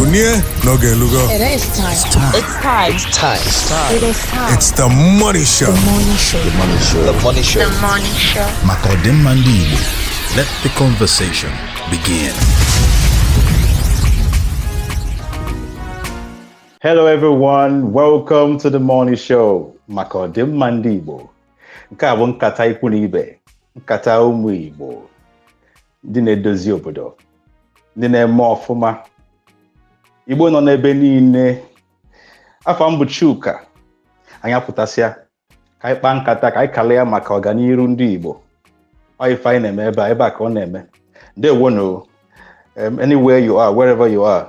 Kunie no gelugo. It is time. It's time. It's time. It's time. It is time. It's the Money Show. The Money Show. The Money Show. The Money Show. The Money Show. Makodem Mandi Igbo. Let the conversation begin. Hello everyone, welcome to the Money Show. Makodem Mandi Igbo. Nke a bụ nkata ikwu na ibe, nkata ụmụ Igbo, ndị na-edozi obodo, ndị na-eme ọfụma. Igbo nọ n'ebe niile. Afọ m bụ Chuka. Anyị apụtasịa ka anyị kpaa nkata ka anyị kalịa maka ọganiru ndị Igbo. Ọ ife anyị na-eme ebe a ka ọ na-eme. Ndewo no. Anywhere you are, wherever you are.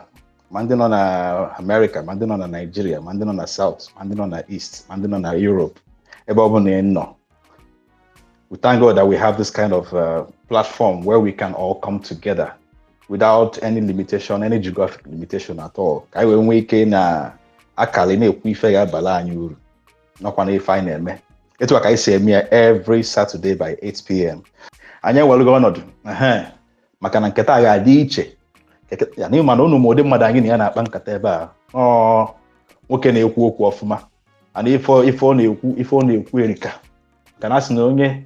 Ma ndị nọ na America, ma ndị nọ na Nigeria, ma ndị nọ na South, ma ndị nọ na East, ma ndị nọ na Europe. Ebe ọ bụla ị nọ. We thank God that we have this kind of platform where we can all come together without any limitation, any geographic limitation at all. Ka anyị nwee ike na akali na-ekwu ife ga-abala anyị uru. Nọkwa na ife anyị na-eme. Etu ka anyị si eme ya every Saturday by 8 p.m. Anyị ewelụgo ọnọdụ. Maka na nketa ga-adị iche. Ya na ịma na unu ma ụdị mmadụ anyị na ya na-akpa nkata ebe a. Nwoke na-ekwu okwu ọfụma. Ana ife ọ na-ekwu erika. Ka na asị na onye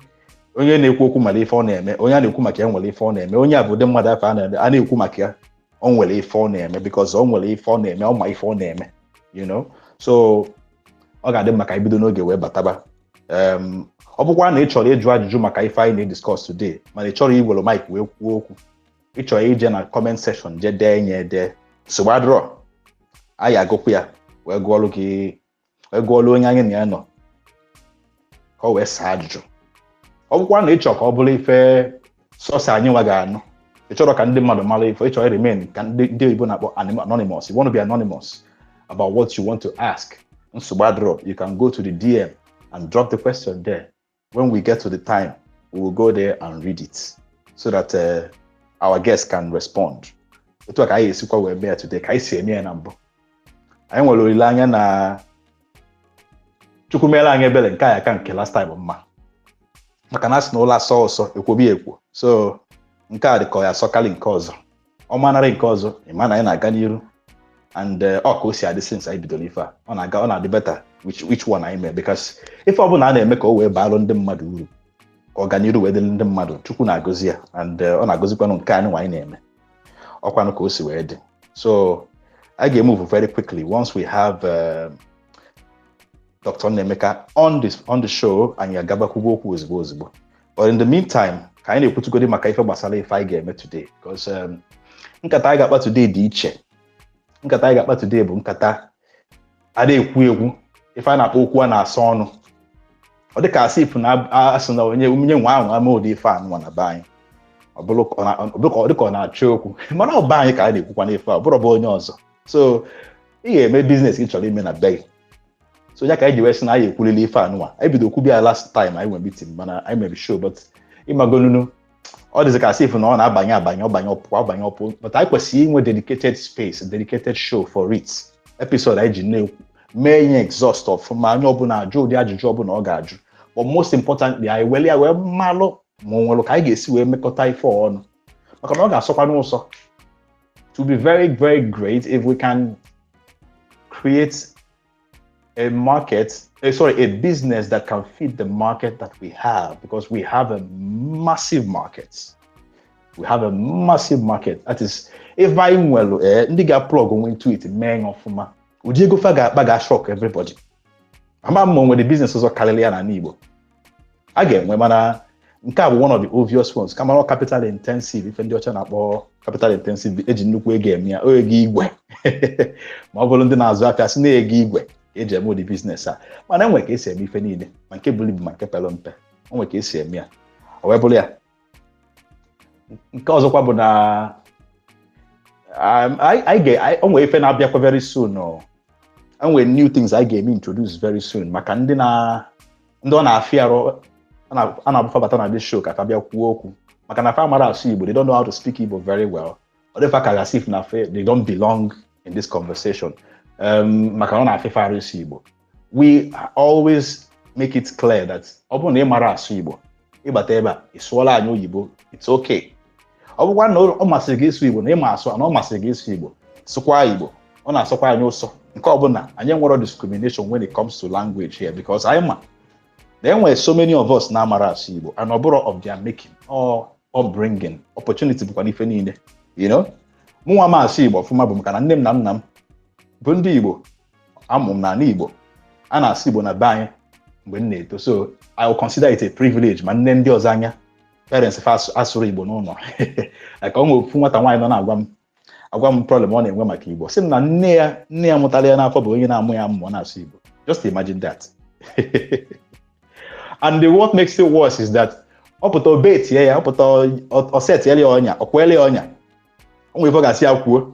na-ekwu okwu mara ife ọ na-eme, onye a na-ekwu maka ya nwere ife ọ na-eme, onye a bụ ụdị mmadụ afọ a na-ekwu maka ya ọ nwere ife ọ na-eme because ọ nwere ife ọ na-eme, ọ ma ife ọ na-eme, you know. So ọ ga-adị maka ibido n'oge wee bataba. Ọ bụkwa na ị chọrọ ịjụ ajụjụ maka ife anyị na-discuss today, mana ị chọrọ iwere mic wee kwuo okwu, ị chọrọ ije na comment section je dee nye ede nsogbu adịrọ, anyị agụkwu ya wee gụọlụ onye anyị na ya nọ ka ọ wee saa ajụjụ. Ọ bụkwa na ị chọrọ ka ọ bụrụ ife sọsọ anyị nwa ga-anụ, ị chọrọ ka ndị mmadụ mara ife, ị chọrọ remain ka ndị Igbo na-akpọ anonymous. You want to be anonymous about what you want to ask. Nsogbu adịrọ, you can go to the DM and drop the question there. When we get to the time, we will go there and read it so that our guests can respond. Etu a ka anyị esikwa wee bịa today, ka anyị si eme ya na mbụ. Anyị nwere olileanya na Chukwu meela anyị ebere nke aka nke last time mma. Maka na asị na ụlọ asọ ọsọ ekwobi ekwo. So nke a dị ka ya asọkalị nke ọzọ. Ọ manarị nke ọzọ, ịma na anyị na-aga n'iru. And ka o si adị since anyị bidoro ife a. Ọ na-adị better which one anyị mee, because ife ọ bụla a na-eme ka o wee baalụ ndị mmadụ uru, ka ọganiru wee dịrị ndị mmadụ, Chukwu na-agọzi ya, and ọ na-agọzikwanụ nke anyị nwa anyị na-eme. Ọkwanụ ka o si wee dị. So I ga move very quickly once we have Dr. Nemeka on the show, and ya gabakwugo okwu ozugbo. But in the meantime, ka anyị na-ekwutugodi maka ife gbasara ife anyị ga-eme today, because nkata anyị ga-akpa today dị iche. Nkata anyị ga-akpa today bụ nkata a na-ekwu egwu, ife a na-akpọ okwu a na-asọ ọnụ. Ọ dị ka asị ifu na asị na onye nwa ahụ ama ụdị ife a nwa na be anyị. Ọ dị ka ọ na-achọ okwu, mana ọ be anyị ka a na-ekwukwa n'ife a, ọ bụrụ bụ onye ọzọ. So ị ga-eme business ị chọrọ ime na be gị. So ya ka anyị ji wee sị na anyị ekwulili ife anụwa. Anyị bido okwu bịa last time anyị nwere meeting, mana anyị mere show, but ịmagonunu ọ dịzị ka asị ifu na ọ na-abanye ọbanye ọpụ, but anyị kwesịrị inwe dedicated space, dedicated show for it. Episode anyị ji na-ekwu mee ihe exhaust ọfụma, anya ọbụla ajụ ụdị ajụjụ ọbụla ọ ga-ajụ. But most importantly, anyị weli ya wee mmalụ ma onwere ka anyị ga-esi wee mekọta ife ọnụ, maka na ọ ga-asọkwa n'ụsọ. To be very, very great if we can create a business that can fit the market that we have, because we have a massive market. We have a massive market. That is, if buying well, ndị ga-plug onwe into it, mee ọfụma. Ụdị ego fa ga-akpa ga-shock everybody. Ama mma nwere business ọzọ karịrị ya na Igbo. A ga-enwe, mana nke a bụ one of the obvious ones. Kama ọ capital intensive, ife ndị ọcha na-akpọ capital intensive, eji nnukwu ego eme ya, ego igwe. Ma ọ bụrụ ndị na-azụ afịa sị na ego igwe ka eji eme ụdị business a. Mana enwe ka esi eme ife niile, ma nke buru ibu ma nke pere mpe. Onwe ka esi eme ya. O wee bụrụ ya. Nke ọzọkwa bụ na onwe ife na-abịakwa very soon. Enwe new things I ga-eme introduce very soon maka ndị ọ na-afịa arụ a na-abụfabata na this show ka bịa kwuo okwu, maka na fa mara asụ Igbo, they don't know how to speak Igbo very well. Ọ dịfa ka as if na they don't belong in this conversation. Maka na ọ na-afịfa arụ asụ Igbo. We always make it clear that ọ bụrụ na ị mara asụ Igbo, ịbata ebe a ị sụọla anyị oyibo, it's okay. Ọ bụkwa na ọ masịrị gị ịsụ Igbo na ịma asụ, na ọ masịrị gị ịsụ Igbo, sụkwa Igbo ọ na-asọkwa anyị ụsọ nke ọbụla anyị nwere discrimination when it comes to language here because anyị ma there were so many of us na amara asụ Igbo and ọbụrụ of their making or upbringing opportunity bụkwa n'ife niile you know mụnwa ma asụ Igbo ọfụma bụ maka na nne m na nna m bụ ndị Igbo amụ m n'ala Igbo a na-asụ Igbo na be anyị mgbe m na-eto so I will consider it a privilege ma nne ndị ọzọ anya parents fa asụrụ Igbo n'ụlọ ka ọ nwere ofu nwata nwaanyị nọ na-agwa m problem ọ na-enwe maka Igbo sị m na nne ya mụtara ya n'afọ bụ onye na-amụ ya mmụọ na-asụ Igbo just imagine that and what makes it worse is that ọ pụta obe tie ya ọ pụta ọset ya ọnya ọkwele ya ọnya o nwere ife ọ ga-asị ya kwuo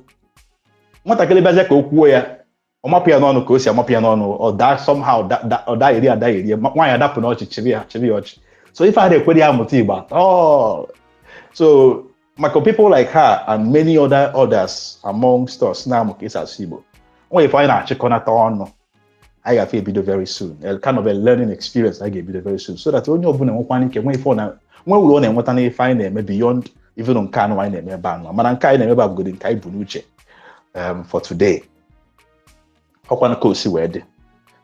nwatakịrị bịazie ka o kwuo ya ọ mapụ ya n'ọnụ ka o si amapụ ya n'ọnụ ọ daa somehow ọ dagheri nwaanyị adapụ n'ọchị chịrị ya ọchị so ife a na-ekwere ya amụta Igbo at all so maka people like her and many others amongst us na-amụ ka esi asụ Igbo o nwere ife anyị na-achịkọnata ọnụ anyị ga-afụ ebido very soon a kind of a learning experience anyị ga-ebido very soon so that onye ọbụla nwekwana ike nwe uru ọ na-enweta n'ife anyị na-eme beyond even nke anụ anyị na-eme ebe anụ mana nke anyị na-eme bụ abụgodi nke anyị bụ n'uche for today ọkwana ka o si wee dị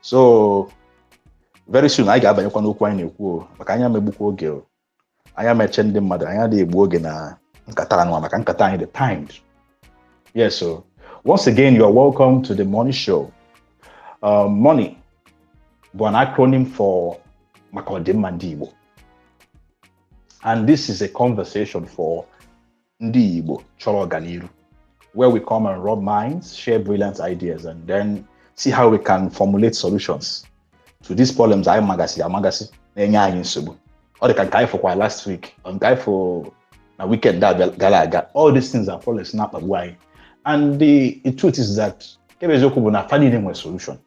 so very soon anyị ga-abanyekwa n'okwu anyị na-ekwu maka anyị amegbukwa oge anyị ameche ndị mmadụ anyị adịghị egbu oge na nkata anụ maka nkata anyị the timed yes so once again you are welcome to the MONI show. MONI bụ an acronym for maka ọdịmma ndị Igbo and this is a conversation for ndị Igbo chọrọ ọganiru where we come and rub minds, share brilliant ideas and then see how we can formulate solutions to these problems anyị amagasị na-enye anyị nsogbu ọ dị ka nke anyị fụkwa last week nke anyị fụ na weekend gara aga all these things are problems na-akpagbu anyị and the truth is that ebe eziokwu bụ na fa niile nwere solution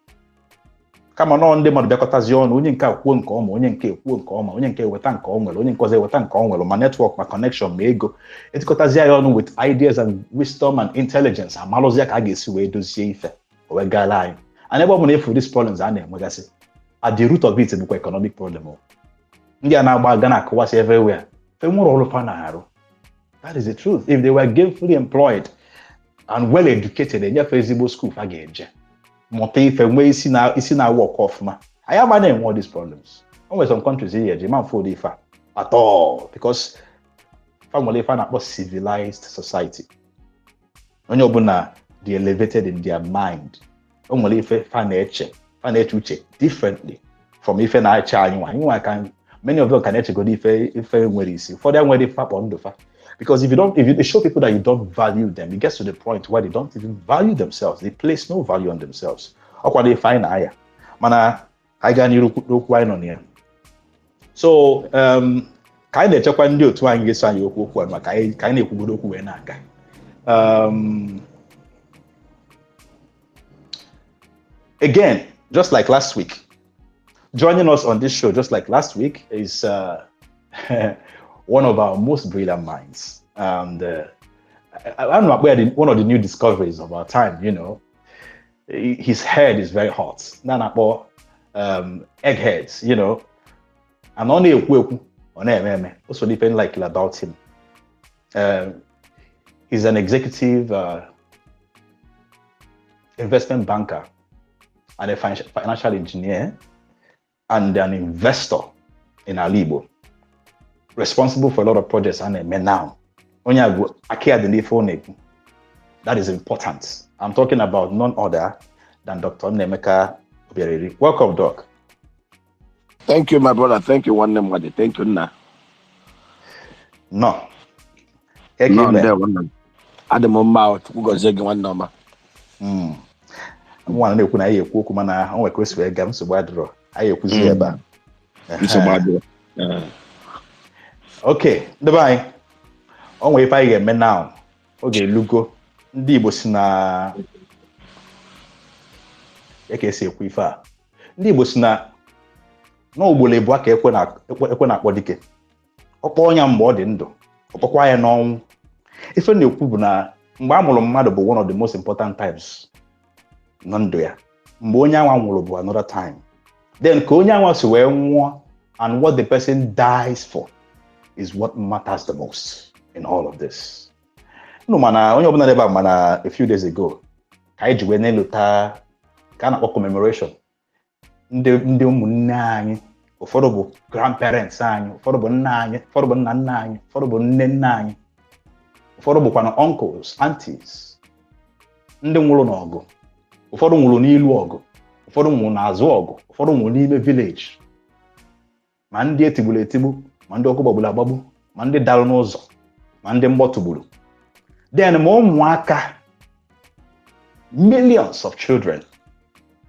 kama nọ ndị mmadụ bịakọtazi ọnụ onye nke kwuo nke ọma onye nke ekwuo nke ọma onye nke eweta nke ọ nwere onye nke ọzọ eweta nke ọ nwere ma network ma connection ma ego etikọtazi ya ọnụ with ideas and wisdom and intelligence amalụzi ka a ga-esi wee dozie ife o wee gaala anyị and ebe ọ bụ na efu these problems a na-enwegasị at the root of it bụkwa economic problem ndị a na-agba aga na-akụwasị everywhere fe nwere ọrụ fa na-arụ that is the truth if they were gainfully employed and well educated enyefe ezigbo school fa ga-eje mụta ife nwee isi na work ọfụma anyị ama na-enwe all these problems o nwere some countries ihe eji ma mfụ ife at all because fa nwere ife a na-akpọ civilized society onye ọbụla dị elevated in their mind o nwere ife fa na-eche uche differently from ife na-eche anyị nwa ka many of them can echegodi ife nwere isi ụfọdụ nwere ife akpọ ndụ fa because if you show people that you don't value them, it gets to the point where they don't even value themselves. They place no value on themselves. Ọkwa they find aya. Mana anyị gaa n'iru okwu anyị nọ na ya. So ka anyị na-echekwa ndị otu anyị ga-eso anyị okwu maka ka anyị na-ekwugodo okwu wee na-aga. Again, just like last week, joining us on this show just like last week is one of our most brilliant minds. And I don't know where one of the new discoveries of our time, you know. His head is very hot. Nanapo eggheads, you know. And only also depending like about him. He's an executive investment banker and a financial engineer and an investor in Igbo. Responsible for a lot of projects and now. That is important. I'm talking about none other than Dr. Nemeka Obiariri. Welcome, Doc. Thank you, my brother. Thank you, one name. Thank you, Na. No. No, there one. At the moment, we go zig one number. One day, when I hear Kukumana, I want to go to a game so bad. I hear Kuzieba. It's a bad. Okay, bye. On way by me now. Okay, Lugo. Ndị Igbo si na esi ekwu ife a. Ndị Igbo si na n'ogbole bụ aka ekwe na akpọ dike. Ọkpọ ọnya mgbe ọ dị ndụ. Ọkpọkwa ya n'ọnwụ. Ife na-ekwu bụ na mgbe a mụrụ mmadụ bụ one of the most important times na ndụ ya. Mgbe onye anwa nwụrụ bụ another time. Then ka onye anwa si wee nwụọ and what the person dies for is what matters the most in all of this. No mana onye ọbụla deba mana a few days ago ka anyị ji wee na-elota ka a na-akpọ commemoration ndị ụmụnne anyị, ụfọdụ bụ grandparents anyị, ụfọdụ bụ nna anyị, ụfọdụ bụ nna nna anyị, ụfọdụ bụ nne nna anyị, ụfọdụ bụkwa na uncles, aunties, ndị nwụrụ n'ọgụ, ụfọdụ nwụrụ n'ilu ọgụ, ụfọdụ nwụrụ n'azụ ọgụ, ụfọdụ nwụrụ n'ime village, ma ndị etigburu etigbu, ma ndị ọkụ gbagburu agbagbu, ma ndị dalụ n'ụzọ, ma ndị mgbọtụgburu. Then ma ụmụaka, millions of children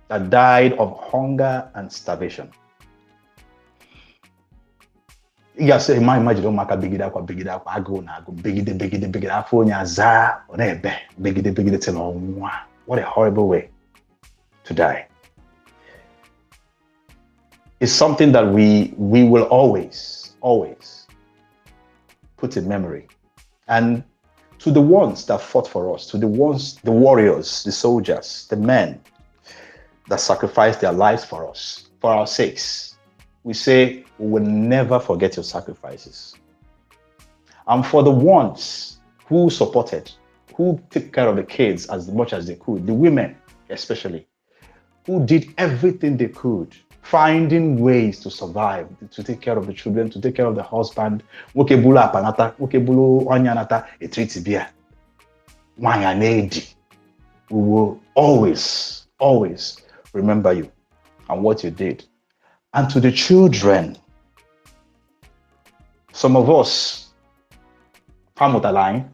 that died of hunger and starvation. You guys say, imagine ụmụaka begide akwa, agụụ na agụ, begide, afọ onye aza, ọ na-ebe, begide till ọnwụnwa. What a horrible way to die. It's something that we will always put in memory. And to the ones that fought for us, to the ones, the warriors, the soldiers, the men that sacrificed their lives for us, for our sakes, we say, we will never forget your sacrifices. And for the ones who supported, who took care of the kids as much as they could, the women especially, who did everything they could, finding ways to survive, to take care of the children, to take care of the husband. We will always remember you and what you did. And to the children, some of us, family line,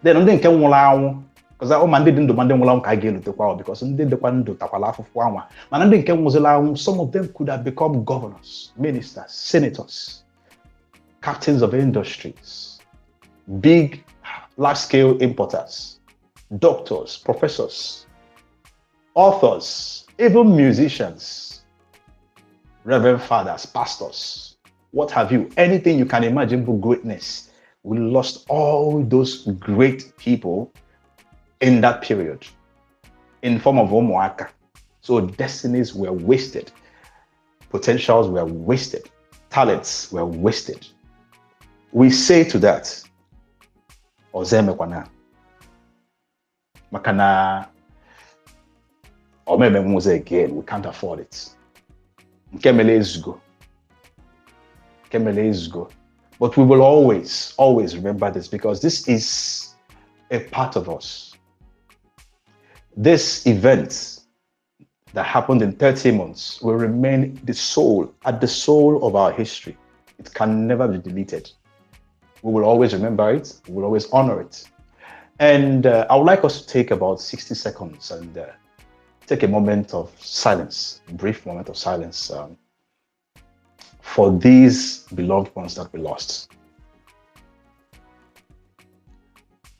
they don't think because all man didn't do man didn't because some of them could have become governors, ministers, senators, captains of industries, big large-scale importers, doctors, professors, authors, even musicians, reverend fathers, pastors, what have you, anything you can imagine for greatness. We lost all those great people in that period in form of Omoaka. So destinies were wasted, potentials were wasted, talents were wasted. We say to that, Ozemekwana, Makana, or maybe again, we can't afford it. Kemele is go. But we will always remember this because this is a part of us. This event that happened in 30 months will remain at the soul of our history. It can never be deleted. We will always remember it. We will always honor it. And I would like us to take about 60 seconds and take a moment of silence, a brief moment of silence for these beloved ones that we lost.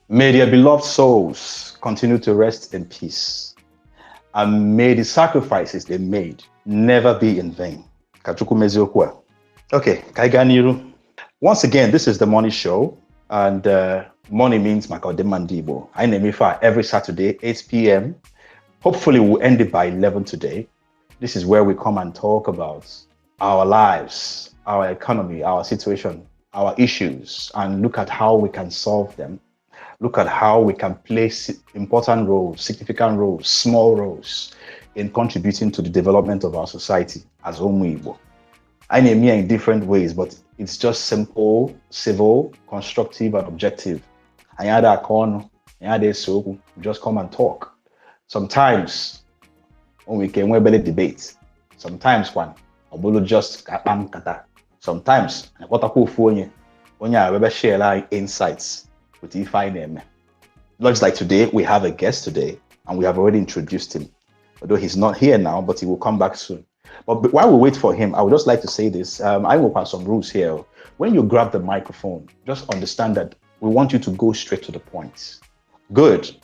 May their beloved souls continue to rest in peace. And may the sacrifices they made never be in vain. Okay, Kaiganiru. Once again, this is the MONI show. And MONI means Makodemandibo. I name it every Saturday, 8 p.m. Hopefully we'll end it by 11 today. This is where we come and talk about our lives, our economy, our situation, our issues, and look at how we can solve them. Look at how we can play important roles, significant roles, small roles in contributing to the development of our society as Igbo. I name it in different ways, but it's just simple, civil, constructive, and objective. Just come and talk. Sometimes when we can we debate. Sometimes one just kata. Sometimes when you share insights with Ify name. Looks like today we have a guest today, and we have already introduced him. Although he's not here now, but he will come back soon. But while we wait for him, I would just like to say this. I will pass some rules here. When you grab the microphone, just understand that we want you to go straight to the point. Good.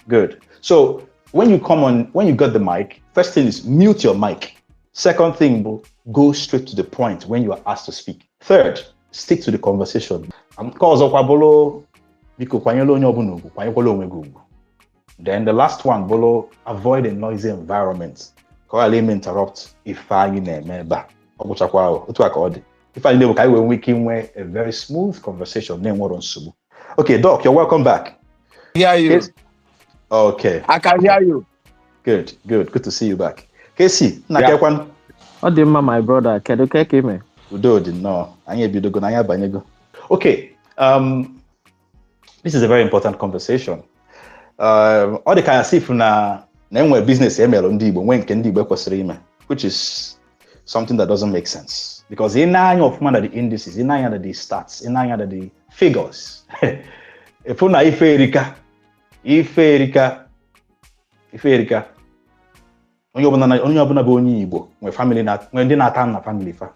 So when you got the mic, first thing is mute your mic. Second thing, go straight to the point when you are asked to speak. Third, stick to the conversation. Then the last one, Bolo, avoid a noisy environment. Interrupt if I if I know we can a very smooth conversation, Okay, Doc, you're welcome back. Hear you. Okay. I can hear you. Good to see you back. Casey, Ọ dị mma, my brother. Kedu ka eme? Udo dị nnọọ. Anyị ebidogo na anyị abanyego. Okay, this is a very important conversation. Ọ dị ka asị ifu na enwe business emere ndị Igbo, nwee nke ndị Igbo kwesịrị ime, which is something that doesn't make sense. Because in anya ọfụma na the indices, in anya na the stats, in anya na the figures, efu na ife erika. Onye ọbụla bụ onye Igbo nwe ndị na-ata na family fa.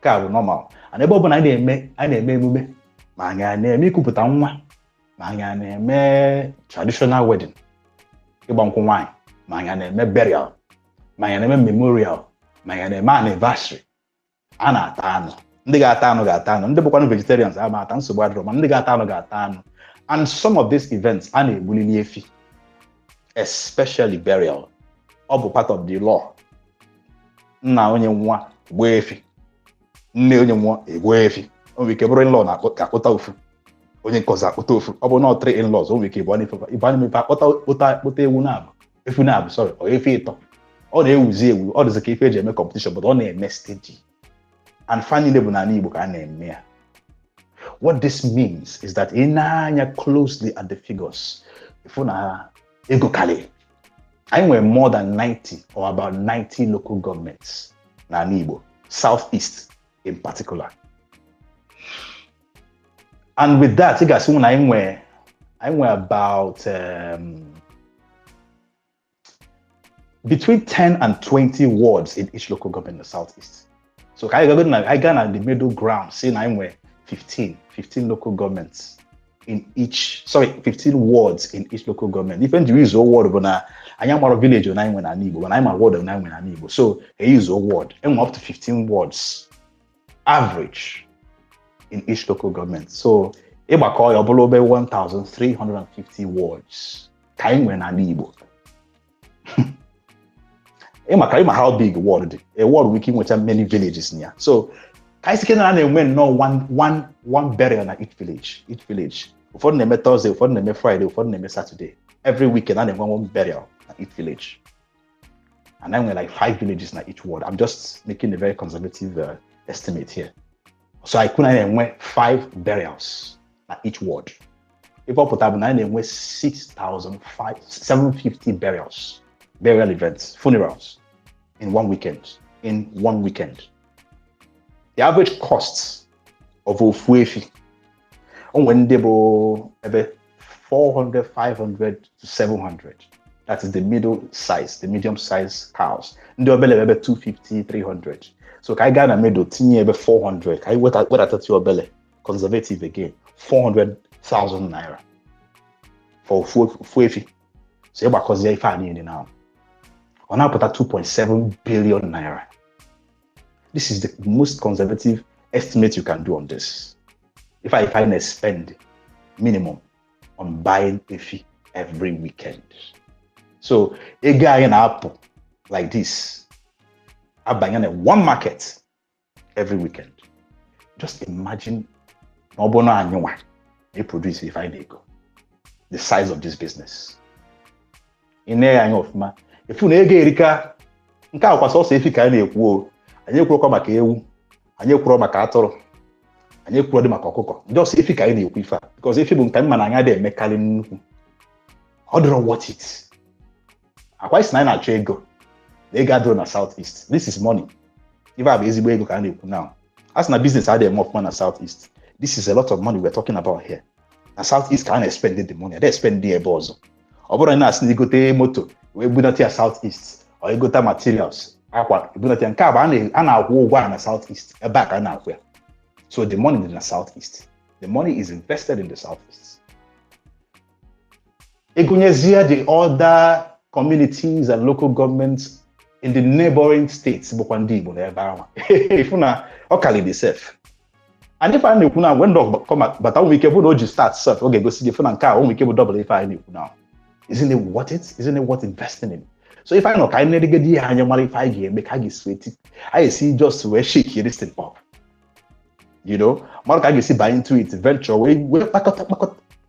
Ka bụ normal. And ebe ọbụla anyị na-eme emume, ma anyị na-eme ikupụta nwa, ma anyị na-eme traditional wedding, ịgba nkwụ nwaanyị, ma anyị na-eme burial, ma anyị na-eme memorial, ma anyị na-eme anniversary, a na-ata anụ. Ndị ga-ata anụ ga-ata anụ. Ndị bụkwanụ vegetarians ama ata, nsogbu adịrọ, ma ndị ga-ata anụ ga-ata anụ. And some of these events a na-egbulili efi, especially burial. Ọ bụ part of the law. Nna onye nwa gbuo efi, nne onye nwa egbuo efi. O nwere ike bụrụ in-law na-akpụta ofu, onye nkọzi akpụta ofu. Ọ bụ na 3 in-laws, o nwere ike ịbụ anụ akpụta efu na-abụ, sorry, ọ efi ịtọ. Ọ na-ewuzi ewu, ọ dịzị ka ife eji eme competition, but ọ na-eme stage. And finally bụ n'ala Igbo ka a na-eme ya. What this means is that in anya closely at the figures, if you na ego kali, I were more than 90 or about 90 local governments na Igbo, Southeast in particular. And with that, you guys, when I were about between 10 and 20 wards in each local government in the Southeast. So I got the middle ground, saying I were 15 local governments in each, 15 wards in each local government. Even the use of ward, but I am a village when I'm an Igbo, when I'm a ward when I'm an Igbo. So I use a ward, and up to 15 wards average in each local government. So Eba call your below 1,350 wards. Time when I'm Igbo. How big a ward? A ward we can with many villages near. So Kaisi can win no one burial at each village. Before name Thursday, before name Friday, before name Saturday. Every weekend I one burial at each village. And I'm like 5 villages in each ward. I'm just making a very conservative estimate here. So I couldn't win 5 burials at each ward. If I put up 750 burial events, funerals in one weekend. The average costs of Ofuefi on Wendebo 400, 500 to 700. That is the medium size cows. Ndobele 250, 300. So I got a medo tini 400. I what at your belly. Conservative again. 400,000 naira for Fuefi. So you because they find now. On our put 2.7 billion naira. This is the most conservative estimate you can do on this. If I spend minimum on buying a fee every weekend. So a guy in Apple like this, I'm buying one market every weekend. Just imagine they produce if I go. The size of this business. In there, if you nege erika, nka kwa so if ka na-ekwu anyị ekwuru maka ewu, anyị ekwuru maka atụrụ, anyị ekwuru dị maka ọkụkọ. Just if ka na-ekwu ife because if bụ nke mma na anya dị emekali nnukwu. Ọ dịrọ worth it. Akwa isi na na-achọ ego. They got na Southeast. This is money. If I have ezigbo ego ka na-ekwu now. As na business I dey more na Southeast. This is a lot of money we're talking about here. Na Southeast ka na spend the money. They spend the ebe ọzọ. Ọ bụrụ na asị gote moto we bunati ya Southeast or egota materials akwa bunati nke a na-akwụ ụgwọ na Southeast ebe ka na-akwụ ya. So the money is in the Southeast. The money is invested in the Southeast. Egunyezia the other communities and local governments in the neighboring states Bokwandi Igbo na ebe ahụ. If na okali the self. And if I know now when dog come but I will make able to start self okay go see the phone and car we can double if I know now. Isn't it worth it? Isn't it worth investing in? So if I know I need to get here and you if I get make I get sweaty, I see just where shake this thing up. You know, more can you see buy into it, venture, we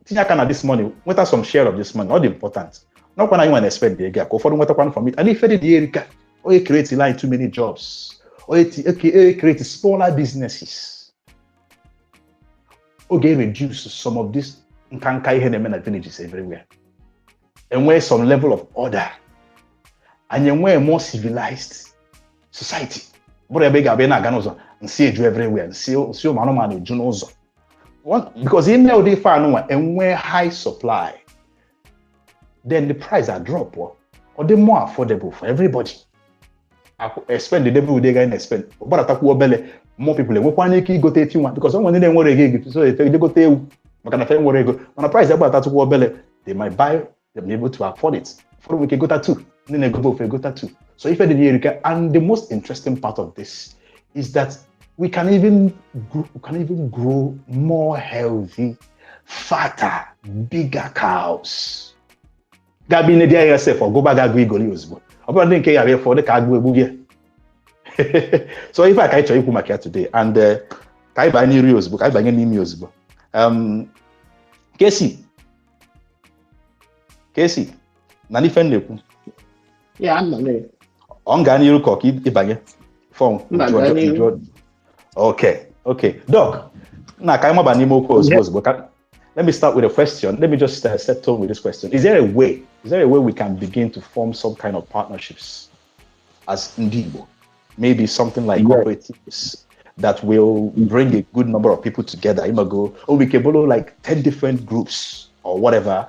this money, what are some share of this money? Not important. Not when I want to spend the gap, or for what one from it. And if it is or you create like too many jobs, or you create smaller businesses, or reduce some of these advantages everywhere. And where some level of order, and you where more civilized society. But I beg and see you everywhere and see man Junozo. Because in there they find and where high supply, then the price are drop or they more affordable for everybody. I spend the devil they going to spend. But attack more people. We want to go to 81 because someone didn't want to get so if they go to when the price about that they might buy, they'll be able to afford it. For we can go to 2, then they go for go to 2. So if and the most interesting part of this is that we can even grow more healthy, fatter, bigger cows. Gabi ne dia yourself or go back agri golios. Oba den ke yare for the kagbo ebugie. So if I can tell you market today and kai ba ni rios book, kai ba ni mios book. Casey, na ni fen leku. Yeah, I'm not there. On ga ni ru koki ibanye. Phone. Okay. Doc, now let me start with a question. Let me just settle with this question. Is there a way we can begin to form some kind of partnerships as Igbo? Maybe something like cooperatives that will bring a good number of people together. Or we can follow like 10 different groups or whatever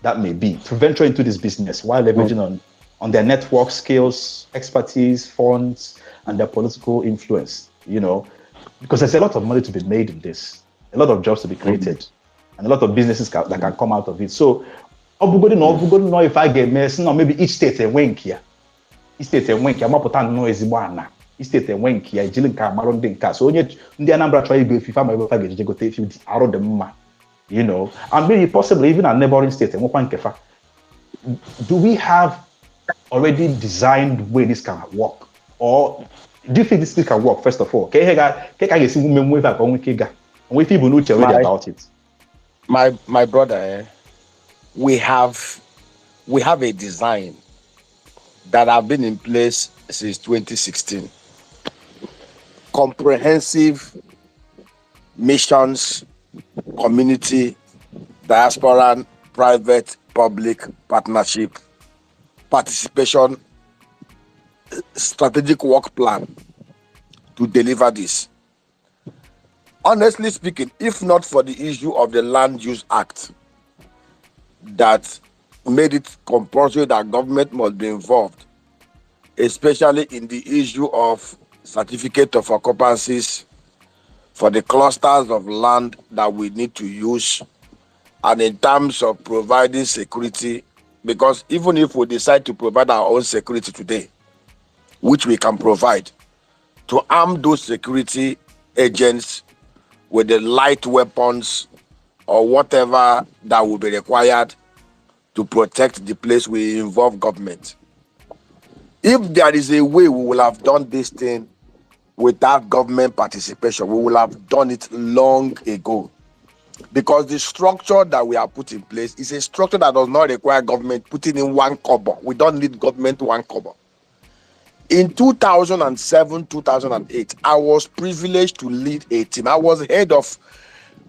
that may be to venture into this business while leveraging on their network skills, expertise, funds, and their political influence. Because there's a lot of money to be made in this, a lot of jobs to be created, and a lot of businesses that can come out of it. So, know if I get messing, or maybe each state a wink here. Each state a wink. I'm not no ezibana. Each state a wink here. Jilinka maron dinka. So only the number try go if you find my package, go take you out of the mama. And maybe possibly even a neighboring state. Do we have already designed way this can work, or do you think this thing can work? First of all, okay, about it. My brother, we have a design that have been in place since 2016. Comprehensive missions, community, diaspora, private, public partnership, participation, strategic work plan to deliver this. Honestly speaking, if not for the issue of the Land Use Act that made it compulsory that government must be involved, especially in the issue of certificate of occupancies for the clusters of land that we need to use, and in terms of providing security, because even if we decide to provide our own security today, which we can provide, to arm those security agents with the light weapons or whatever that will be required to protect the place we involve government. If there is a way we will have done this thing without government participation, we will have done it long ago. Because the structure that we have put in place is a structure that does not require government putting in one kobo. We don't need government one kobo. In 2007, 2008, I was privileged to lead a team. I was head of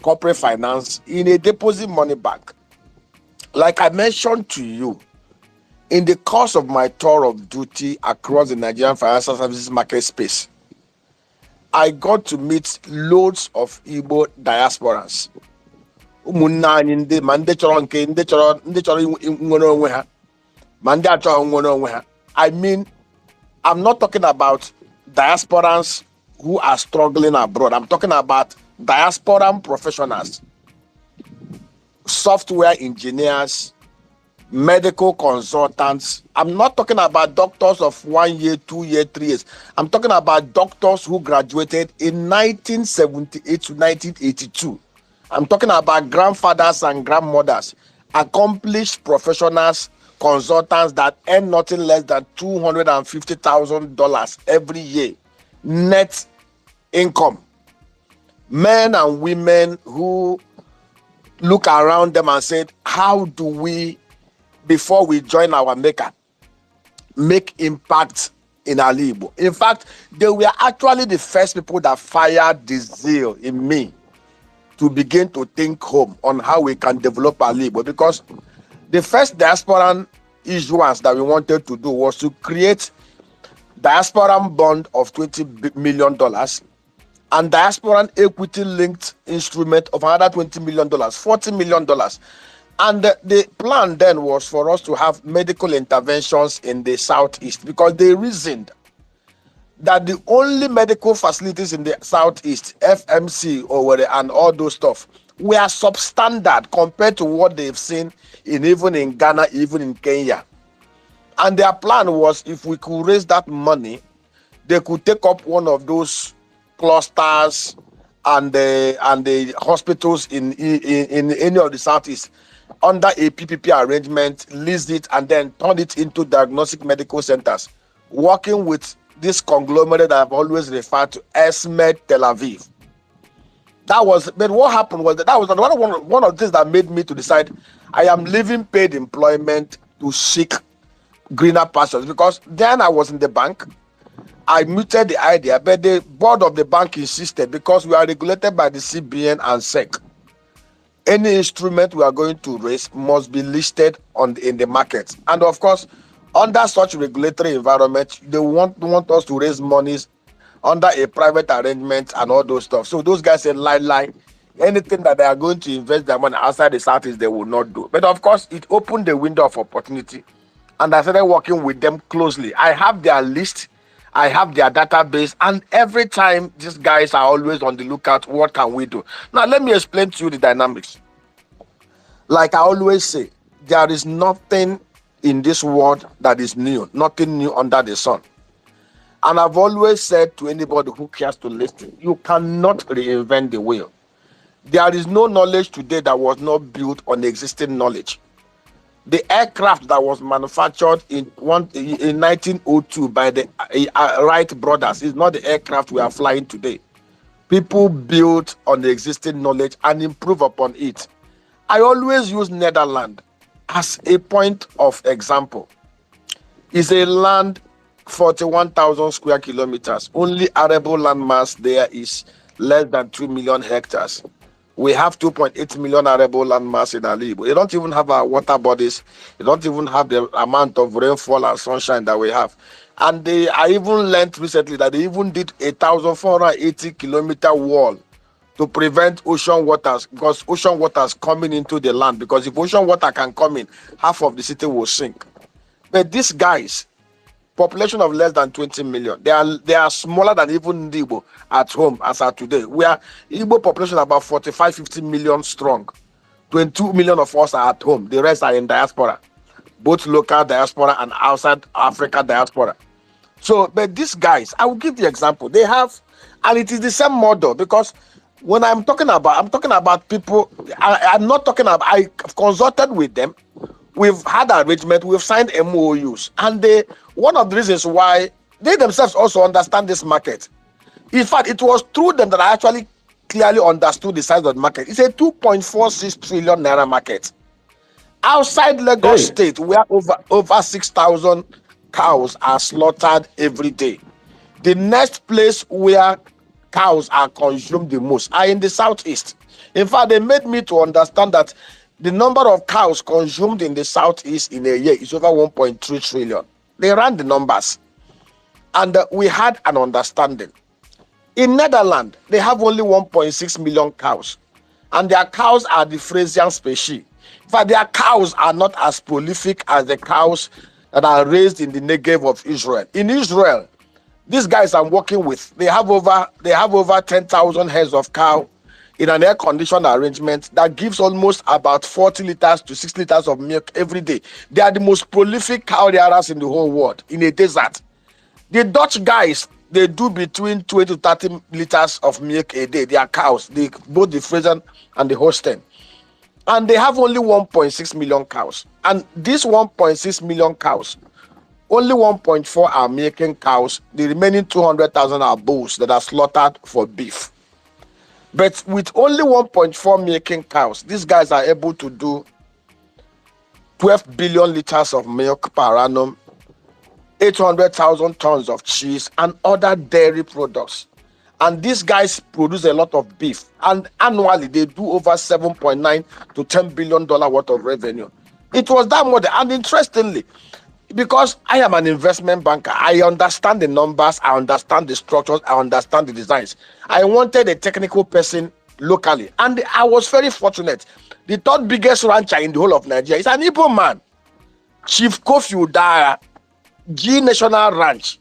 corporate finance in a deposit money bank. Like I mentioned to you, in the course of my tour of duty across the Nigerian financial services market space, I got to meet loads of Igbo diasporans. I mean, I'm not talking about diasporans who are struggling abroad. I'm talking about diasporan professionals, software engineers, medical consultants. I'm not talking about doctors of 1 year, 2 year, 3 years. I'm talking about doctors who graduated in 1978 to 1982. I'm talking about grandfathers and grandmothers, accomplished professionals, consultants that earn nothing less than $250,000 every year net income. Men and women who look around them and said, how do we, before we join our maker, make impact in Ali Igbo? In fact, they were actually the first people that fired the zeal in me to begin to think home on how we can develop Ali Igbo, because the first diasporan issuance that we wanted to do was to create diasporan bond of $20 million and diasporan equity linked instrument of another $20 million, $40 million. And the plan then was for us to have medical interventions in the Southeast, because they reasoned that the only medical facilities in the Southeast, FMC and all those stuff, were substandard compared to what they've seen even in Ghana, even in Kenya. And their plan was, if we could raise that money, they could take up one of those clusters and the hospitals in any of the Southeast under a PPP arrangement, lease it, and then turn it into diagnostic medical centers, working with this conglomerate that I've always referred to, ESMED Tel Aviv. But what happened was that was one of the things that made me to decide I am leaving paid employment to seek greener pastures, because then I was in the bank. I muted the idea, but the board of the bank insisted, because we are regulated by the CBN and SEC. Any instrument we are going to raise must be listed in the market. And of course, under such regulatory environment, they want us to raise monies under a private arrangement and all those stuff. So those guys said, lie. Anything that they are going to invest their money outside the Southeast, they will not do. But of course, it opened the window of opportunity, and I started working with them closely. I have their list, I have their database, and every time these guys are always on the lookout, what can we do? Now, let me explain to you the dynamics. Like I always say, there is nothing in this world that is new, nothing new under the sun. And I've always said to anybody who cares to listen, you cannot reinvent the wheel. There is no knowledge today that was not built on existing knowledge. The aircraft that was manufactured in 1902 by the Wright brothers is not the aircraft we are flying today. People built on the existing knowledge and improve upon it. I always use Netherlands as a point of example. It's a land 41,000 square kilometers. Only arable land mass there is less than 2 million hectares. We have 2.8 million arable land mass in Ali Igbo. They don't even have our water bodies. They don't even have the amount of rainfall and sunshine that we have. And I even learned recently that they even did 1,480 kilometer wall to prevent ocean waters, because ocean waters coming into the land. Because if ocean water can come in, half of the city will sink. But these guys, population of less than 20 million, they are smaller than even Igbo at home as are today. We are Igbo population about 45-50 million strong. 22 million of us are at home. The rest are in diaspora, both local diaspora and outside Africa diaspora. So, but these guys, I will give the example. They have, and it is the same model, because when I'm talking about people. I'm not talking about. I consulted with them. We've had arrangement. We've signed MOUs, and one of the reasons why they themselves also understand this market. In fact, it was through them that I actually clearly understood the size of the market. It's a 2.46 trillion naira market. Outside Lagos State, where over 6,000 cows are slaughtered every day. The next place where cows are consumed the most are in the Southeast. In fact, they made me to understand that the number of cows consumed in the Southeast in a year is over 1.3 trillion. They ran the numbers, and we had an understanding. In Netherlands, they have only 1.6 million cows, and their cows are the Frisian species. In fact, their cows are not as prolific as the cows that are raised in the Negev of Israel. In Israel, these guys I'm working with, they have over 10,000 heads of cow in an air-conditioned arrangement that gives almost about 40 liters to 6 liters of milk every day. They are the most prolific cow rearers in the whole world, in a desert. The Dutch guys, they do between 20 to 30 liters of milk a day. They are cows, both the Frisian and the Holstein. And they have only 1.6 million cows. And these 1.6 million cows, only 1.4 are milking cows. The remaining 200,000 are bulls that are slaughtered for beef. But with only 1.4 milking cows, these guys are able to do 12 billion liters of milk per annum, 800,000 tons of cheese, and other dairy products. And these guys produce a lot of beef. And annually, they do over $7.9 to $10 billion worth of revenue. It was that model. And interestingly, because I am an investment banker, I understand the numbers, I understand the structures, I understand the designs. I wanted a technical person locally. And I was very fortunate. The third biggest rancher in the whole of Nigeria is an Igbo man, Chief Kofi Udara, G National Ranch.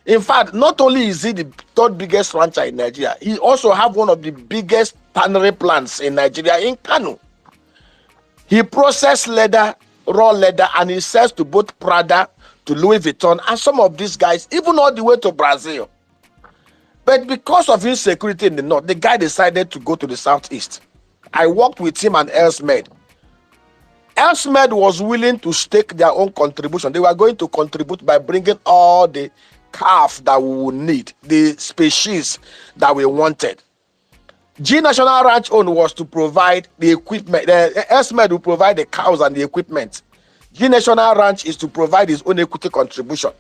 In fact, not only is he the third biggest rancher in Nigeria, he also have one of the biggest tannery plants in Nigeria in Kano. He processes leather, raw leather, and he sells to both Prada, to Louis Vuitton, and some of these guys, even all the way to Brazil. But because of insecurity in the north, the guy decided to go to the southeast. I worked with him and Elsmed. Elsmed was willing to stake their own contribution. They were going to contribute by bringing all the calf that we would need, the species that we wanted. G National Ranch own was to provide the equipment. Elsmed will provide the cows and the equipment. G National Ranch is to provide his own equity contribution.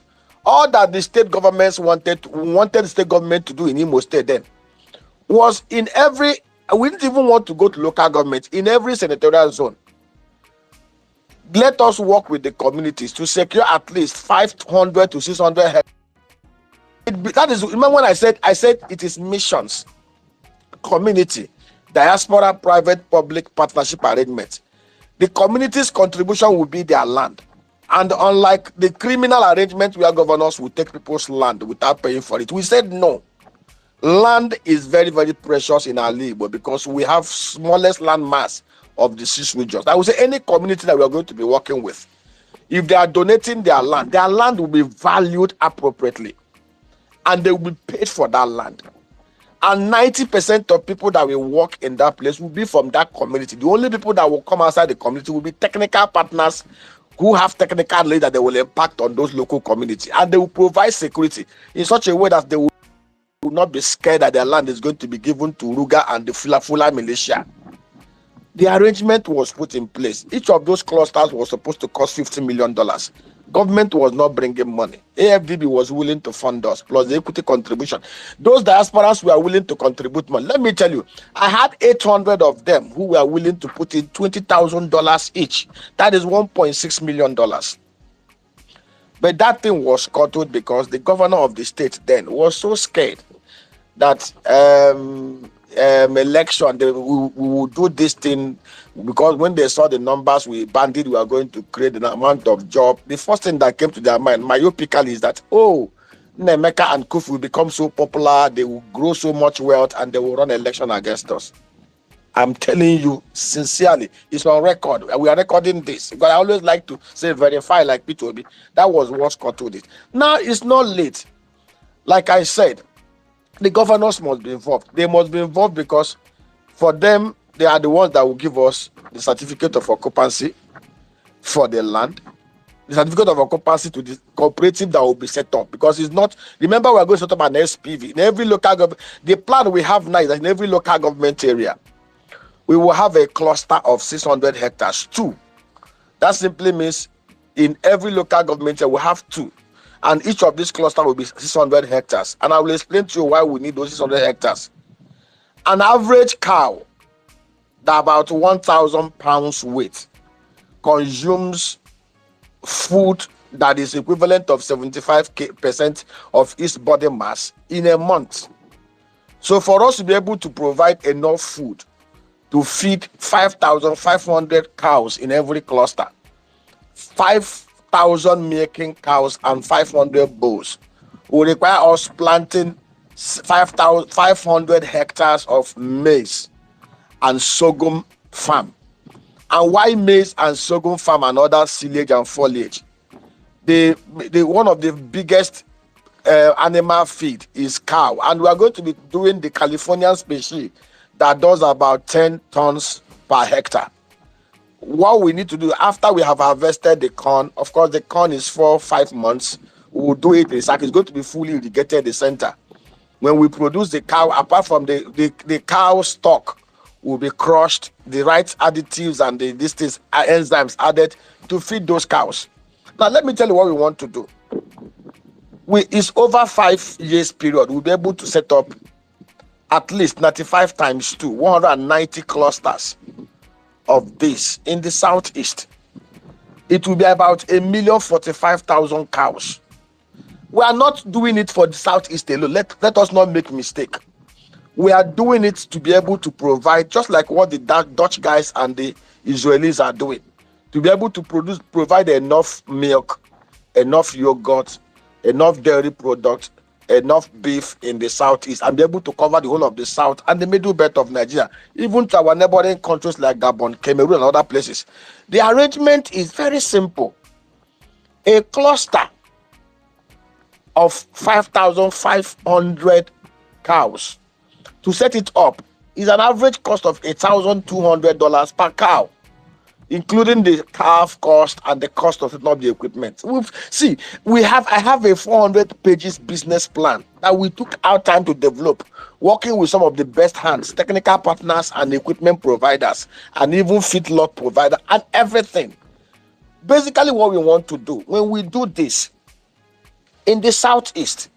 All that the state governments wanted the state government to do in Imo State then was in every, we didn't even want to go to local government, in every senatorial zone. Let us work with the communities to secure at least 500 to 600 hectares. That is, remember when I said it is missions, community, diaspora, private, public partnership arrangement. The community's contribution will be their land. And unlike the criminal arrangement where governors will take people's land without paying for it, we said no. Land is very, very precious in our Igbo because we have smallest land mass of the 6 regions. I would say any community that we are going to be working with, if they are donating their land will be valued appropriately. And they will be paid for that land. And 90% of people that will work in that place will be from that community. The only people that will come outside the community will be technical partners who have technical knowledge that they will impact on those local communities. And they will provide security in such a way that they will not be scared that their land is going to be given to Ruga and the Fula militia. The arrangement was put in place. Each of those clusters was supposed to cost $50 million. Government was not bringing money. AFDB was willing to fund us, plus the equity contribution. Those diasporas were willing to contribute money. Let me tell you, I had 800 of them who were willing to put in $20,000 each. That is $1.6 million. But that thing was scuttled because the governor of the state then was so scared that election, we will do this thing, because when they saw the numbers we banded, we are going to create an amount of job. The first thing that came to their mind, myopically, is that, Nemeka and Kufu will become so popular, they will grow so much wealth, and they will run election against us. I'm telling you sincerely, it's on record. We are recording this because I always like to say verify, like P2B. That was what scuttled it. Now it's not late. Like I said, the governors must be involved. They must be involved because for them, they are the ones that will give us the certificate of occupancy for the land, the certificate of occupancy to the cooperative that will be set up. Because it's not, remember, we are going to set up an SPV in every local government. The plan we have now is that in every local government area, we will have a cluster of 600 hectares, 2. That simply means in every local government area, we have 2. And each of these clusters will be 600 hectares. And I will explain to you why we need those 600 hectares. An average cow that about 1,000 pounds weight consumes food that is equivalent of 75% of its body mass in a month. So for us to be able to provide enough food to feed 5,500 cows in every cluster, 5,000 milking cows and 500 bulls will require us planting 500 hectares of maize and sorghum farm. And why maize and sorghum farm and other silage and foliage? The one of the biggest animal feed is cow, and we are going to be doing the Californian species that does about 10 tons per hectare. What we need to do after we have harvested the corn, of course the corn is 4-5 months, we will do it in sack. It's going to be fully irrigated in the center. When we produce the cow, apart from the cow stock will be crushed, the right additives and these things, enzymes added to feed those cows. Now, let me tell you what we want to do. It's over 5 years period. We'll be able to set up at least 95 times 2, 190 clusters of this in the southeast. It will be about 1,045,000 cows. We are not doing it for the southeast alone. Let us not make mistake. We are doing it to be able to provide, just like what the Dutch guys and the Israelis are doing, to be able to provide enough milk, enough yogurt, enough dairy products, enough beef in the southeast, and be able to cover the whole of the south and the middle belt of Nigeria, even to our neighboring countries like Gabon, Cameroon, and other places. The arrangement is very simple. A cluster of 5,500 cows, to set it up is an average cost of $1,200 per cow, including the calf cost and the cost of setting up the equipment. I have a 400 pages business plan that we took our time to develop, working with some of the best hands, technical partners and equipment providers, and even feedlot provider and everything. Basically, what we want to do, when we do this in the southeast,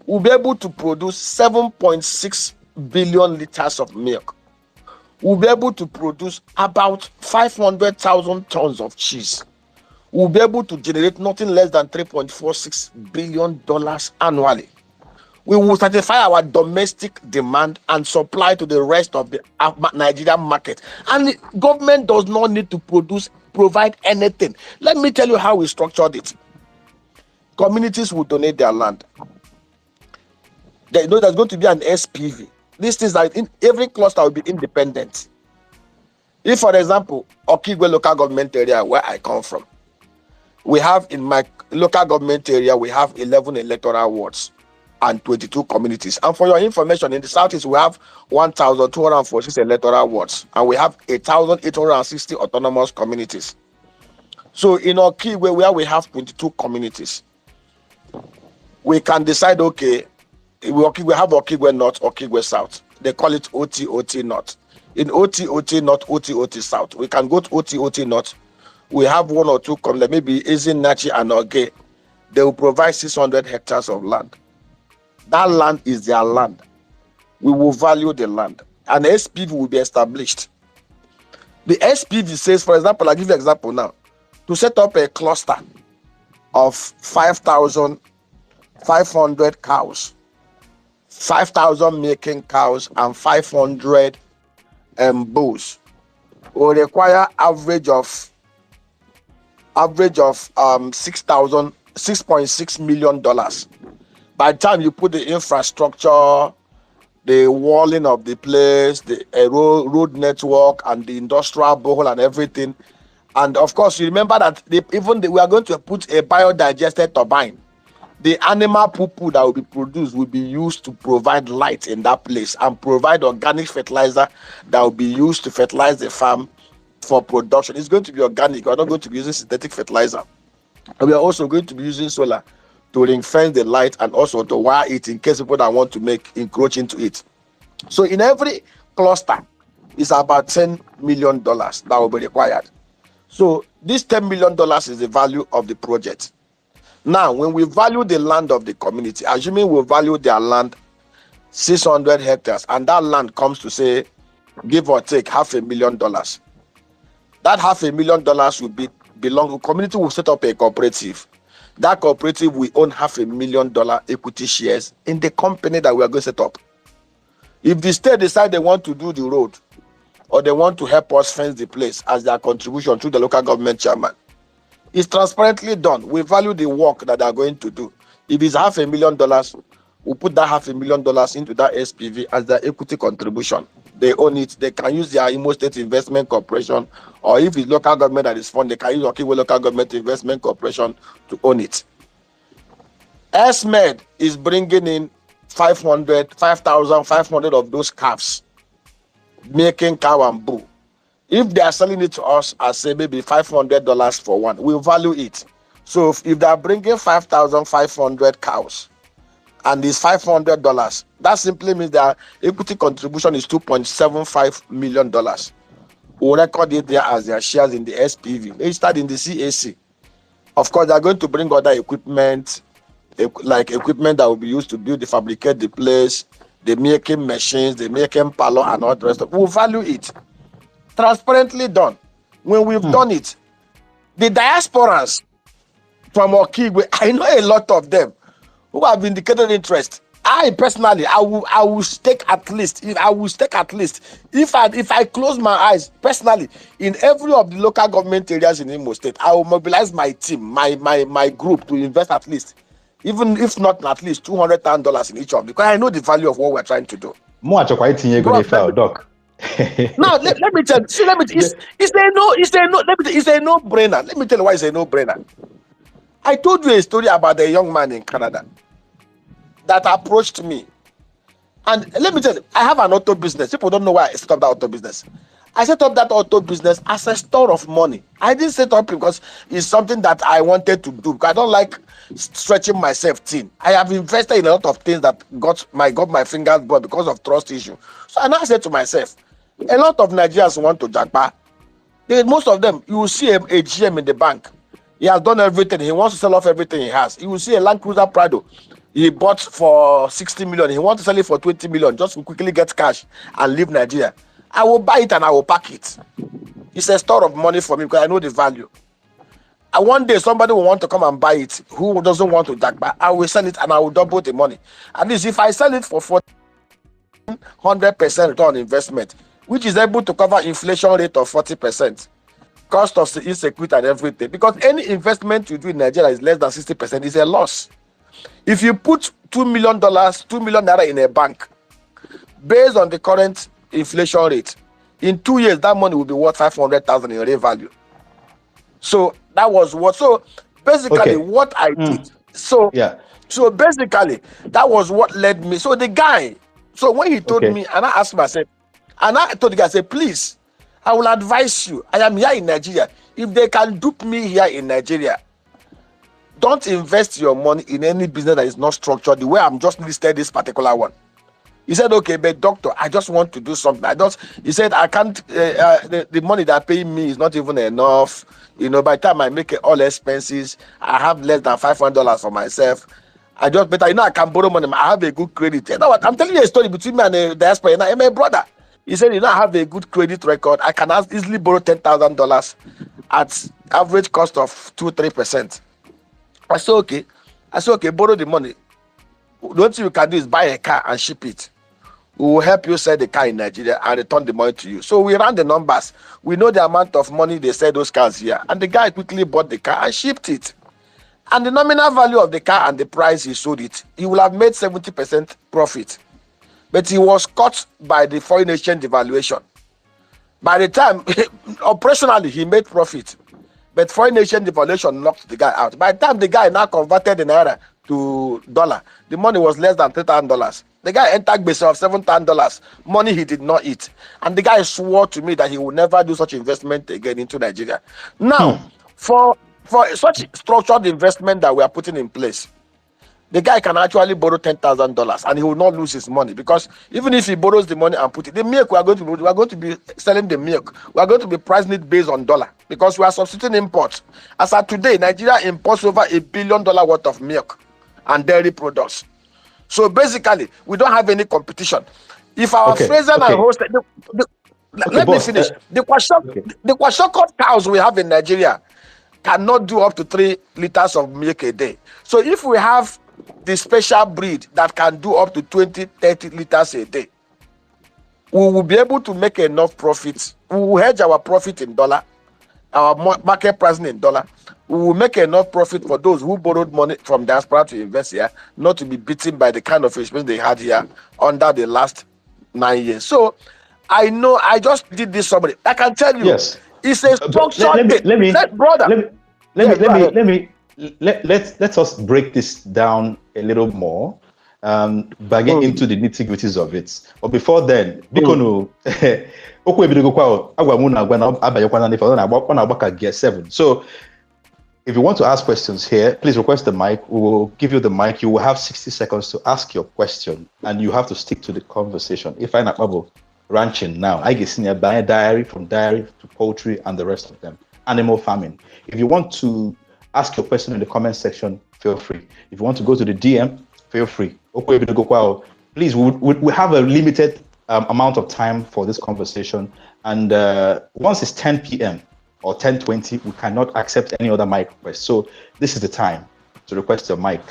we'll be able to produce 7.6 billion liters of milk. We'll be able to produce about 500,000 tons of cheese. We'll be able to generate nothing less than $3.46 billion annually. We will satisfy our domestic demand and supply to the rest of the Nigerian market. And the government does not need to provide anything. Let me tell you how we structured it. Communities will donate their land. There's going to be an SPV. This is like in every cluster will be independent. If, for example, Okigwe local government area where I come from, we have in my local government area, we have 11 electoral wards and 22 communities. And for your information, in the southeast, we have 1,246 electoral wards and we have 1,860 autonomous communities. So in Okigwe, where we have 22 communities, we can decide, okay, we have Okigwe North, Okigwe South. They call it OT North. In OT North, OT South. We can go to OT North. We have one or two communities, maybe Ezinachi and Oge. They will provide 600 hectares of land. That land is their land. We will value the land. An SPV will be established. The SPV says, for example, I'll give you an example now. To set up a cluster of 5,500 cows, 5,000 milking cows and 500 bulls will require average of $6.6 million. By the time you put the infrastructure, the walling of the place, the road network, and the industrial borehole and everything, and of course you remember that we are going to put a biodigested turbine. The animal poo that will be produced will be used to provide light in that place and provide organic fertilizer that will be used to fertilize the farm for production. It's going to be organic. We're not going to be using synthetic fertilizer. And we are also going to be using solar to ring fence the light and also to wire it in case people that want to encroach into it. So in every cluster, it's about $10 million that will be required. So this $10 million is the value of the project. Now, when we value the land of the community, assuming we value their land 600 hectares, and that land comes to say, give or take $500,000. That $500,000 will belong. The community will set up a cooperative. That cooperative will own $500,000 equity shares in the company that we are going to set up. If the state decide they want to do the road, or they want to help us fence the place as their contribution to the local government chairman, it's transparently done. We value the work that they are going to do. If it's $500,000, we'll put that $500,000 into that SPV as their equity contribution. They own it. They can use their Imo State Investment Corporation, or if it's local government that is funded, they can use Okigwe Local Government Investment Corporation to own it. SMED is bringing in 5,500 of those calves, making cow and bull. If they are selling it to us as say maybe $500 for one, we'll value it. So if they are bringing 5,500 cows and it's $500. That simply means their equity contribution is $2.75 million. We'll record it there as their shares in the SPV. They start in the CAC. Of course, they're going to bring other equipment, like equipment that will be used to build, fabricate the place, the making machines, the making parlor, and all the rest of it. We'll value it. Transparently done. When we've done it, the diasporans from Okigwe, I know a lot of them who have indicated interest. I personally, I will stake at least. If I close my eyes personally in every of the local government areas in Imo State, I will mobilize my team, my group to invest at least, even if not at least $200,000 in each of them, because I know the value of what we're trying to do. More quite doc. Now let me tell you. See, it's a no-brainer. Let me tell you why it's a no-brainer. I told you a story about a young man in Canada that approached me. And let me tell you, I have an auto business. People don't know why I set up that auto business. I set up that auto business as a store of money. I didn't set up because it's something that I wanted to do, because I don't like stretching myself thin. I have invested in a lot of things that got my fingers burned because of trust issue. So I now said to myself, a lot of Nigerians want to jackpot. Most of them, you will see a GM in the bank. He has done everything. He wants to sell off everything he has. You will see a Land Cruiser Prado he bought for 60 million. He wants to sell it for 20 million just to quickly get cash and leave Nigeria. I will buy it and I will pack it. It's a store of money for me because I know the value. And one day somebody will want to come and buy it who doesn't want to jackpot. I will sell it and I will double the money. At least if I sell it for 100% return on investment, which is able to cover inflation rate of 40%, cost of insecurity and everything. Because any investment you do in Nigeria is less than 60%, is a loss. If you put $2 million naira in a bank, based on the current inflation rate, in 2 years that money will be worth 500,000 in real value. So that was what. So basically, what I did. So basically, that was what led me. So the guy. So when he told me, and I asked myself, and I told the guy, I said, please, I will advise you. I am here in Nigeria. If they can dupe me here in Nigeria, don't invest your money in any business that is not structured the way I'm just listed this particular one. He said, okay, but doctor, I just want to do something. He said, I can't, the money they're paying me is not even enough. You know, by the time I make it all expenses, I have less than $500 for myself. I just better, I can borrow money. I have a good credit. You know what? I'm telling you a story between me and the diaspora. And my brother, he said, I have a good credit record. I can easily borrow $10,000 at average cost of 2-3%. I said, okay, borrow the money. The only thing you can do is buy a car and ship it. We will help you sell the car in Nigeria and return the money to you. So we ran the numbers. We know the amount of money they sell those cars here. And the guy quickly bought the car and shipped it. And the nominal value of the car and the price he sold it, he will have made 70% profit. But he was caught by the foreign exchange devaluation. By the time, operationally, he made profit. But foreign exchange devaluation knocked the guy out. By the time the guy now converted the naira to dollar, the money was less than $3,000. The guy entered base of $7,000, money he did not eat. And the guy swore to me that he will never do such investment again into Nigeria. Now, for such structured investment that we are putting in place, the guy can actually borrow $10,000 and he will not lose his money, because even if he borrows the money and put it, the milk we are going to be selling the milk. We are going to be pricing it based on dollar, because we are substituting imports. As of today, Nigeria imports over $1 billion worth of milk and dairy products. So basically, we don't have any competition. If our frozen and roasted, let me finish. The kwashiorkor cows we have in Nigeria cannot do up to 3 liters of milk a day. So if we have the special breed that can do up to 20-30 liters a day, we will be able to make enough profits. We will hedge our profit in dollar, our market pricing in dollar. We will make enough profit for those who borrowed money from diaspora to invest here, not to be beaten by the kind of experience they had here under the last 9 years. So I know, I just did this summary. I can tell you, it's a structured. Let us break this down a little more, by getting into the nitty-gritties of it. But before then, so If you want to ask questions here, please request the mic. We will give you the mic. You will have 60 seconds to ask your question, and you have to stick to the conversation. If I'm not ranching now, I get senior diary, from dairy to poultry and the rest of them, animal farming. If you want to ask your question in the comment section, feel free. If you want to go to the DM, feel free. Please, we have a limited amount of time for this conversation, and once it's 10 p.m. or 10:20, we cannot accept any other mic request. So this is the time to request your mic.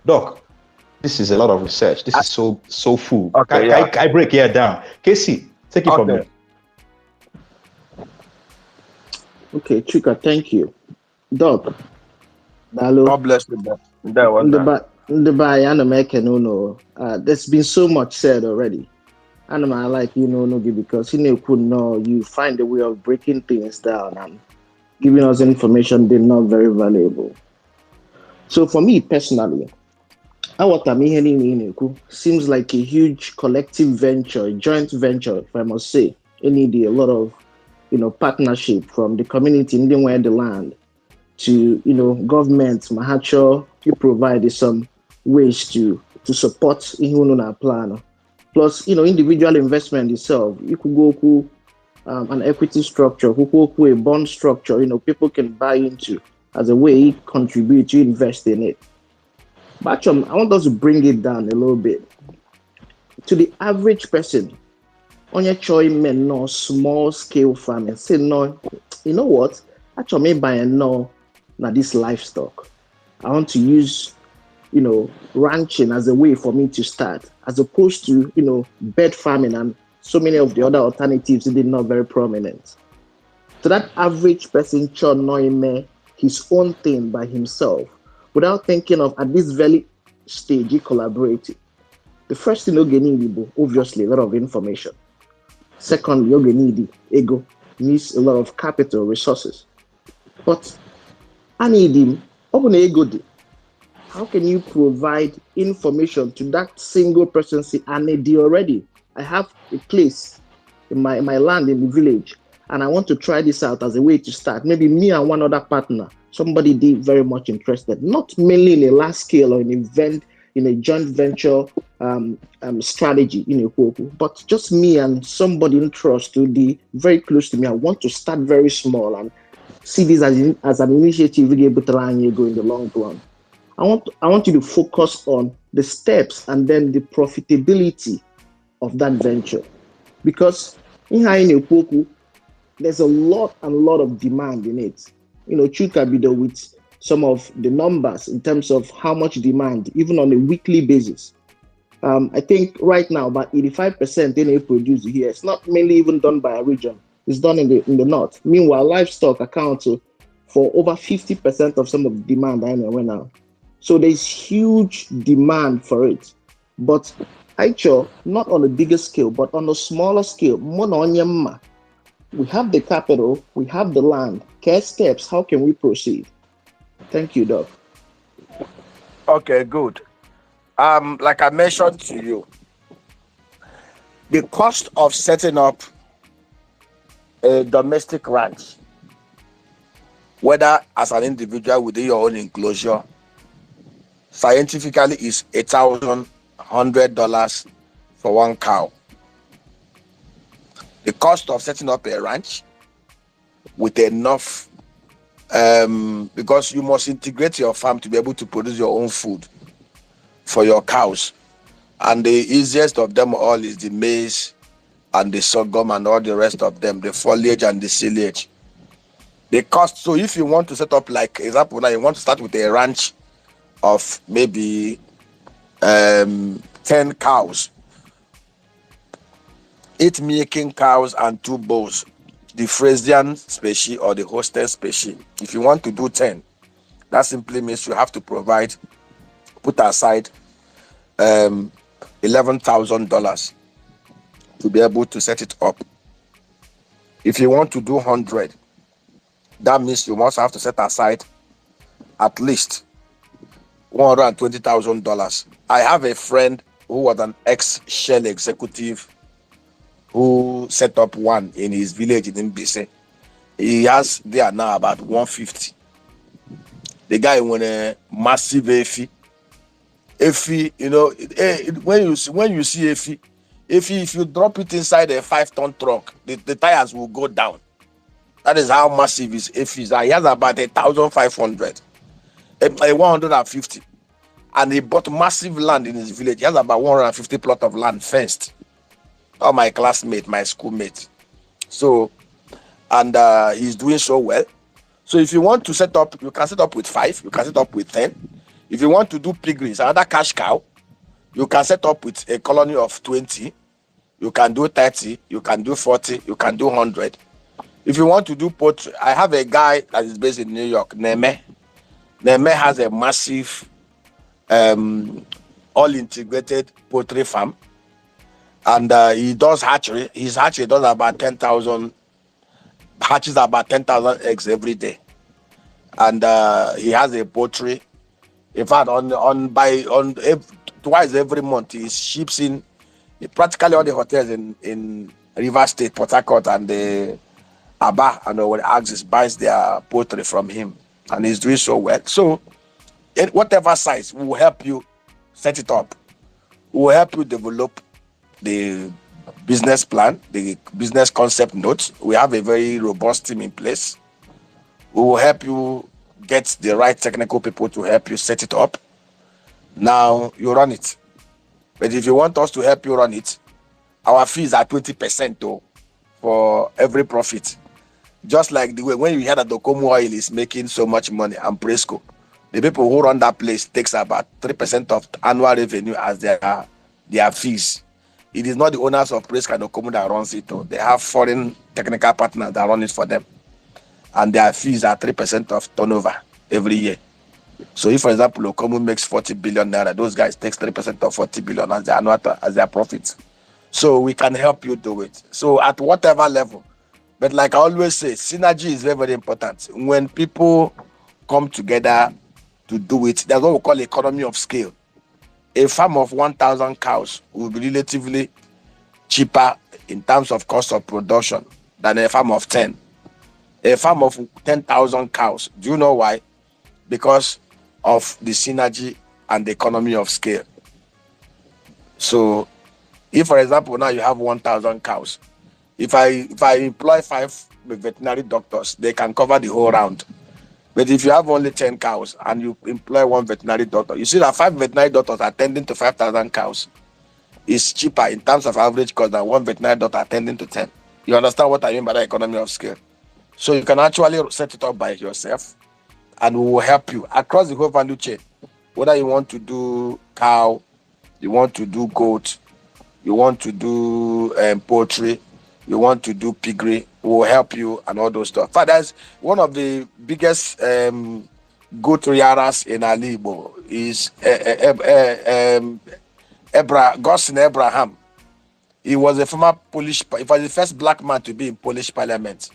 Doc, this is a lot of research. This is so full. Okay, I break here down. Casey, take it from me. Okay, Chika, thank you. Doc, Dalo. God bless you. There's been so much said already. And I like Nogi because you find a way of breaking things down and giving us information they're not very valuable. So for me personally, seems like a huge collective venture, a joint venture, if I must say. It need a lot of partnership from the community in the land to government, Mahacho, you provide some ways to support in our plan. Plus, individual investment itself. You could go to an equity structure, a bond structure. People can buy into as a way contribute to invest in it. But I want us to bring it down a little bit to the average person. On your choice, no small scale farming. Say no. You know what? Actually, maybe I know now this livestock. I want to use ranching as a way for me to start, as opposed to, bird farming and so many of the other alternatives that are not very prominent. So that average person knowing his own thing by himself, without thinking of at this very stage, he collaborating. The first thing you're getting, obviously, a lot of information. Secondly, you're getting ego, needs a lot of capital resources. But I need him, open ego. How can you provide information to that single person? Say, I need you already. I have a place in my land in the village, and I want to try this out as a way to start. Maybe me and one other partner, somebody very much interested, not mainly in a large scale or an event, in a joint venture strategy, but just me and somebody in trust to be very close to me. I want to start very small and see this as an initiative to be able to go in the long run. I want you to focus on the steps and then the profitability of that venture, because in Haine there's a lot of demand in it. Chuka Bido with some of the numbers in terms of how much demand, even on a weekly basis. I think right now about 85% they produce here. It's not mainly even done by a region. It's done in the north. Meanwhile, livestock accounts for over 50% of some of the demand I know right now. So there's huge demand for it. But actually, not on a bigger scale, but on a smaller scale, we have the capital, we have the land. Care steps, how can we proceed? Thank you, Doc. Okay, good. Like I mentioned to you, the cost of setting up a domestic ranch, whether as an individual within your own enclosure, scientifically is $1,100 for one cow. The cost of setting up a ranch with enough, because you must integrate your farm to be able to produce your own food for your cows. And the easiest of them all is the maize and the sorghum and all the rest of them, the foliage and the silage. The cost, so if you want to set up, like example, now you want to start with a ranch of maybe 10 cows, 8 milking cows and 2 bulls, the Frisian species or the Holstein species. If you want to do 10, that simply means you have to put aside $11,000 to be able to set it up. If you want to do 100, that means you must have to set aside at least $120,000. I have a friend who was an ex-Shell executive who set up one in his village in Mbise. He has there now about 150. The guy won a massive EFI. EFI, you know, when you see EFI, if you drop it inside a 5-ton truck, the tires will go down. That is how massive his EFI is. He has about 1,500, 150. And he bought massive land in his village. He has about 150 plot of land fenced. Oh, my classmate, my schoolmate. So, and he's doing so well. So if you want to set up, you can set up with 5, you can set up with 10. If you want to do piggeries, another cash cow, you can set up with a colony of 20. You can do 30, you can do 40, you can do 100. If you want to do poultry, I have a guy that is based in New York, Neme. Neme has a massive all-integrated poultry farm. And he does hatchery. His hatchery does about 10,000, hatches about 10,000 eggs every day. And he has a poultry. In fact, twice every month, he ships in practically all the hotels in River State, Port Harcourt, and the Aba, and what Axis buys their poultry from him. And he's doing so well. So, whatever size, we will help you set it up. We will help you develop the business plan, the business concept notes. We have a very robust team in place. We will help you get the right technical people to help you set it up. Now you run it. But if you want us to help you run it, our fees are 20% though for every profit. Just like the way when you hear that Docomo Oil is making so much money and Presco, the people who run that place takes about 3% of annual revenue as their fees. It is not the owners of Presco and Docomo that runs it though. They have foreign technical partners that run it for them. And their fees are 3% of turnover every year. So if, for example, Docomo makes 40 billion naira, those guys takes 3% of 40 billion as their annual as their profits. So we can help you do it. So at whatever level. But like I always say, synergy is very, very important. When people come together to do it, that's what we call economy of scale. A farm of 1,000 cows will be relatively cheaper in terms of cost of production than a farm of 10. A farm of 10,000 cows. Do you know why? Because of the synergy and the economy of scale. So, if, for example, now you have 1,000 cows, if I employ 5 veterinary doctors, they can cover the whole round. But if you have only 10 cows and you employ 1 veterinary doctor, you see that 5 veterinary doctors attending to 5,000 cows is cheaper in terms of average cost than 1 veterinary doctor attending to 10. You understand what I mean by the economy of scale? So you can actually set it up by yourself, and we will help you across the whole value chain. Whether you want to do cow, you want to do goat, you want to do poultry, you want to do piggery, we will help you and all those stuff. In fact, that's one of the biggest goat rearers in Igbo is Gossin Abraham. He was a former Polish, he was the first black man to be in Polish parliament.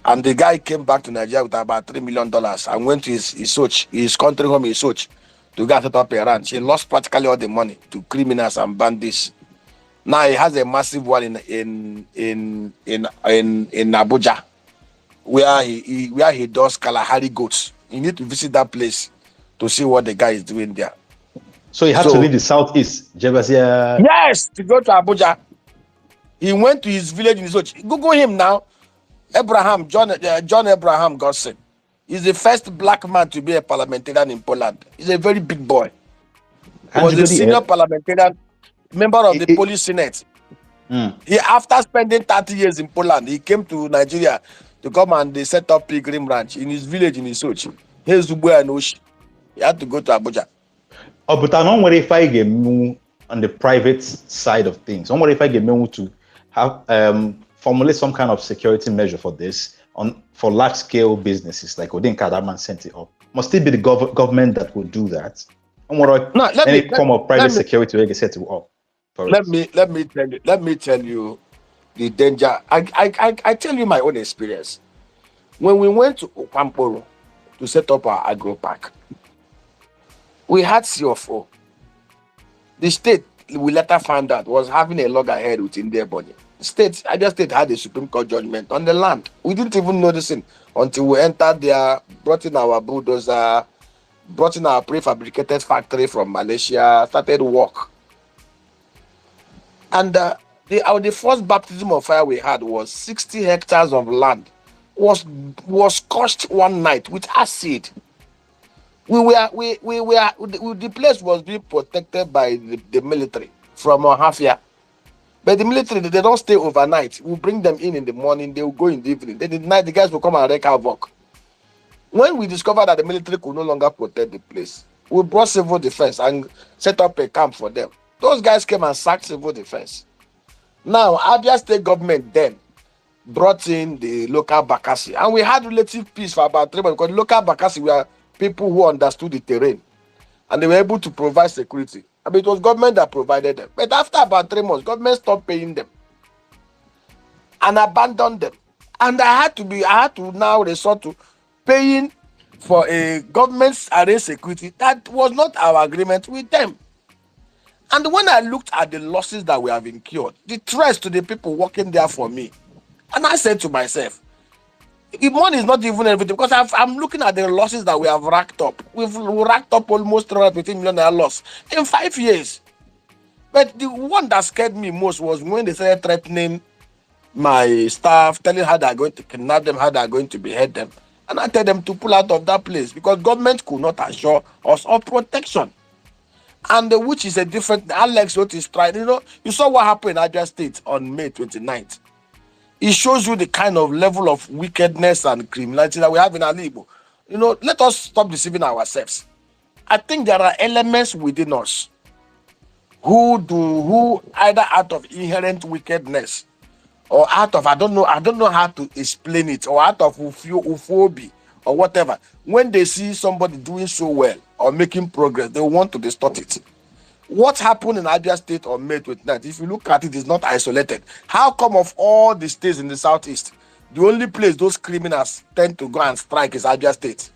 And the guy came back to Nigeria with about $3 million and went to his country home in Soch to go and set up a ranch. He lost practically all the money to criminals and bandits. Now he has a massive one in Abuja, where he does Kalahari goats. You need to visit that place to see what the guy is doing there. So he had to leave the southeast, Jebasia. Yes, to go to Abuja. He went to his village in Soch. Google him now. John Abraham Gossin. He's the first black man to be a parliamentarian in Poland. He's a very big boy. He was a senior parliamentarian, member of the Polish Senate. He, after spending 30 years in Poland, he came to Nigeria to come and they set up Pilgrim Ranch in his village in Isochi. He had to go to Abuja. Oh, but I don't worry if I get on the private side of things. I don't worry if I get to have formulate some kind of security measure for this for large scale businesses like Odin Kadaman sent it up. Must it be the government that will do that? Any form of private security will get set up. Let me tell you the danger. I tell you my own experience. When we went to Opamporo to set up our agro park, we had CFO. The state, we later found out, was having a loggerhead with India Body. Abia State had a Supreme Court judgment on the land. We didn't even notice it until we entered there, brought in our bulldozer, brought in our prefabricated factory from Malaysia, started work. And the first baptism of fire we had was 60 hectares of land was scorched one night with acid. The place was being protected by the military from Ohafia. But the military, they don't stay overnight. We bring them in the morning, they will go in the evening. Then the night, the guys will come and wreak havoc. When we discovered that the military could no longer protect the place, we brought civil defense and set up a camp for them. Those guys came and sacked civil defense. Now, Abia State government then brought in the local Bakassi, and we had relative peace for about 3 months because the local Bakassi were people who understood the terrain and they were able to provide security. I mean, it was government that provided them. But after about 3 months, government stopped paying them and abandoned them. And I had to now resort to paying for a government arranged security that was not our agreement with them. And when I looked at the losses that we have incurred, the threats to the people working there for me, and I said to myself, the money is not even everything because I'm looking at the losses that we have racked up. We've racked up almost 350 million naira loss in 5 years. But the one that scared me most was when they started threatening my staff, telling how they're going to kidnap them, how they're going to behead them. And I tell them to pull out of that place because government could not assure us of protection. And which is a different, Alex what is trying, you saw what happened in Abia State on May 29th. It shows you the kind of level of wickedness and criminality that we have in Igbo. Let us stop deceiving ourselves. I think there are elements within us who either out of inherent wickedness or out of I don't know how to explain it, or out of uphobia or whatever. When they see somebody doing so well or making progress, they want to distort it. What happened in Abia State on May 29th, if you look at it, is not isolated. How come of all the states in the southeast, the only place those criminals tend to go and strike is Abia State?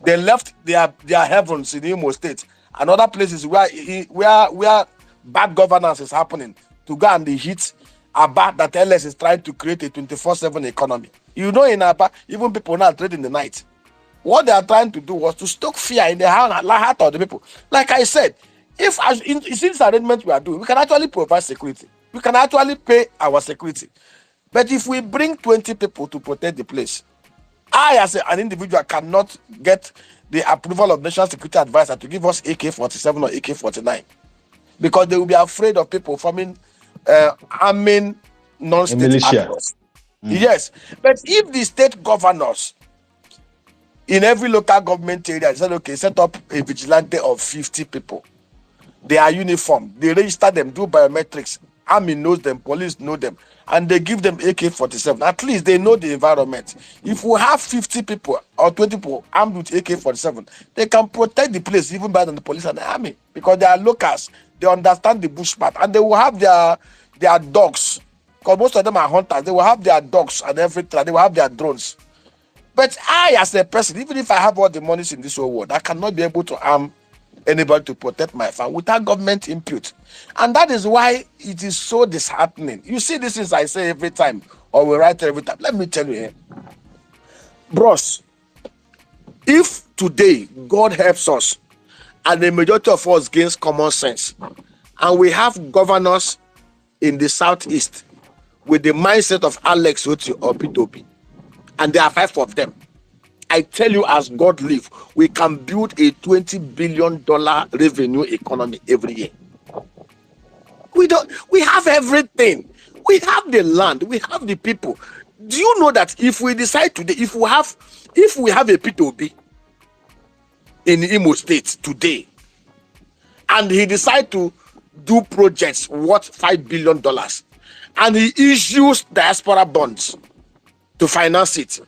They left their heavens in Imo State and other places where bad governance is happening to go and hit Aba that LS is trying to create a 24/7 economy. In Aba, even people now trade in the night. What they are trying to do was to stoke fear in the heart of the people. Like I said, if in this arrangement we are doing, we can actually provide security. We can actually pay our security. But if we bring 20 people to protect the place, I as an individual cannot get the approval of National Security Advisor to give us AK-47 or AK-49 because they will be afraid of people forming arming non-state actors. Yes, but if the state governors in every local government area said, okay, set up a vigilante of 50 people. They are uniform. They register them, do biometrics. Army knows them, police know them, and they give them AK-47. At least they know the environment. If we have 50 people or 20 people armed with AK-47, they can protect the place even better than the police and the army because they are locals. They understand the bush path, and they will have their dogs. Because most of them are hunters. They will have their dogs and everything. They will have their drones. But I, as a person, even if I have all the monies in this whole world, I cannot be able to arm anybody to protect my farm without government input. And that is why it is so disheartening. You see, this is I say every time, or we write every time. Let me tell you here, bros, if today God helps us and the majority of us gains common sense, and we have governors in the southeast with the mindset of Alex Oti or P2P, and there are 5 of them, I tell you, as God live, we can build a $20 billion revenue economy every year. We have everything. We have the land, we have the people. Do you know that if we decide today, if we have a P2B in Imo State today, and he decide to do projects worth $5 billion, and he issues diaspora bonds to finance it,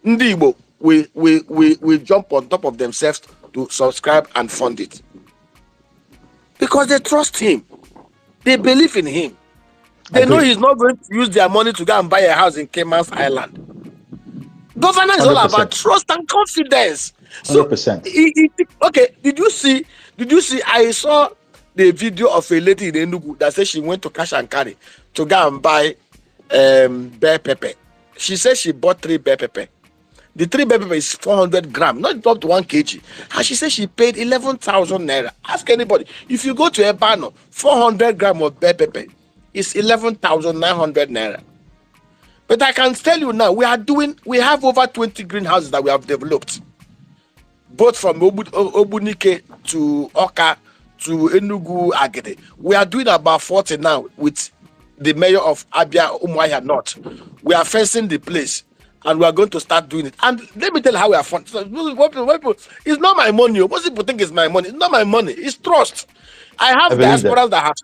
Ndi Igbo we jump on top of themselves to subscribe and fund it because they trust him, they believe in him, they know he's not going to use their money to go and buy a house in Cayman's Island. Governance is all about trust and confidence. So 100%. Okay, did you see I saw the video of a lady in Enugu that says she went to Cash and Carry to go and buy bear pepper. She says she bought 3 bear pepper. The 3 bear pepper is 400 grams, not up to 1 kg. And she says she paid 11,000 naira. Ask anybody. If you go to Ebano, 400 grams of bear pepper is 11,900 naira. But I can tell you now, we have over 20 greenhouses that we have developed, both from Obunike to Oka to Enugu Agede. We are doing about 40 now with the mayor of Abia Umuahia North. We are fencing the place and we are going to start doing it. And let me tell you how we are funding. It's not my money. Most people think it's my money. It's not my money. It's trust. I have diasporans that have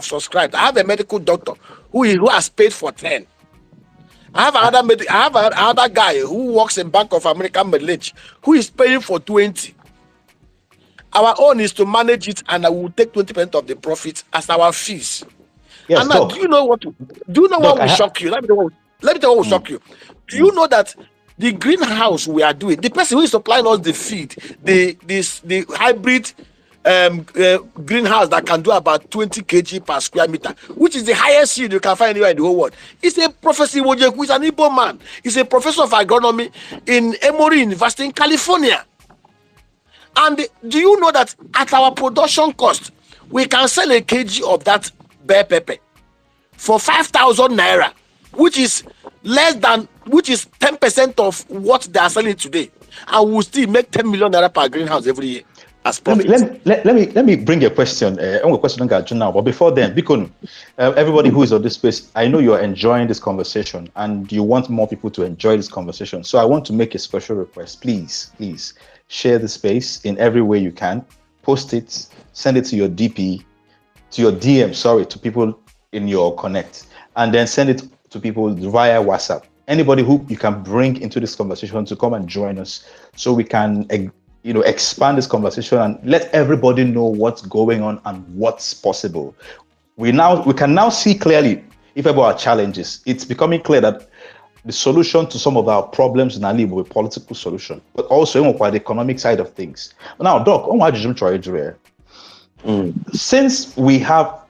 subscribed. I have a medical doctor who has paid for 10. I have another guy who works in Bank of America Merrill Lynch who is paying for 20. Our own is to manage it, and I will take 20% of the profit as our fees. Yes, and now, do you know what will shock you? Let me tell you what will shock you. Do you know that the greenhouse we are doing, the person who is supplying us the feed, the hybrid greenhouse that can do about 20 kg per square meter, which is the highest yield you can find anywhere in the whole world. It's a Professor Wojeku, who is an Igbo man. He's a professor of agronomy in MONI University in California. And do you know that at our production cost, we can sell a kg of that bear pepper for 5,000 naira, which is 10% of what they are selling today, and we'll still make 10 million naira per greenhouse every year as profit. Let me bring a question. A question now, but before then, because everybody who is on this space, I know you are enjoying this conversation and you want more people to enjoy this conversation. So I want to make a special request. Please share the space in every way you can. Post it, send it to your DP, to your DM, to people in your connect, and then send it to people via WhatsApp. Anybody who you can bring into this conversation to come and join us, so we can expand this conversation and let everybody know what's going on and what's possible. We can now see clearly if ever our challenges. It's becoming clear that the solution to some of our problems in Ali will be a political solution, but also the economic side of things. Now, Doc, since we have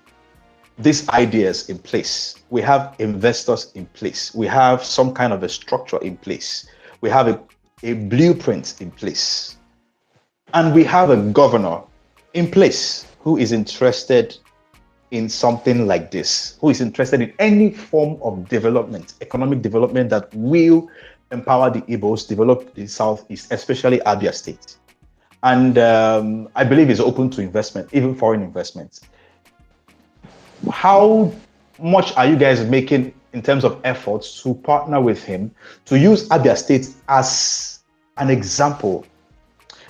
these ideas in place, we have investors in place, we have some kind of a structure in place, we have a blueprint in place, and we have a governor in place who is interested in something like this, who is interested in any form of development, economic development that will empower the Igbos, develop the Southeast, especially Abia State. And I believe is open to investment, even foreign investment. How much are you guys making in terms of efforts to partner with him to use Abia State as an example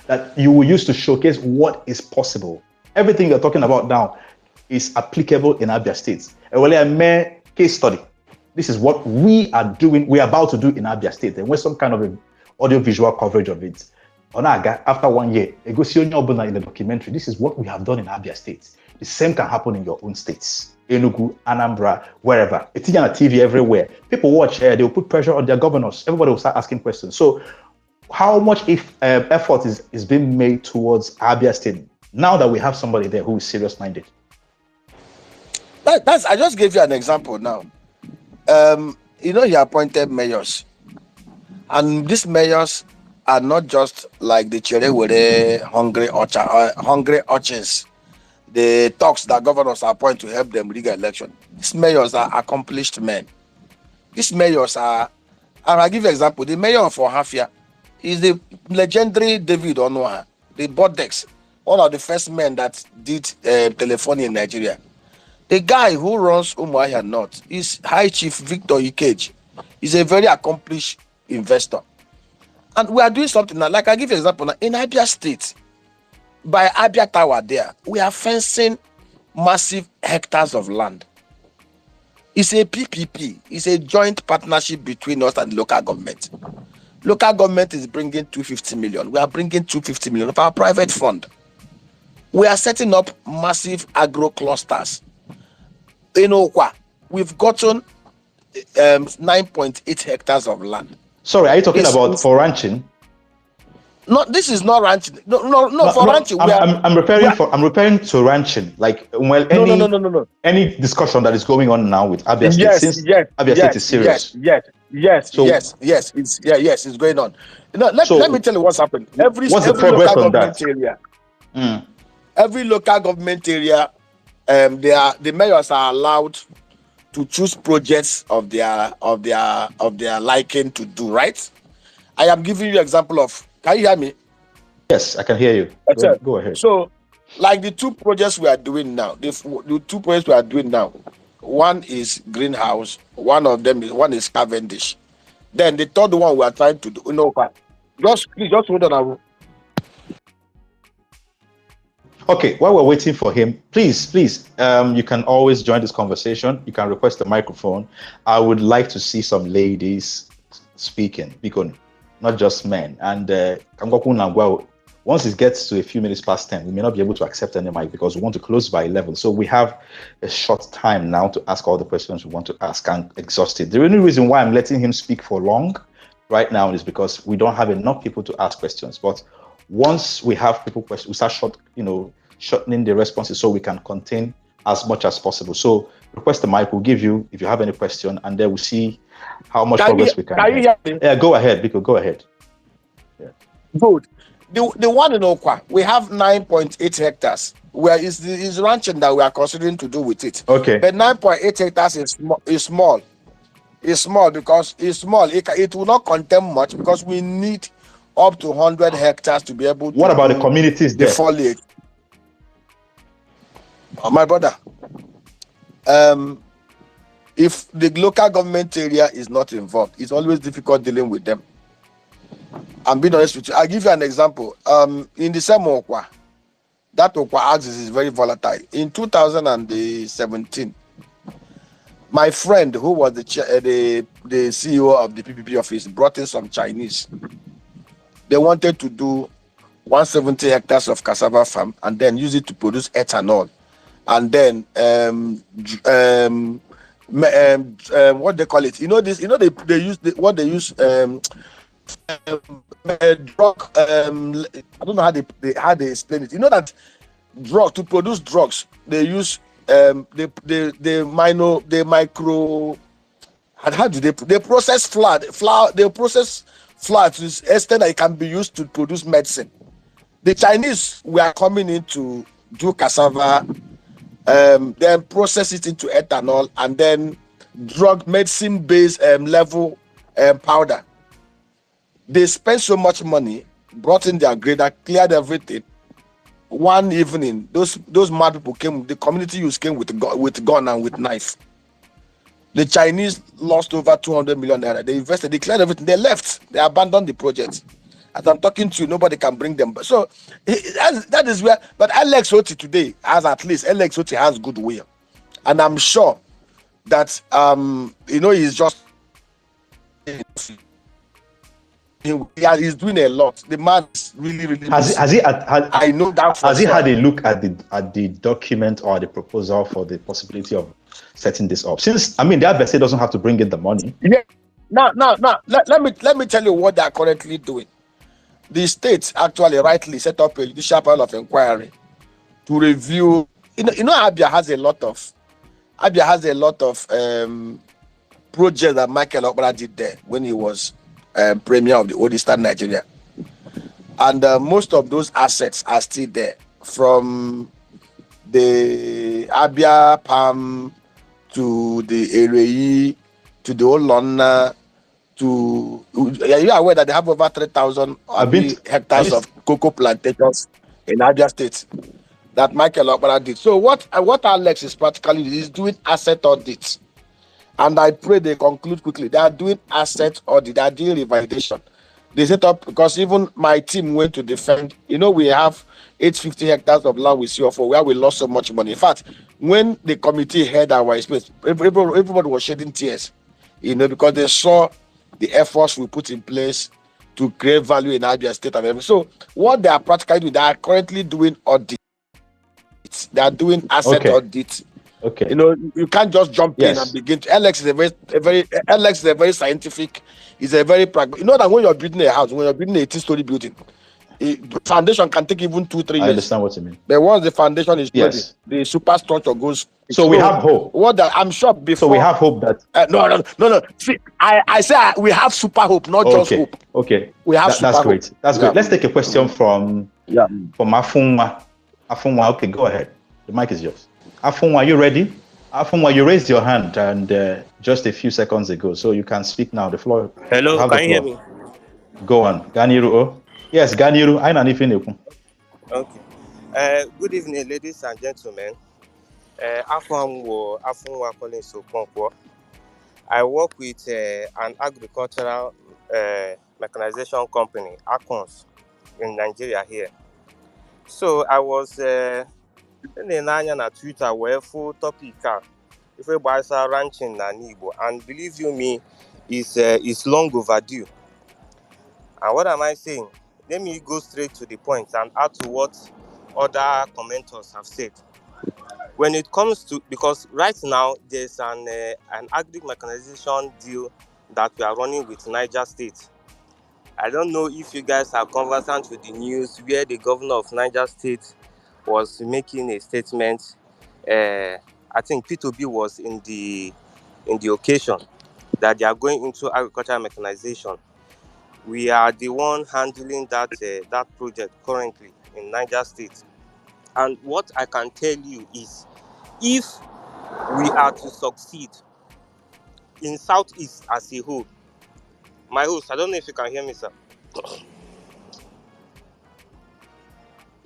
that you will use to showcase what is possible? Everything you're talking about now is applicable in Abia State. A mere case study. This is what we are doing, we're about to do in Abia State, and with some kind of an audio-visual coverage of it. After 1 year, in the documentary, this is what we have done in Abia State. The same can happen in your own states. Enugu, Anambra, wherever. It's on TV everywhere. People watch here, they will put pressure on their governors. Everybody will start asking questions. So how much effort is being made towards Abia State now that we have somebody there who is serious-minded? I just gave you an example now. He appointed mayors, and these mayors are not just like the Cherewere hungry urchins, the talks that governors appoint to help them rig election. These mayors are accomplished men. These mayors are, and I'll give you an example. The mayor of Ohafia is the legendary David Onoha, the Bodex, one of the first men that did telephony in Nigeria. The guy who runs Umuahia North is High Chief Victor Ikeji. He's a very accomplished investor. And we are doing something now. Like I give you an example now. In Abia State, by Abia Tower there, we are fencing massive hectares of land. It's a PPP. It's a joint partnership between us and the local government. Local government is bringing 250 million. We are bringing 250 million of our private fund. We are setting up massive agro clusters. In Okwa, we've gotten 9.8 hectares of land. Sorry, are you talking about for ranching? No, this is not ranching. No. For ranching, I'm referring to ranching. Like, well, no. any discussion that is going on now with Abia State, Yes, since Abia State is serious. So, yes. It's going on. Let me tell you what's happened. what's the Every progress local on that? government area, Mm. every local government area, the mayors are allowed to choose projects of their liking to do. Right. I am giving you example of. Can you hear me? Yes, I can hear you. That's Go ahead. So, like the two projects we are doing now, the two projects we are doing now, one is greenhouse, one is Cavendish. Then the third one we are trying to do, please just hold on. Okay, while we're waiting for him, please, you can always join this conversation. You can request the microphone. I would like to see some ladies speaking, because not just men. And once it gets to a few minutes past 10, we may not be able to accept any mic because we want to close by 11. So we have a short time now to ask all the questions we want to ask and exhaust it. The only reason why I'm letting him speak for long right now is because we don't have enough people to ask questions. But once we have people questions, we start shortening the responses so we can contain as much as possible. So request the mic, we'll give you if you have any question, and then we'll see how much progress we can make. You hear me? Yeah, go ahead, Biko, go ahead. Yeah. Good. The one in Okwa, we have 9.8 hectares. Where is ranching that we are considering to do with it. Okay. But 9.8 hectares is small. It's small because it's small. It will not contain much because we need up to 100 hectares to be able to. What about the communities there? The foliage. My brother, if the local government area is not involved, it's always difficult dealing with them. I'm being honest with you. I'll give you an example. In the same Okwa, that Okwa axis is very volatile. In 2017, my friend, who was the CEO of the PPP office, brought in some Chinese. They wanted to do 170 hectares of cassava farm and then use it to produce ethanol. And then what they call it? They use drug. I don't know how they explain it. You know that to produce drugs they use they process flour. They process flour to the extent that it can be used to produce medicine. The Chinese were coming in to do cassava, then process it into ethanol, and then drug medicine based level powder. They spent so much money, brought in their grader, cleared everything. One evening, those mad people came. The community youth came with gun and with knife. The Chinese lost over 200 million naira. They invested, they cleared everything. They left. They abandoned the project. As I'm talking to you, nobody can bring them. So that is where. But Alex Oti today Alex Oti has goodwill, and I'm sure that he's just. He's doing a lot. The man is really. I know that. Has he had a look at the document or the proposal for the possibility of setting this up? Since the adversary doesn't have to bring in the money. Yeah. Now. Let me tell you what they are currently doing. The state actually rightly set up a judicial panel of inquiry to review. Abia has a lot of projects that Michael Okpara did there when he was premier of the old Eastern Nigeria, and most of those assets are still there, from the Abia Palm to the Erei to the Olona to. Are you aware that they have over 3,000 hectares of cocoa plantations in Abia State that Michael Okpara did? So what Alex is practically is doing asset audits. And I pray they conclude quickly. They are doing asset audit, they are doing revalidation. They set up, because even my team went to defend. We have 850 hectares of land with CO4 where we lost so much money. In fact, when the committee heard our experience, everybody was shedding tears, because they saw the efforts we put in place to create value in Abia State and everything. So what they are practically doing, they are currently doing audits. They are doing asset audits. Okay. You can't just jump in and begin to. Alex is a very scientific. He's a very pragmatic. That when you're building a house, when you're building a 18-story building, The foundation can take even 2-3 years. I understand what you mean. But once the foundation is ready, Yes. the superstructure goes. So we have hope. I'm sure before. So we have hope that. No. See, I say we have super hope, not just hope. Okay. We have super that's hope. great. That's great. Let's take a question from Afunwa. Afunwa, okay, go ahead. The mic is yours. Afunwa, are you ready? Afunwa, you raised your hand and just a few seconds ago, so you can speak now. The floor. Hello, can you hear me? Go on. Ganiru. Yes, Ganiru. I know anything. Okay. Good evening, ladies and gentlemen. Afunwa Collins Okonkwo. I work with an agricultural mechanization company, Akons, in Nigeria here. So I was in the Twitter where full topic if we buy ranching na Igbo, and believe you me, it's long overdue. And what am I saying? Let me go straight to the point and add to what other commenters have said. When it comes to, because right now there's an agri mechanization deal that we are running with Niger State. I don't know if you guys are conversant with the news where the governor of Niger State was making a statement. I think P2B was in the occasion that they are going into agricultural mechanization. We are the one handling that project currently in Niger State. And what I can tell you is, if we are to succeed in Southeast as a whole, my host, I don't know if you can hear me, sir.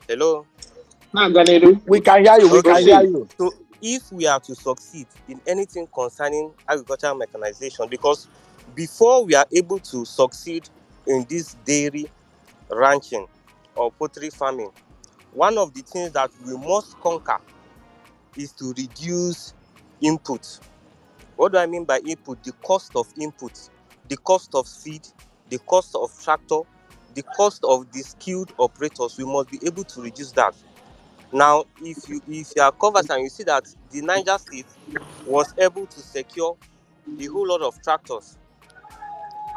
Hello? We can hear you. We can hear you. So if we are to succeed in anything concerning agricultural mechanization, because before we are able to succeed in this dairy ranching or poultry farming, one of the things that we must conquer is to reduce input. What do I mean by input? The cost of input, the cost of feed, the cost of tractor, the cost of the skilled operators. We must be able to reduce that. Now, if you are covered and you see that the Niger State was able to secure a whole lot of tractors,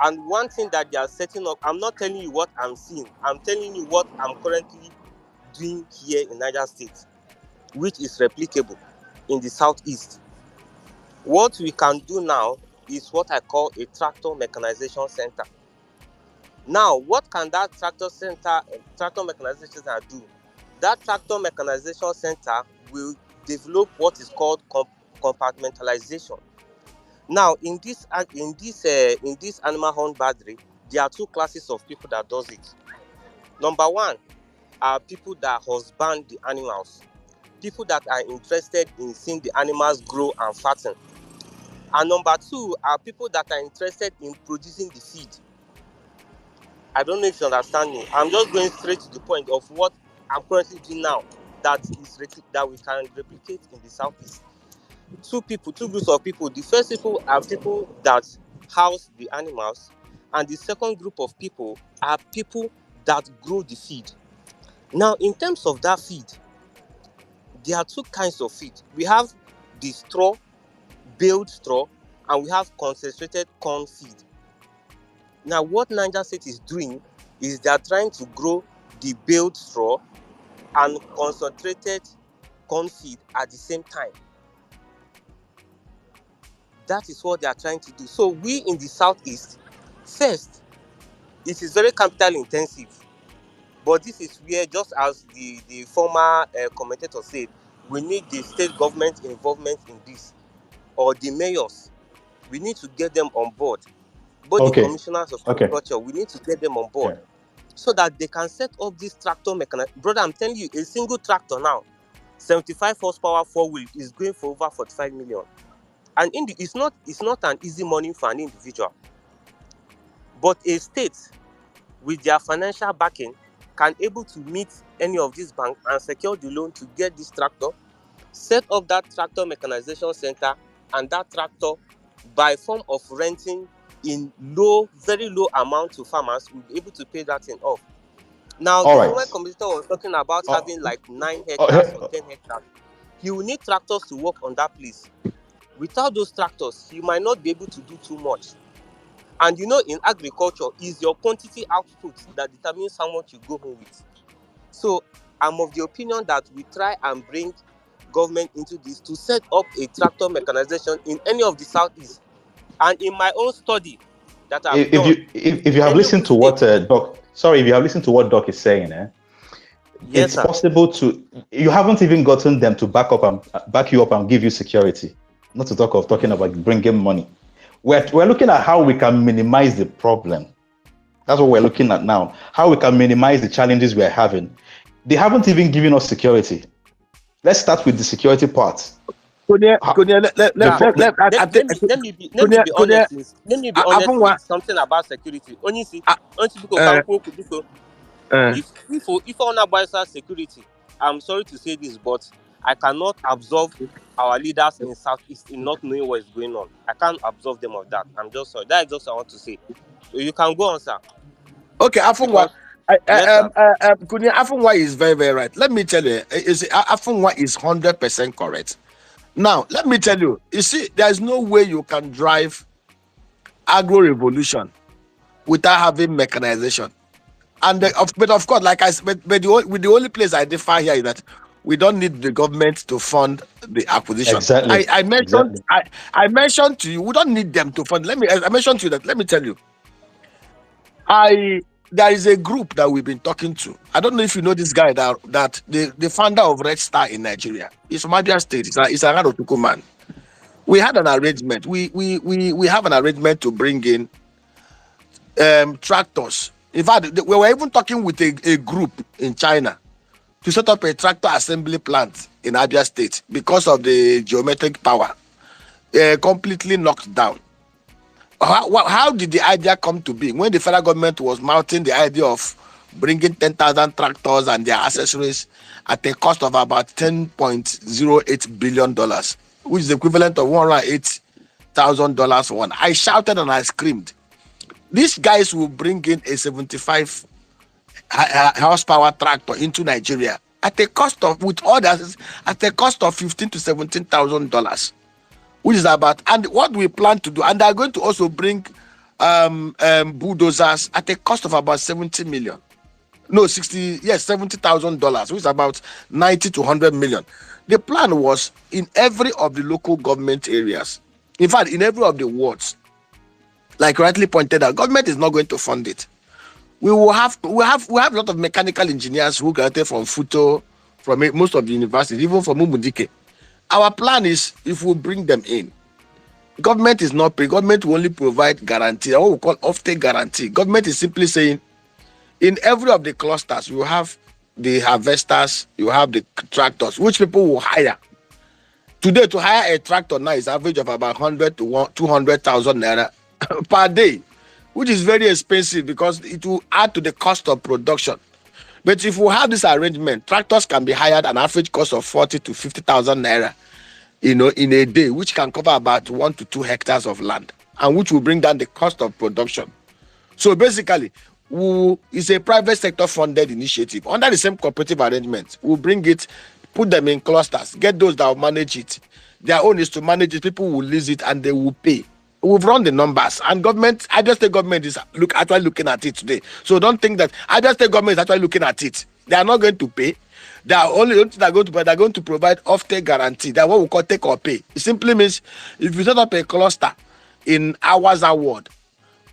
and one thing that they are setting up, I'm not telling you what I'm seeing, I'm telling you what I'm currently doing here in Niger State, which is replicable in the Southeast. What we can do now is what I call a tractor mechanization center. Now, what can that tractor mechanization center do? That tractor mechanization center will develop what is called compartmentalization. Now, in this animal husbandry, there are two classes of people that does it. Number one are people that husband the animals, people that are interested in seeing the animals grow and fatten. And number two are people that are interested in producing the feed. I don't know if you understand me. I'm just going straight to the point of what I'm currently doing now that we can replicate in the Southeast. Two groups of people. The first people are people that house the animals, and the second group of people are people that grow the feed. Now, in terms of that feed, there are two kinds of feed. We have the straw, baled straw, and we have concentrated corn feed. Now, what Niger State is doing is they are trying to grow the baled straw and concentrated corn feed at the same time. That is what they are trying to do. So we in the Southeast, first, it is very capital intensive. But this is where, just as the former commentator said, we need the state government involvement in this, or the mayors. We need to get them on board. Both the commissioners of agriculture, we need to get them on board so that they can set up this tractor mechanism. Brother, I'm telling you, a single tractor now, 75 horsepower 4-wheel, is going for over 45 million. And it's not an easy money for an individual. But a state with their financial backing can able to meet any of these banks and secure the loan to get this tractor, set up that tractor mechanization center, and that tractor, by form of renting in very low amount to farmers, will be able to pay that thing off. Now, the former commissioner was talking about having like 9 hectares or 10 hectares. He will need tractors to work on that place. Without those tractors, he might not be able to do too much. And you know, in agriculture, is your quantity output that determines how much you go home with. So I'm of the opinion that we try and bring government into this to set up a tractor mechanization in any of the southeast. And in my own study that I've If done if in you have listened Enugu to State, what Doc, sorry, if you have listened to what Doc is saying, yes, it's sir. possible to. You haven't even gotten them to back you up and give you security. Not to talk of talking about bringing money. We're looking at how we can minimize the problem. That's what we're looking at now. How we can minimize the challenges we're having. They haven't even given us security. Let's start with the security part. Kunia, Sir, Before, let me be Kunia, honest. Let me be honest with something about security. Only see, if on buys security, I'm sorry to say this, but I cannot absolve our leaders in Southeast in not knowing what is going on. I can't absolve them of that. I'm just sorry. That is just what I want to say. So you can go on, sir. okay, Afunwa. Because yes, sir. Kunia, Afunwa is very, very right. Let me tell you, Afunwa is 100% correct. Now, let me tell you, you see, there's no way you can drive agro revolution without having mechanization. And but of course, like I said, but the only place I differ here is that we don't need the government to fund the acquisition. exactly, I mentioned exactly. I mentioned to you, we don't need them to fund. I mentioned to you that, let me tell you, there is a group that we've been talking to. I don't know if you know this guy that the founder of Red Star in Nigeria. He's from Abia State. He's a Otuku man. We had an arrangement. We have an arrangement to bring in tractors. In fact, we were even talking with a group in China to set up a tractor assembly plant in Abia State because of the geometric power, completely knocked down. How did the idea come to be when the federal government was mounting the idea of bringing 10,000 tractors and their accessories at a cost of about $10.08 billion, which is equivalent of $108,000 for one? I shouted and I screamed. These guys will bring in a 75 horsepower tractor into Nigeria at a cost of, with others, at a cost of $15,000 to $17,000, which is about, and what we plan to do, and they're going to also bring bulldozers at a cost of about 70 million. No, $70,000, which is about 90 to 100 million. The plan was in every of the local government areas, in fact, in every of the wards, like rightly pointed out, government is not going to fund it. We have a lot of mechanical engineers who graduated from Futo, from most of the universities, even from Umudike. Our plan is, if we bring them in, government is not paying. Government will only provide guarantee, what we call offtake guarantee. Government is simply saying, in every of the clusters, you have the harvesters, you have the tractors, which people will hire. Today, to hire a tractor now is average of about 100 to 200,000 naira per day, which is very expensive because it will add to the cost of production. But if we have this arrangement, tractors can be hired an average cost of 40 to 50,000 naira, in a day, which can cover about 1 to 2 hectares of land, and which will bring down the cost of production. So basically, it's a private sector funded initiative under the same cooperative arrangement. We'll bring it, put them in clusters, get those that will manage it. Their own is to manage it. People will lease it and they will pay. We've run the numbers, and government, Abia State government is actually looking at it today. So don't think that Abia State government is actually looking at it. They are not going to pay. They are only they're going to provide offtake guarantee. That's what we call take or pay. It simply means if you set up a cluster in Awaza ward,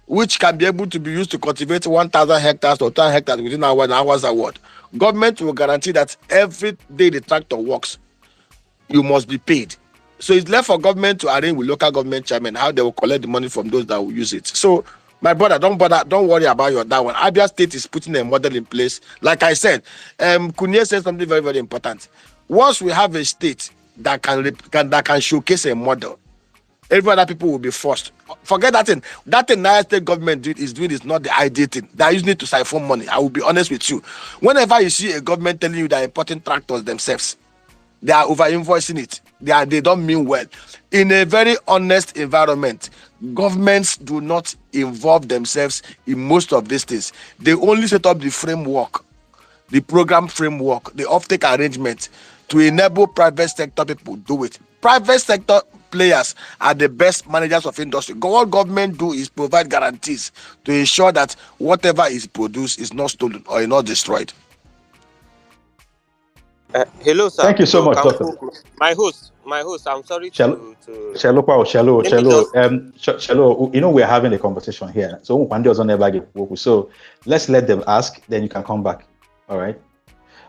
which can be able to be used to cultivate 1,000 hectares or 10 hectares within Awaza ward, government will guarantee that every day the tractor works, you must be paid. So it's left for government to arrange with local government chairman how they will collect the money from those that will use it. So my brother, don't worry about that one. Abia State is putting a model in place. Like I said, Kunie said something very, very important. Once we have a state that can showcase a model, every other people will be forced. Forget that thing. That thing Niger State government is doing is not the ideal thing. They are using it to siphon money. I will be honest with you. Whenever you see a government telling you they're importing tractors themselves, they are over invoicing it. They don't mean well. In a very honest environment, governments do not involve themselves in most of these things. They only set up the framework, the program framework, the offtake arrangement to enable private sector people do it. Private sector players are the best managers of industry. What government do is provide guarantees to ensure that whatever is produced is not stolen or is not destroyed. Hello, sir. Thank you so So, much, Doctor. my host. I'm sorry Shallow, to. shallow. Let me just. Shallow. You know we're having a conversation here, so one doesn't never get woke. So let's let them ask, then you can come back. All right.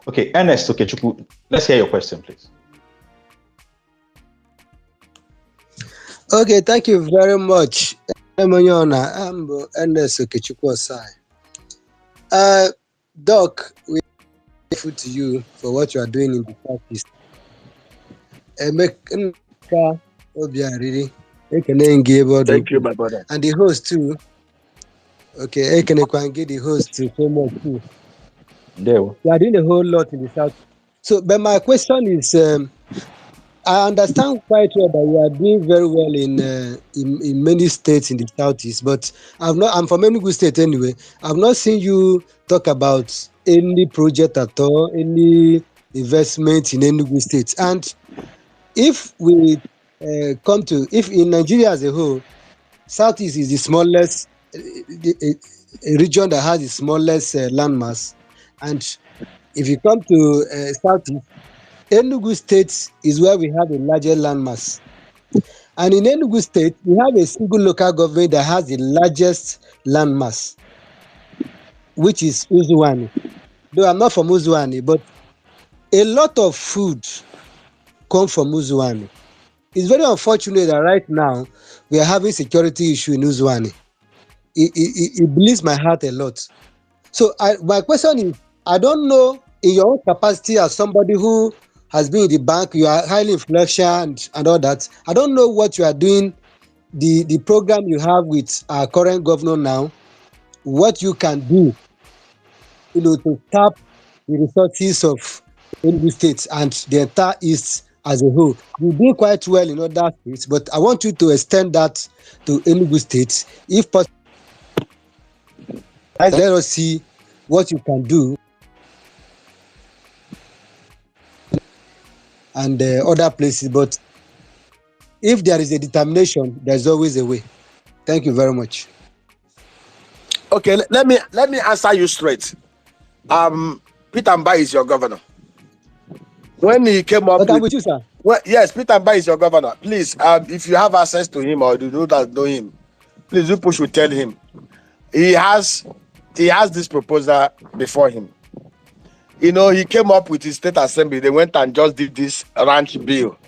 Okay, Ernest Okechukwu, let's hear your question, please. Okay, thank you very much. Emonyona, I'm Ernest Okechukwu Osai. Doc, we are grateful to you for what you are doing in the Southeast. Emeka Obiariri, Thank you, my brother. and the host too. Okay, Ekenekwange, the host too, so much too. There. You are doing a whole lot in the South. So, but my question is, I understand quite well that you are doing very well in many states in the Southeast, but I'm from Enugu State anyway. I've not seen you talk about any project at all, any investment in Enugu State. And if we if in Nigeria as a whole, Southeast is the smallest region that has the smallest landmass, and if you come to Southeast, Enugu State is where we have the largest landmass. And in Enugu State, we have a single local government that has the largest landmass, which is Uzuwani. Though I'm not from Uzuwani, but a lot of food comes from Uzuwani. It's very unfortunate that right now we are having security issue in Uzuwani. It bleeds my heart a lot. So my question is, I don't know, in your own capacity as somebody who has been in the bank, you are highly influential and all that. I don't know what you are doing, the program you have with our current governor now, what you can do, to tap the resources of Enugu State and the entire East as a whole. You do quite well in other states, but I want you to extend that to Enugu State. If possible, let us see what you can do and other places. But if there is a determination, there's always a way. Thank you very much. Okay, let me answer you straight. Peter Mbai is your governor. When he came up But I'm with you, sir. Well, yes, Peter Mbai is your governor. Please, if you have access to him or you don't know him, please do push to tell him. He has this proposal before him. He came up with his state assembly. They went and just did this ranch bill.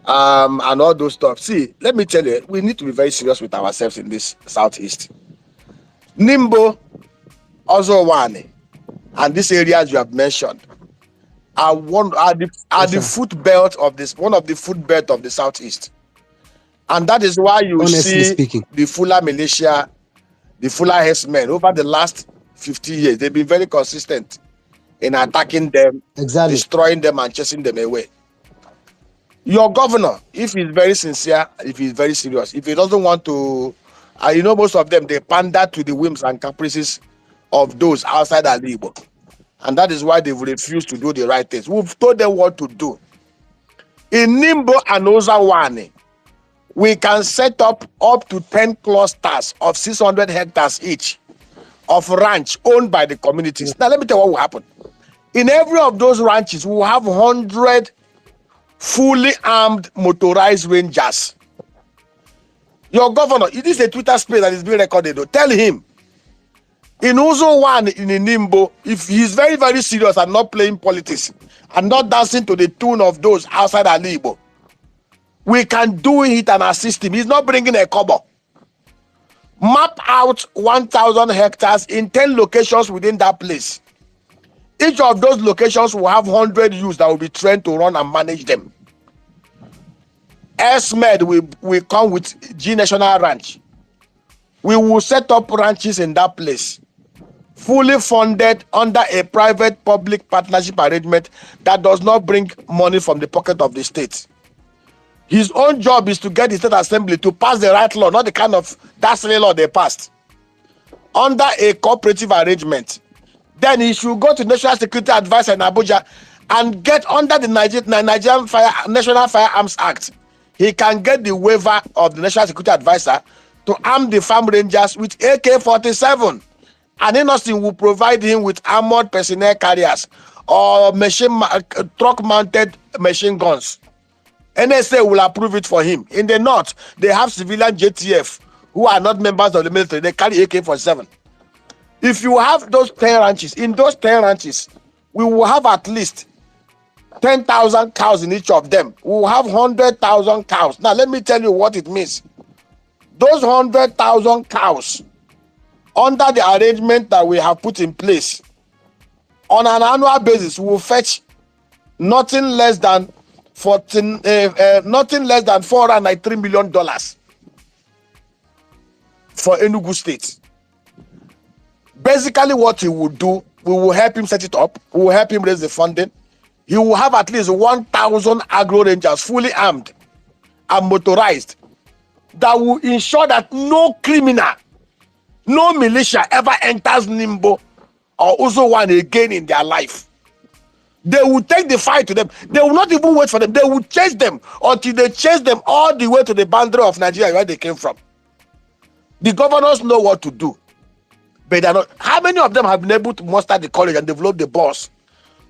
And all those stuff. See, let me tell you, we need to be very serious with ourselves in this Southeast. Nimbo, Ozowani, and these areas you have mentioned are the foot belt of this, one of the foot belt of the Southeast. And that is why you Honestly see speaking, the Fuller militia, the Fuller herdsmen over the last 50 years, they've been very consistent in attacking them, exactly, destroying them and chasing them away. Your governor, if he's very sincere, if he's very serious, if he doesn't want to, most of them, they pander to the whims and caprices of those outside Igbo. And that is why they've refused to do the right things. We've told them what to do. In Nimbo and Ozawani, we can set up to 10 clusters of 600 hectares each of ranch owned by the communities. Now, let me tell you what will happen. In every of those ranches, we will have 100 fully armed motorized rangers. Your governor, it is a Twitter space that is being recorded, though. Tell him, in Uzo one in Nimbo, if he's very, very serious and not playing politics and not dancing to the tune of those outside Igbo, we can do it and assist him. He's not bringing a kobo. Map out 1,000 hectares in 10 locations within that place. Each of those locations will have 100 youths that will be trained to run and manage them. SMED will come with G National Ranch. We will set up ranches in that place, fully funded under a private-public partnership arrangement that does not bring money from the pocket of the state. His own job is to get the state assembly to pass the right law, not the kind of dastardly law they passed, under a cooperative arrangement. Then he should go to National Security Advisor in Abuja and get under the Nigerian National Firearms Act. he can get the waiver of the National Security Advisor to arm the farm rangers with AK-47. And Innocent will provide him with armored personnel carriers or truck-mounted machine guns. NSA will approve it for him. In the north, they have civilian JTF who are not members of the military. They carry AK-47. If you have those 10 ranches, in those 10 ranches, we will have at least 10,000 cows in each of them. We will have 100,000 cows. Now, let me tell you what it means. Those 100,000 cows, under the arrangement that we have put in place, on an annual basis, we will fetch nothing less than $493 million for Enugu State. Basically, what he will do, we will help him set it up. We will help him raise the funding. He will have at least 1,000 agro rangers fully armed and motorized that will ensure that no criminal, no militia ever enters Nimbo or Uzo again in their life. They will take the fight to them. They will not even wait for them. They will chase them until they chase them all the way to the boundary of Nigeria where they came from. The governors know what to do, but they're not. How many of them have been able to muster the courage and develop the balls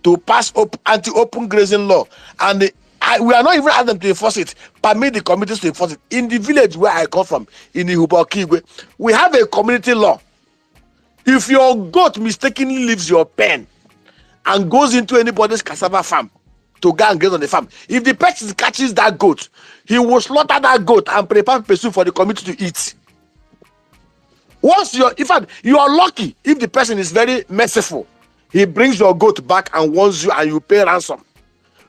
to pass anti-open grazing law? And we are not even asking them to enforce it. Permit the communities to enforce it. In the village where I come from, in Ihubokigwe, we have a community law. If your goat mistakenly leaves your pen and goes into anybody's cassava farm to go and graze on the farm, if the person catches that goat, he will slaughter that goat and prepare pursuit for the community to eat. In fact, you are lucky if the person is very merciful. He brings your goat back and warns you and you pay ransom.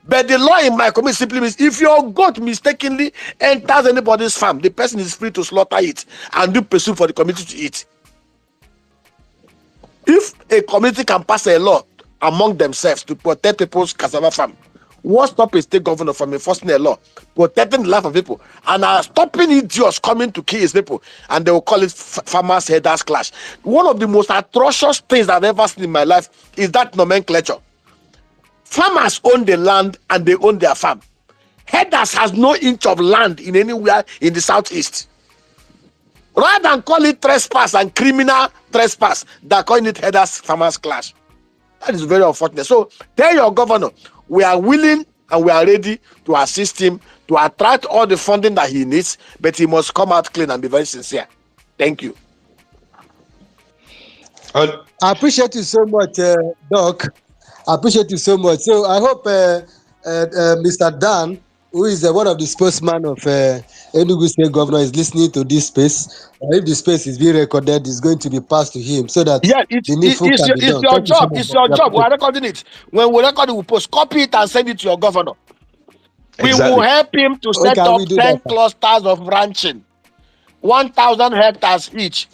But the law in my community simply means if your goat mistakenly enters anybody's farm, the person is free to slaughter it and do pursuit for the community to eat. If a community can pass a law among themselves to protect people's cassava farm, what stop a state governor from enforcing a law, protecting the life of people, and are stopping idiots coming to kill his people, and they will call it farmers' headers clash? One of the most atrocious things I've ever seen in my life is that nomenclature. Farmers own the land and they own their farm. Headers has no inch of land in anywhere in the southeast. Rather than call it trespass and criminal trespass, they're calling it headers farmers clash. That is very unfortunate. So tell your governor, we are willing and we are ready to assist him to attract all the funding that he needs, but he must come out clean and be very sincere. Thank you. I appreciate you so much, Doc. I appreciate you so much. So I hope Mr. Dan, who is one of the spokesman of Enugu State Governor, is listening to this space. If the space is being recorded, it's going to be passed to him so that it's your job. It's your job. We are recording it. When we record it, we post, copy it and send it to your governor. Exactly. We will help him to set up 10 clusters of ranching, 1,000 hectares each.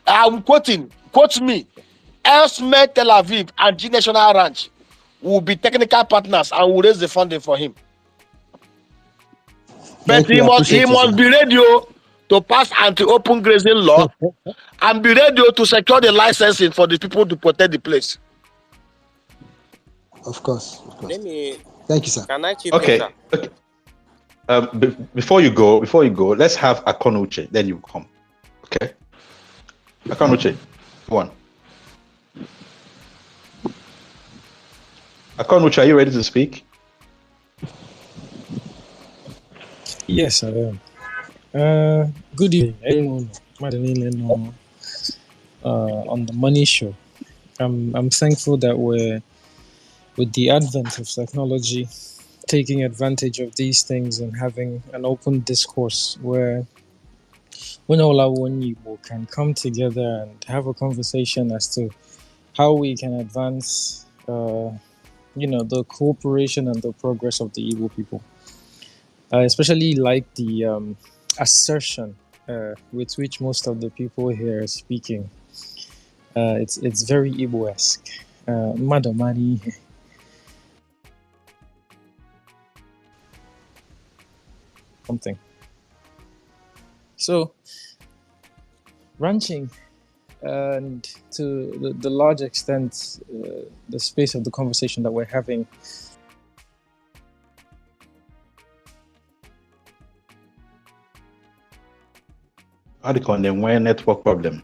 I'm quoting, quote me, Elsme Tel Aviv and G National Ranch will be technical partners and will raise the funding for him. But he must be ready to pass anti-open grazing law and be ready to secure the licensing for the people to protect the place. Of course. Thank you, sir. Can I chip in, sir? Before you go, let's have Akonuche, then you come. Okay? Akonuche, one. Akonuche, are you ready to speak? Yes, I am. Good evening, everyone. On the MONI show. I'm thankful that with the advent of technology, taking advantage of these things and having an open discourse where when all our Igbo can come together and have a conversation as to how we can advance, the cooperation and the progress of the Igbo people. I especially like the assertion with which most of the people here are speaking. It's very Igbo-esque. Madomani. Something. So, ranching, and to the large extent, the space of the conversation that we're having how do you call them when network problem?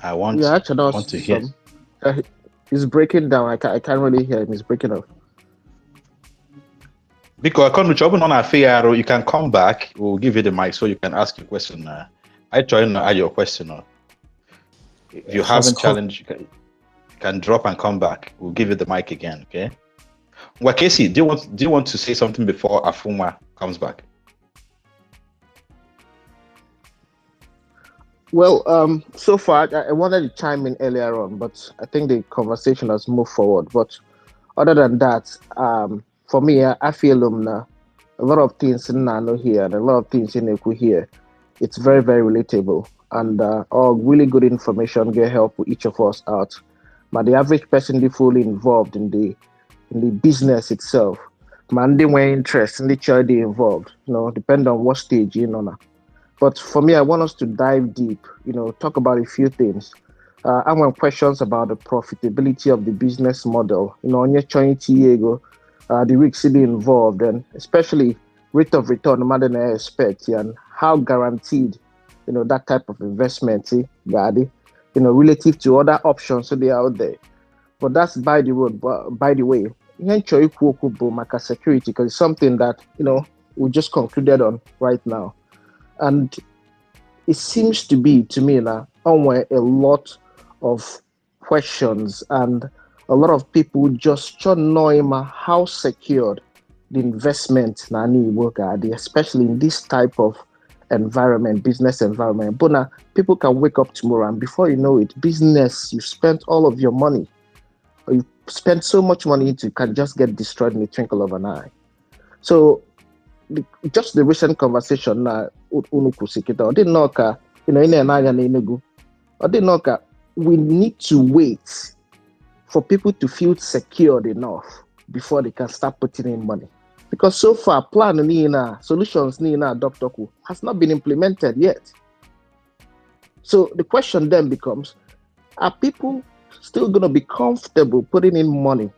I want Yeah, actually, I that's want to hear. some. He's breaking down. I can't really hear him. He's breaking up. Because open on a fair, you can come back. We'll give you the mic so you can ask your question. I try to add your question. If you haven't challenged, you can drop and come back. We'll give you the mic again. Okay. Well, Casey, do you want to say something before Afuma comes back? Well, so far I wanted to chime in earlier on, but I think the conversation has moved forward. But other than that, for me, I feel a lot of things in Nano here and a lot of things in Eku here. It's very, very relatable and all really good information can help each of us out. But the average person be fully involved in the business itself. Man, they were interest in the child they involved, depending on what stage you're on. But for me, I want us to dive deep, talk about a few things. I want questions about the profitability of the business model, on your ego, the risks be involved, and especially rate of return, no matter than I expect, and how guaranteed, that type of investment, relative to other options so they are out there. But that's by the road. But by the way, Maka security, because it's something that we just concluded on right now. And it seems to be, to me now, a lot of questions and a lot of people just don't know how secured the investment nani work are, especially in this type of environment, business environment. But now people can wake up tomorrow and before you know it, business, you've spent all of your money, or you spent so much money into can just get destroyed in the twinkle of an eye. So just the recent conversation na unukusikita or didn't know we need to wait for people to feel secured enough before they can start putting in money. Because so far, plan solutions Dr. Ku has not been implemented yet. So the question then becomes, are people still going to be comfortable putting in money?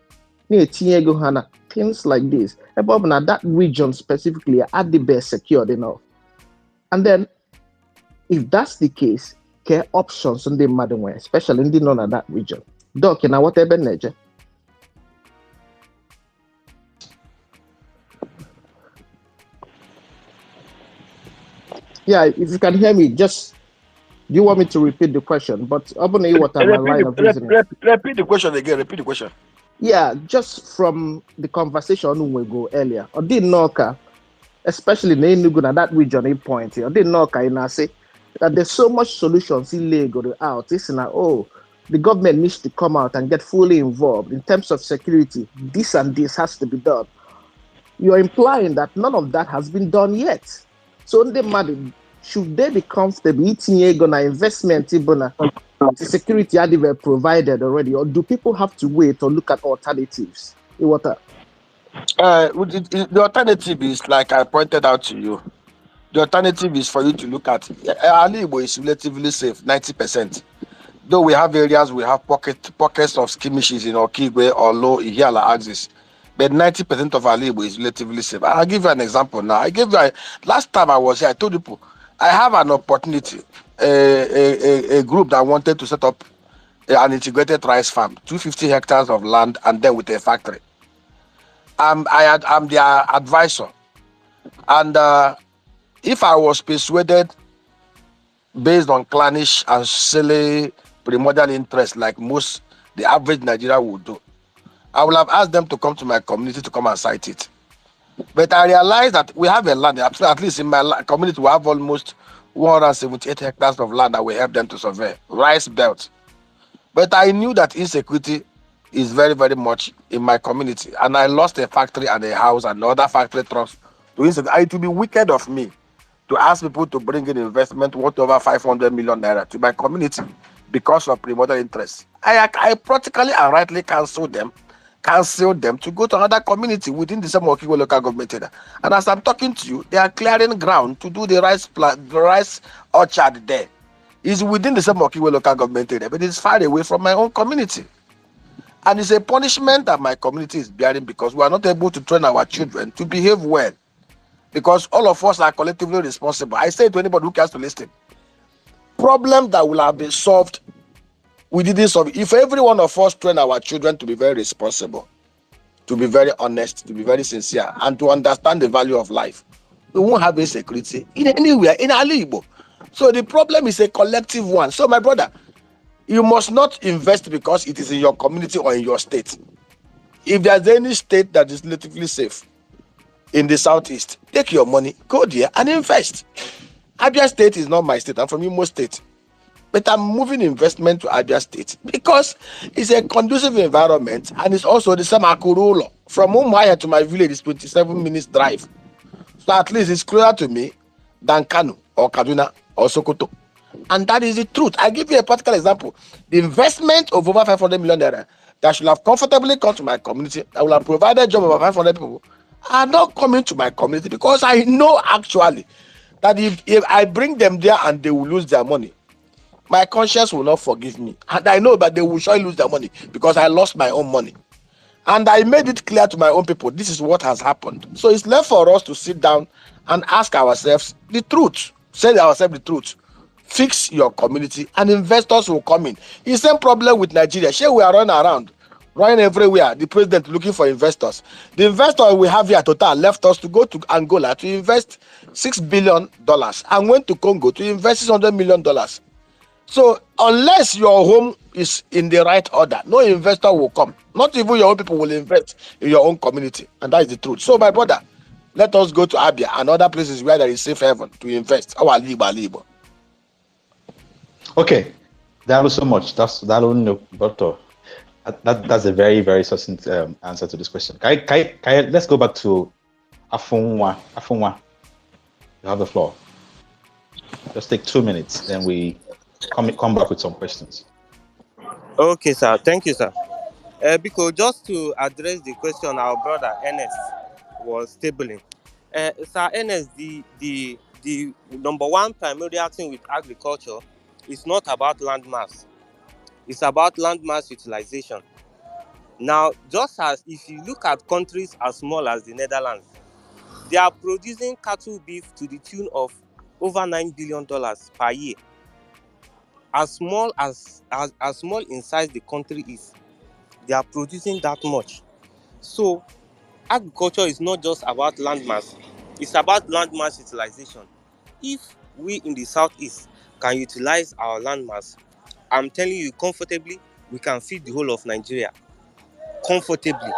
Things like this. Above now, that region specifically are the best secured enough. And then, if that's the case, care options on the modern way, especially in the none of that region. Doc, whatever nature. Yeah, if you can hear me, just do you want me to repeat the question? But open what my line of reasoning. Repeat the question again. Repeat the question. Yeah, just from the conversation we go earlier, or did Noka, especially in Enugu, that region point here, or did Noka in say that there's so much solutions illegal out. It's like, the government needs to come out and get fully involved in terms of security. This and this has to be done. You're implying that none of that has been done yet. So should they be comfortable eating investment the security are they provided already, or do people have to wait or look at alternatives? The alternative is like I pointed out to you. The alternative is for you to look at Ali Igbo is relatively safe, 90%. Though we have areas we have pockets of skirmishes in Okigwe or low Ihiala axis. But 90% of Ali Igbo is relatively safe. I'll give you an example now. Last time I was here, I told people I have an opportunity, a group that wanted to set up an integrated rice farm, 250 hectares of land, and then with a factory. I'm their advisor. And if I was persuaded based on clannish and silly primordial interest like the average Nigerian would do, I would have asked them to come to my community to come and site it. But I realized that we have a land, at least in my community, we have almost 178 hectares of land that we help them to survey, rice belt. But I knew that insecurity is very, very much in my community. And I lost a factory and a house and other factory trucks to insecurity. It would be wicked of me to ask people to bring in investment worth over 500 million naira to my community because of primordial interest. I practically and rightly cancel them to go to another community within the same Okigwe local government area. And as I'm talking to you, they are clearing ground to do the rice orchard there. It's within the same Okigwe local government area, but it's far away from my own community. And it's a punishment that my community is bearing because we are not able to train our children to behave well. because all of us are collectively responsible. I say to anybody who cares to listen, problem that will have been solved, we didn't solve it. If every one of us train our children to be very responsible, to be very honest, to be very sincere, and to understand the value of life, we won't have insecurity in anywhere in Igbo. So the problem is a collective one. So my brother, you must not invest because it is in your community or in your state. If there's any state that is relatively safe in the southeast, take your money, go there and invest. Abia State is not my state. I'm from Imo State. But I'm moving investment to Abia State because it's a conducive environment and it's also the same Akurulo. From Umuahia to my village is 27 minutes drive. So at least it's closer to me than Kano or Kaduna or Sokoto. And that is the truth. I give you a practical example. The investment of over 500 million naira that should have comfortably come to my community, I will have provided job over 500 people, are not coming to my community because I know actually that if I bring them there and they will lose their money, my conscience will not forgive me. And I know that they will surely lose their money because I lost my own money. And I made it clear to my own people, this is what has happened. So it's left for us to sit down and ask ourselves the truth. Say ourselves the truth. Fix your community and investors will come in. It's the same problem with Nigeria. Here we are running around, running everywhere. The president looking for investors. The investor we have here, Total, left us to go to Angola to invest $6 billion and went to Congo to invest $600 million. So unless your home is in the right order, no investor will come. Not even your own people will invest in your own community. And that is the truth. So my brother, let us go to Abia and other places where there is safe haven to invest. Our Libo. Okay, that was so much. That's a very, very succinct answer to this question. Let's go back to Afunwa. Afunwa, you have the floor. Just take 2 minutes, then we come back with some questions. Okay, sir. Thank you, sir. Because just to address the question our brother Ernest was tabling, Sir Ernest, the number one primordial thing with agriculture is not about land mass. It's about land mass utilization. Now, just as if you look at countries as small as the Netherlands, they are producing cattle beef to the tune of over $9 billion per year. As small in size the country is, they are producing that much. So agriculture is not just about land mass, it's about land mass utilization. If we in the southeast can utilize our land mass, I'm telling you comfortably, we can feed the whole of Nigeria comfortably.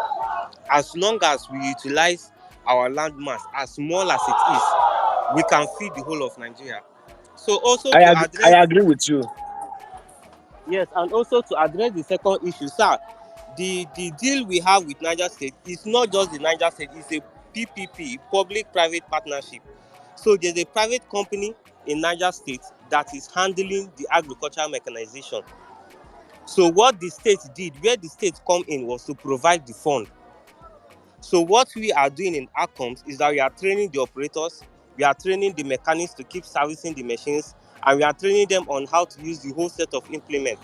As long as we utilize our land mass as small as it is, we can feed the whole of Nigeria. So also to address, I agree with you. yes, and also to address the second issue, sir, the deal we have with Niger State is not just the Niger State, it's a PPP, public-private partnership. So there's a private company in Niger State that is handling the agricultural mechanization. So what the state did, where the state come in, was to provide the fund. So what we are doing in ACOMS is that we are training the operators, we are training the mechanics to keep servicing the machines, and we are training them on how to use the whole set of implements,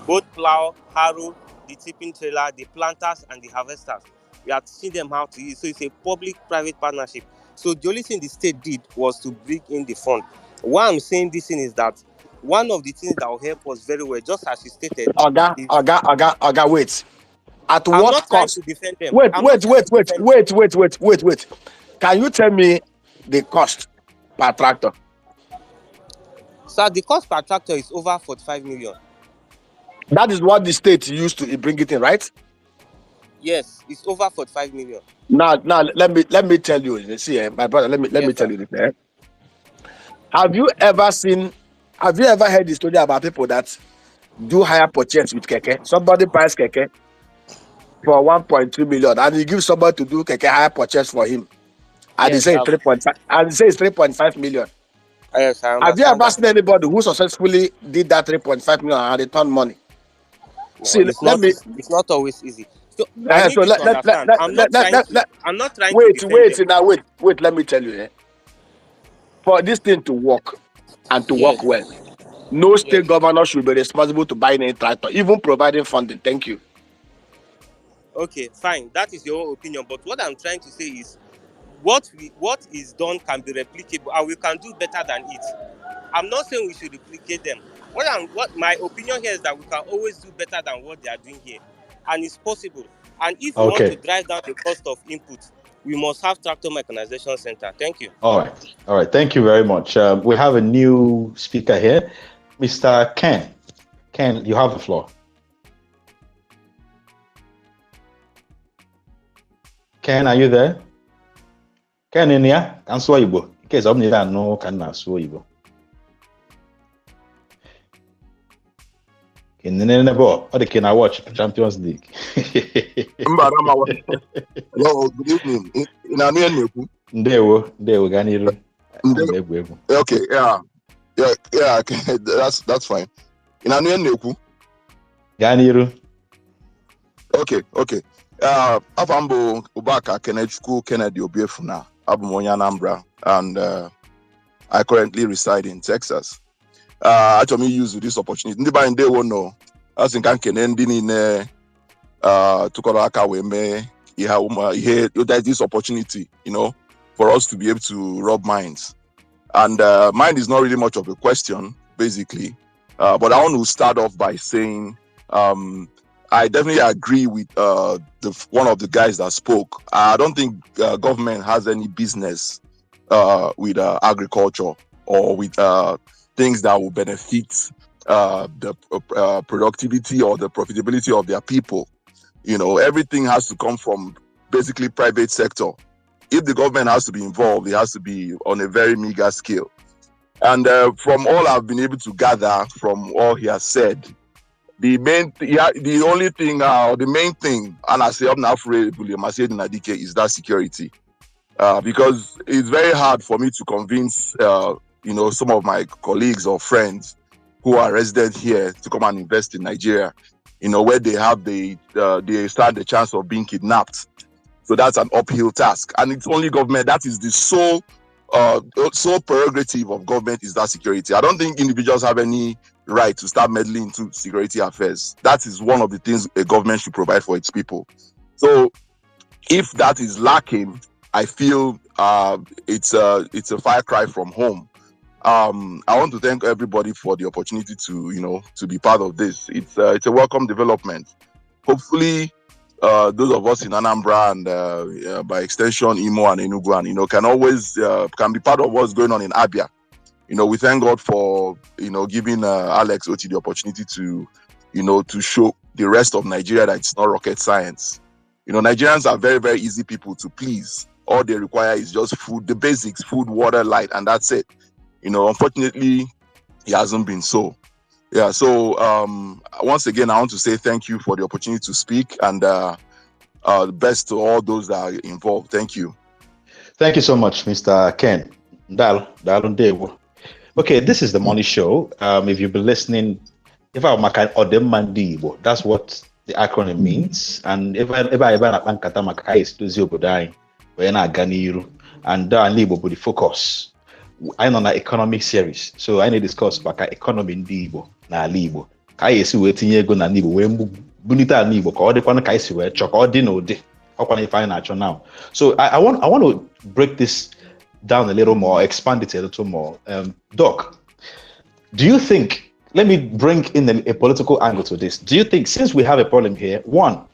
both plow, harrow, the tipping trailer, the planters, and the harvesters. We are teaching them how to use. So it's a public-private partnership. So the only thing the state did was to bring in the fund. Why I'm saying this thing is that one of the things that will help us very well, just as you stated, is Oga, wait. At I'm what not trying cost? to defend them. Wait. I'm not trying to defend them. Can you tell me the cost per tractor? So the cost per tractor is over 45 million. That is what the state used to bring it in, right? Yes, it's over 45 million. Now, let me tell you. See, my brother, let me Yes, tell sir. you this. Have you ever heard the story about people that do hire purchase with keke? Somebody buys keke for 1.2 million and he gives somebody to do keke hire purchase for him. And Yes, they say it's 3.5 and they say it's 3.5 million. yes, I Have you understand ever that. seen anybody who successfully did that 3.5 million and returned money? No, See, it's let not. me It's not always easy. So I need so you to understand. I'm not trying to. let I'm not trying to wait, defend them. let me tell you. For this thing to work and to work Yes, well, no yes. state governor should be responsible to buy any tractor, even providing funding. Thank you. Okay, fine. That is your own opinion. But what I'm trying to say is, what is done can be replicable, and we can do better than it. I'm not saying we should replicate them. What my opinion here is that we can always do better than what they are doing here, and it's possible. And if we want to Okay. drive down the cost of input, we must have tractor mechanization center. Thank you. All right. Thank you very much. We have a new speaker here, Mr. Ken. Ken, you have the floor. Ken, are you there? Ken in here? Can swear Igbo. In case I'm not know, can swear Igbo. In the nebo, or can I watch Champions League? Hello, good evening. Ndewo, Ganiru. Okay, yeah, okay, that's fine. In a new Ganiru. Okay. Afambo Ubaka Kenechku Kennedy Obiefuna, Abumonya Anambra, and I currently reside in Texas. Actually use this opportunity. Ndi ba nde wono as in kan kenendi ni ne tukoro aka we me here there's this opportunity, for us to be able to rub minds. And mind is not really much of a question, basically. But I want to start off by saying I definitely agree with one of the guys that spoke. I don't think government has any business with agriculture or with things that will benefit the productivity or the profitability of their people. Everything has to come from basically private sector. If the government has to be involved, it has to be on a very meager scale. And from all I've been able to gather from all he has said, the main thing, and I say I'm not afraid is that security. Because it's very hard for me to convince some of my colleagues or friends who are resident here to come and invest in Nigeria, where they have they stand the chance of being kidnapped. So that's an uphill task, and it's only government. That is the sole prerogative of government, is that security. I don't think individuals have any right to start meddling into security affairs. That is one of the things a government should provide for its people. So if that is lacking, I feel it's a fire cry from home. I want to thank everybody for the opportunity to be part of this. It's a welcome development. Hopefully, those of us in Anambra and by extension Imo and Enugu and can be part of what's going on in Abia. We thank God for giving Alex Oti the opportunity to show the rest of Nigeria that it's not rocket science. Nigerians are very, very easy people to please. All they require is just food, the basics: food, water, light, and that's it. Unfortunately, it hasn't been so. Yeah, so once again, I want to say thank you for the opportunity to speak, and the best to all those that are involved. Thank you. Thank you so much, Mr. Ken. Okay, this is the MONI Show. If you've been listening, if I'm Igbo, that's what the acronym means. And if I and Igbo will focus. I'm on an economic series, so I need to discuss about economy in Igbo na Igbo. Kai esi we tinye ego na Igbo we bunita na Igbo ka ọ dịkwa na kai si we chọ ka ọ dị na ụdị ọkwa na ife anyị na-achọ now. So I want to break this down a little more, expand it a little more. Doc, do you think, let me bring in a political angle to this. Do you think, since we have a problem here, one,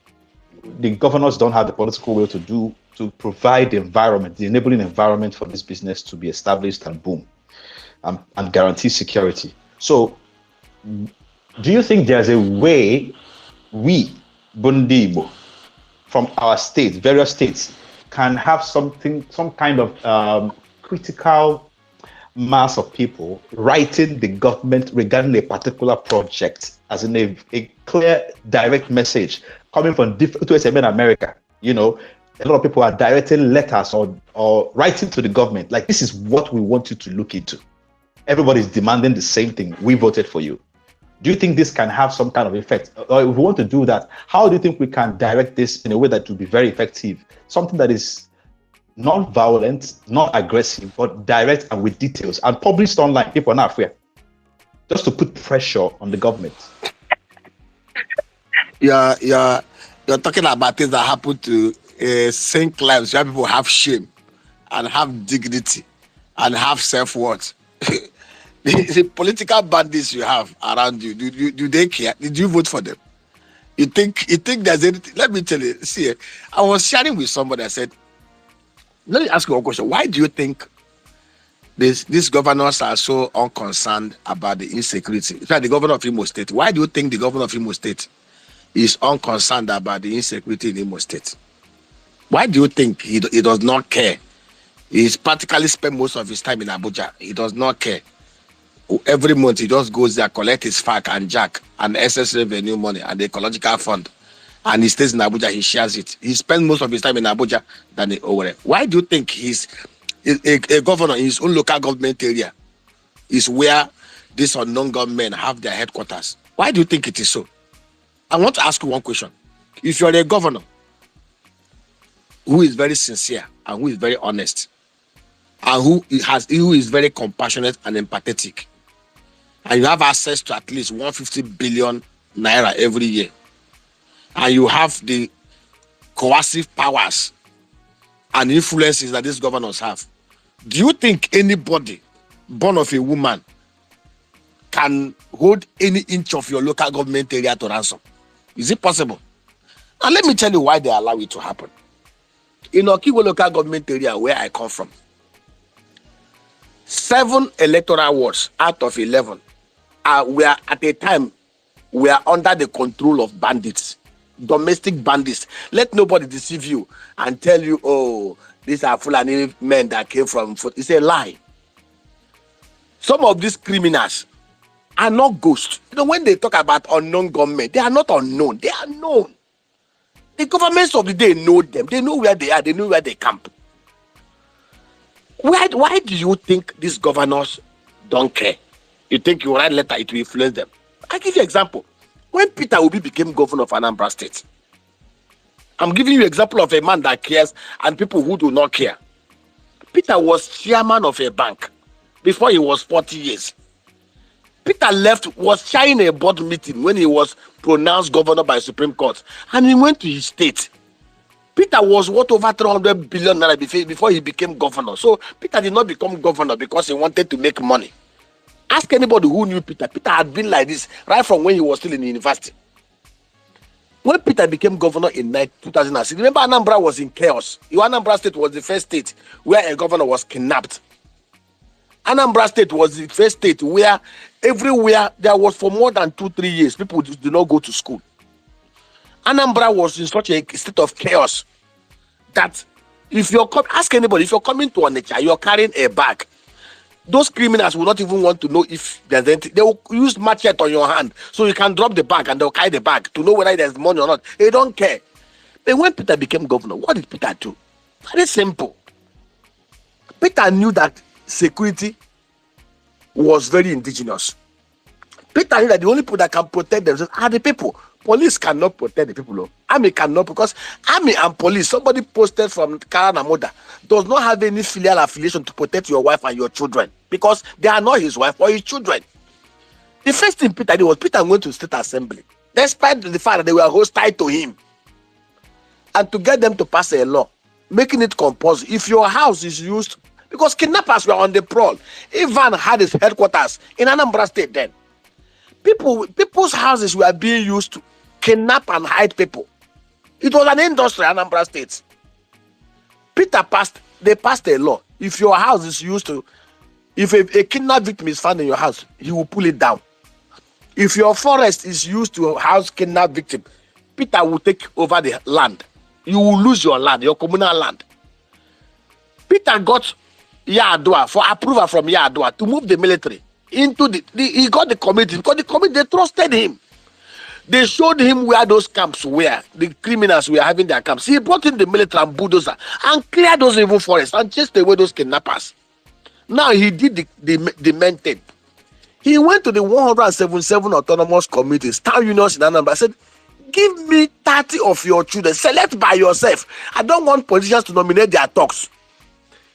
the governors don't have the political will to provide the environment, the enabling environment for this business to be established and boom, and guarantee security. So, do you think there's a way we, Bundibo, from our states, various states, can have some kind of critical mass of people writing the government regarding a particular project, as in a clear, direct message coming from different to America? A lot of people are directing letters or writing to the government, like, this is what we want you to look into. Everybody's demanding the same thing. We voted for you. Do you think this can have some kind of effect? Or if we want to do that, how do you think we can direct this in a way that will be very effective? Something that is not violent, not aggressive, but direct and with details, and published online. People are not afraid. Just to put pressure on the government. You're talking about things that happen to sink lives where people have shame. and have dignity and have self-worth. The political bandits you have around you, do they care? Did you vote for them? You think there's anything? Let me tell you. See, I was sharing with somebody. I said, let me ask you one question. Why do you think these governors are so unconcerned about the insecurity? In fact, the governor of Imo State. Why do you think the governor of Imo State is unconcerned about the insecurity in Imo State? Why do you think he does not care? He's practically spent most of his time in Abuja. He does not care. Every month he just goes there, collect his FAC and JAC and excess revenue money and the ecological fund, and he stays in Abuja. He shares it. He spends most of his time in Abuja than in Owerri. Why do you think he's a governor in his own local government area is where these unknown government have their headquarters? Why do you think it is so? I want to ask you one question. If you're a governor who is very sincere and who is very honest and who is very compassionate and empathetic, and you have access to at least 150 billion naira every year, and you have the coercive powers and influences that these governors have, do you think anybody born of a woman can hold any inch of your local government area to ransom? Is it possible? And let me tell you why they allow it to happen. In Okiwo local government area where I come from, 7 electoral wards out of 11 were at a time were under the control of bandits, domestic bandits. Let nobody deceive you and tell you, oh, these are Fulani men that came from. It's a lie. Some of these criminals are not ghosts. You know, when they talk about unknown government, they are not unknown. They are known. The governments of the day know them. They know where they are. They know where they camp. Why do you think these governors don't care? You think you write a letter, it will influence them? I give you an example. When Peter Obi became governor of Anambra State, I'm giving you an example of a man that cares and people who do not care. Peter was chairman of a bank before he was 40 years. Peter was chairing a board meeting when he was pronounced governor by Supreme Court, and he went to his state. Peter was worth over 300 billion naira before he became governor. So Peter did not become governor because he wanted to make money. Ask anybody who knew Peter. Peter had been like this right from when he was still in university. When Peter became governor in 2006, remember Anambra was in chaos. Anambra State was the first state where a governor was kidnapped. Anambra State was the first state where everywhere there was for more than 2-3 years, people did not go to school. Anambra was in such a state of chaos that if you're ask anybody, if you're coming to Onitsha, you're carrying a bag, those criminals will not even want to know if there's anything. They will use machete on your hand so you can drop the bag and they'll carry the bag to know whether there's money or not. They don't care. But when Peter became governor, what did Peter do? Very simple. Peter knew that security was very indigenous. Peter knew that the only people that can protect themselves are the people. Police cannot protect the people. Army cannot, because army and police, somebody posted from Karanamoda, does not have any filial affiliation to protect your wife and your children because they are not his wife or his children. The first thing Peter did was Peter went to state assembly, despite the fact that they were hostile to him, and to get them to pass a law making it compulsory. If your house is used, because kidnappers were on the prowl. Ivan had his headquarters in Anambra State then. People's houses were being used to kidnap and hide people. It was an industry in Anambra State. They passed a law. If your house is used to, if a kidnap victim is found in your house, he will pull it down. If your forest is used to house kidnap victim, Peter will take over the land. You will lose your land, your communal land. Peter got Yadua for approval from Yadua to move the military into he got the committee, because the committee, they trusted him. They showed him where those camps were, the criminals were having their camps. He brought in the military and bulldozer and cleared those evil forests and chased away those kidnappers. Now he did the main thing. He went to the 177 autonomous committees, town unions in Anambra, said, give me 30 of your children, select by yourself. I don't want politicians to nominate their talks.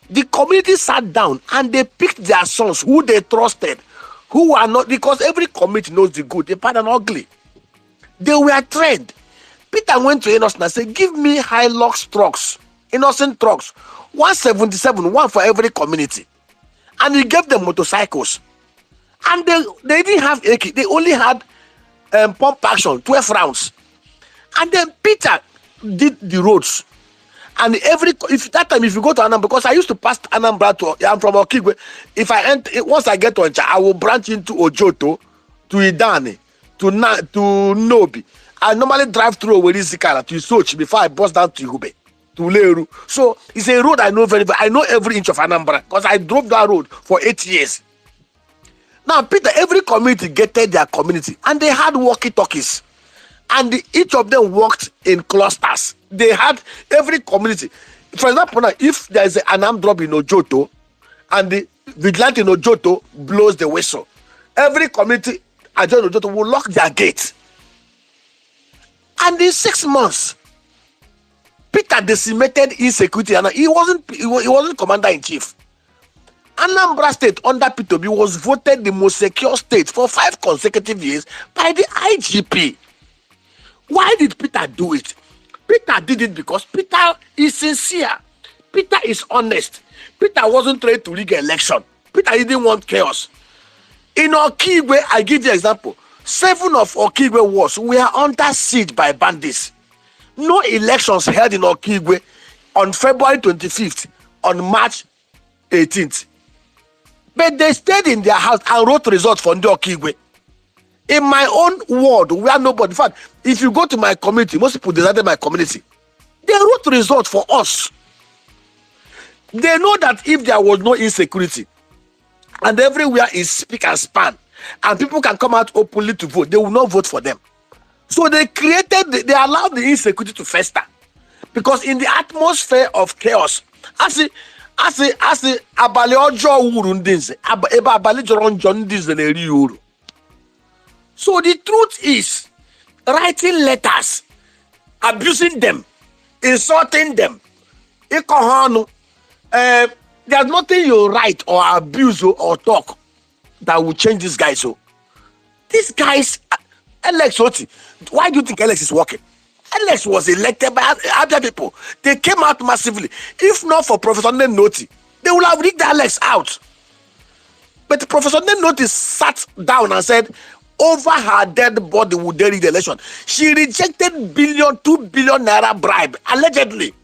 The community sat down and they picked their sons who they trusted, who are not, because every committee knows the good, the bad and ugly. They were trained. Peter went to Enos and said, give me Hilux trucks innocent trucks, 177, one for every community, and he gave them motorcycles, and they didn't have AK, they only had pump action, 12 rounds, and then Peter did the roads. And if you go to Anambra, because I used to pass Anambra I'm from Okigwe. If I enter, once I get to Onitsha, I will branch into Ojoto, to Idani, to Nobi. I normally drive through Owerizikara to Isochi before I bust down to Ihube, to Leru. So it's a road I know very well. I know every inch of Anambra because I drove that road for 8 years. Now, Peter, every community gated their community, and they had walkie-talkies. And each of them worked in clusters. They had every community. For example, now, if there is an armed robbery in Ojoto and the vigilante in Ojoto blows the whistle, every community adjoining Ojoto will lock their gates. And in 6 months, Peter decimated insecurity, and he wasn't commander-in-chief. Anambra State under P2B was voted the most secure state for 5 consecutive years by the IGP. Why did Peter do it? Peter did it because Peter is sincere. Peter is honest. Peter wasn't trying to rig an election. Peter didn't want chaos. In Okigwe, I give you an example. 7 of Okigwe wards were under siege by bandits. No elections held in Okigwe on February 25th, on March 18th. But they stayed in their house and wrote results for the Okigwe. In my own ward, where nobody, in fact, if you go to my community, most people deserted my community. They wrote results for us. They know that if there was no insecurity and everywhere is speak and span and people can come out openly to vote, they will not vote for them. So they allowed the insecurity to fester, because in the atmosphere of chaos, as abali ojo uru ndinze, eba abali joro njo ndinze na eri uru. So the truth is, writing letters, abusing them, insulting them, there's nothing you write or abuse or talk that will change these guys. So these guys, Alex Oti, why do you think Alex is working? Alex was elected by other people. They came out massively. If not for Professor Nenoti, they would have rigged Alex out. But Professor Nenoti sat down and said, over her dead body would they rig the election. She rejected 2 billion naira bribe, allegedly,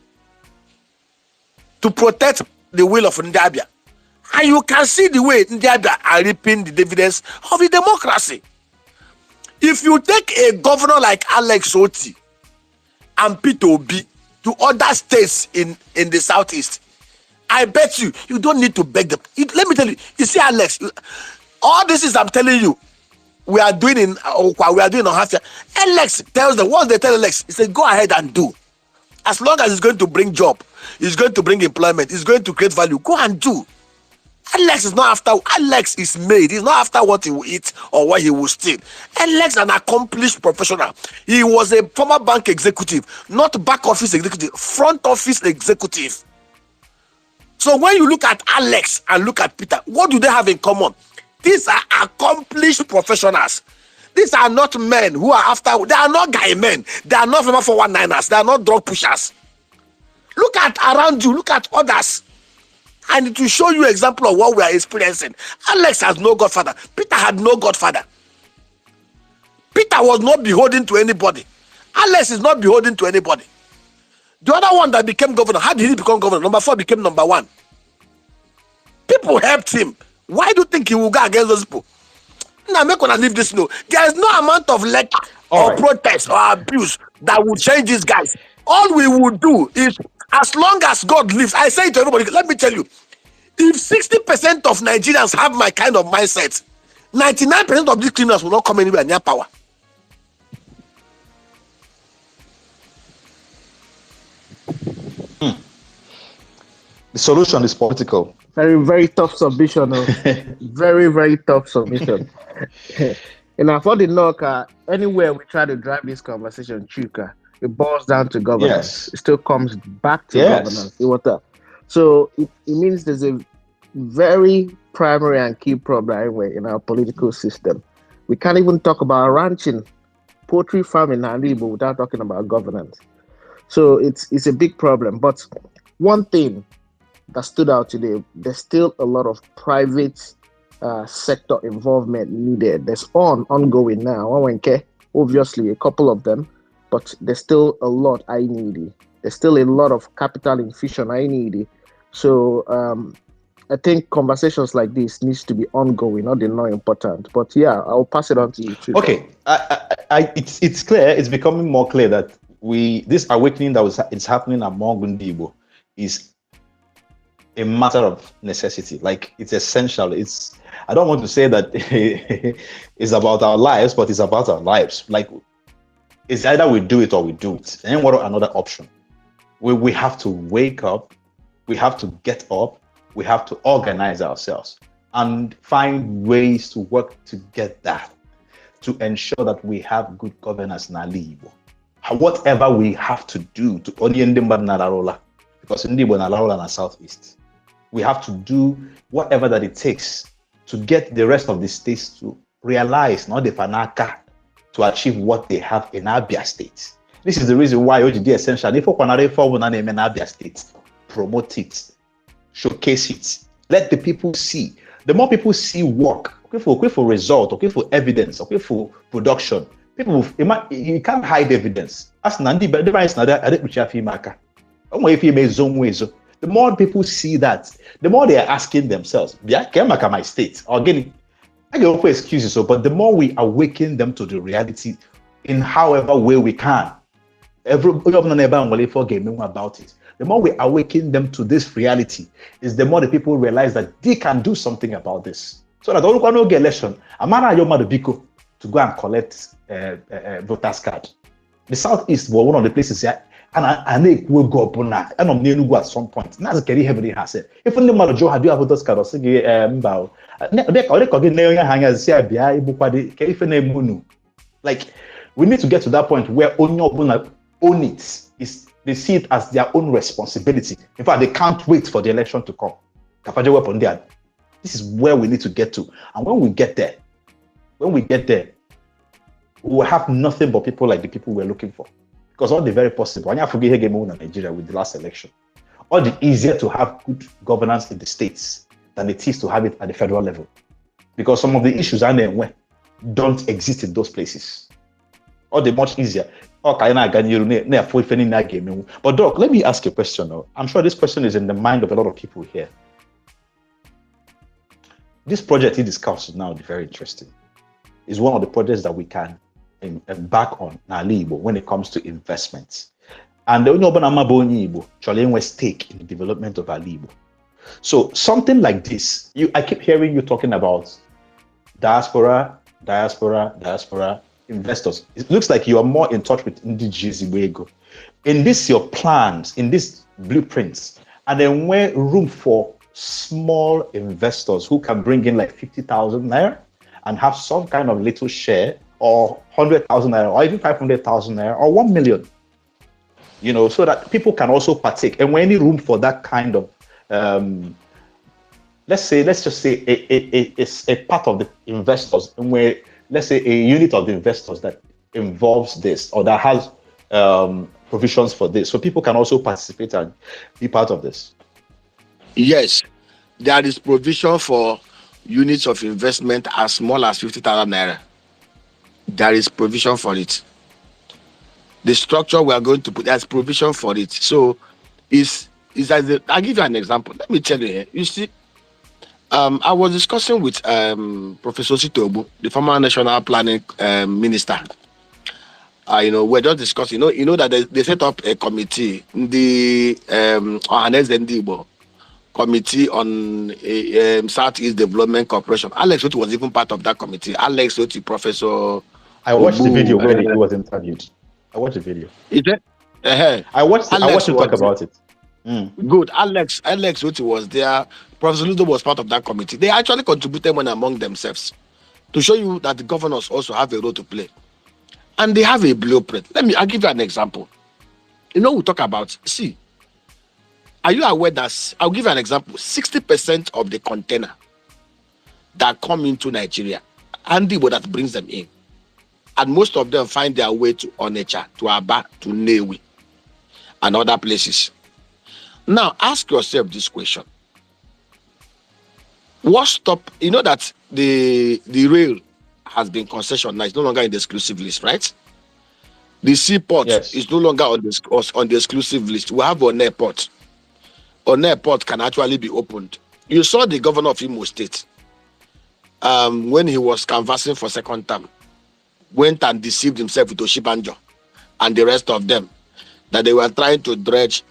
to protect the will of Ndabia. And you can see the way Ndabia are reaping the dividends of the democracy. If you take a governor like Alex Oti and Peter Obi to other states in the southeast, I bet you don't need to beg them. Let me tell you, you see Alex, all this is I'm telling you, we are doing in Okwa, we are doing on Hafia. Alex tells them, once they tell Alex, he said, go ahead and do. As long as it's going to bring job, it's going to bring employment, it's going to create value, go and do. Alex is made. He's not after what he will eat or what he will steal. Alex is an accomplished professional. He was a former bank executive, not back office executive, front office executive. So when you look at Alex and look at Peter, what do they have in common? These are accomplished professionals. These are not men who are after, they are not guy men. They are not former 419ers. They are not drug pushers. Look at around you, look at others. And to show you example of what we are experiencing. Alex has no godfather. Peter had no godfather. Peter was not beholden to anybody. Alex is not beholden to anybody. The other one that became governor, how did he become governor? Number 4 became number 1. People helped him. Why do you think he will go against those people? Now, make one leave this no. There is no amount of letter or protest or abuse that will change these guys. All we will do is, as long as God lives, I say to everybody, let me tell you, if 60% of Nigerians have my kind of mindset, 99% of these criminals will not come anywhere near power. The solution is political. Very, very tough submission. Very, very tough submission. For the knock, anywhere we try to drive this conversation, Chuka, it boils down to governance. Yes. It still comes back to governance. So it means there's a very primary and key problem in our political system. We can't even talk about ranching, poultry farming, and Igbo without talking about governance. So it's a big problem. But one thing that stood out today, there's still a lot of private sector involvement needed. There's ongoing now. Obviously, a couple of them, but there's still a lot I need. There's still a lot of capital infusion I need. So I think conversations like this needs to be ongoing, not important. But yeah, I'll pass it on to you too. Okay, it's clear. It's becoming more clear that this awakening that is happening among Igbo is a matter of necessity. Like, it's essential. I don't want to say that it's about our lives, but it's about our lives. Like, it's either we do it or we do it. And what another option? We have to wake up. We have to get up. We have to organize ourselves and find ways to work to get that, to ensure that we have good governance in Igbo. Whatever we have to do to orient them because in Igbo na na Southeast, we have to do whatever that it takes to get the rest of the states to realize, not the Fanaka, to achieve what they have in Abia State. This is the reason why OGD essential. If Abia State, promote it, showcase it, let the people see. The more people see work, okay for result, okay for evidence, okay for production, people, you can't hide evidence. As Nandi, but the more people see that, the more they are asking themselves, my state, or getting, I get for excuses, but the more we awaken them to the reality in however way we can, about it. The more we awaken them to this reality, is the more the people realize that they can do something about this. So that all no get election, Amara Yomadobiko to go and collect voters card. The Southeast was one of the places here, and I will go up on that. And I'm near at some point. That's very heavily has it. If only Mother Joe had you have voters card or say, like, we need to get to that point where own it. They see it as their own responsibility. In fact, they can't wait for the election to come. This is where we need to get to. And when we get there, we will have nothing but people like the people we're looking for. Because all the very possible, and I forget Nigeria with the last election, all the easier to have good governance in the states than it is to have it at the federal level. Because some of the issues don't exist in those places. Or they're much easier. But Doc, let me ask you a question. I'm sure this question is in the mind of a lot of people here. This project he discussed now is very interesting. It's one of the projects that we can embark on Igbo when it comes to investments. And the only stake in the development of Igbo. So something like this, I keep hearing you talking about diaspora, investors. It looks like you are more in touch with indigenous Igbo. In this, your plans, in these blueprints, and then where room for small investors who can bring in like 50,000 naira and have some kind of little share, or 100,000 naira, or even 500,000 naira, or 1 million, so that people can also partake. And when any room for that kind of, let's just say a part of the investors, and where, let's say, a unit of the investors that involves this or that has provisions for this, so people can also participate and be part of this. Yes, there is provision for units of investment as small as 50,000 naira. There is provision for it. The structure we are going to put, there's provision for it. So, I'll give you an example. Let me tell you here. You see, I was discussing with Professor Sitobu, the former national planning minister. We're just discussing. That they set up a committee, the Igbo Committee on Southeast Development Corporation. Alex Oti was even part of that committee. Alex Oti, Professor. I watched the video when he was interviewed. I watched the video. Is it? I watched him talk about it. Good. Alex Oti was there. Professor Ludo was part of that committee. They actually contributed money among themselves to show you that the governors also have a role to play. And they have a blueprint. I'll give you an example. We talk about, are you aware that, I'll give you an example, 60% of the container that come into Nigeria, and the that brings them in, and most of them find their way to Onitsha, to Aba, to Newi, and other places. Now ask yourself this question. What stop? You know that the rail has been concessioned, it's no longer in the exclusive list, right? The seaport Yes. is no longer on the exclusive list. We have an airport. An airport can actually be opened. You saw the governor of Imo State, when he was canvassing for second term, went and deceived himself with Oshibanjo and the rest of them, that they were trying to dredge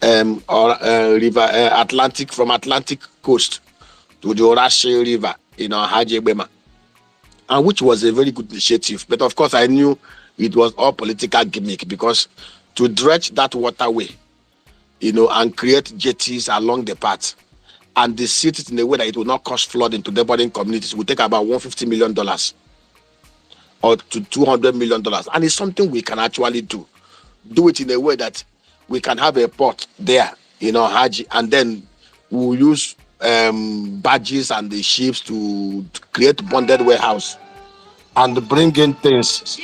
river Atlantic, from Atlantic coast to the Orashi River in Hajegbema, and which was a very good initiative. But of course, I knew it was all political gimmick, because to dredge that waterway, and create jetties along the path and deceive it in a way that it will not cause flooding to neighboring communities will take about $150 million or to $200 million. And it's something we can actually do. Do it in a way that we can have a port there, Haji, and then we'll use barges and the ships to create bonded warehouse and bring in things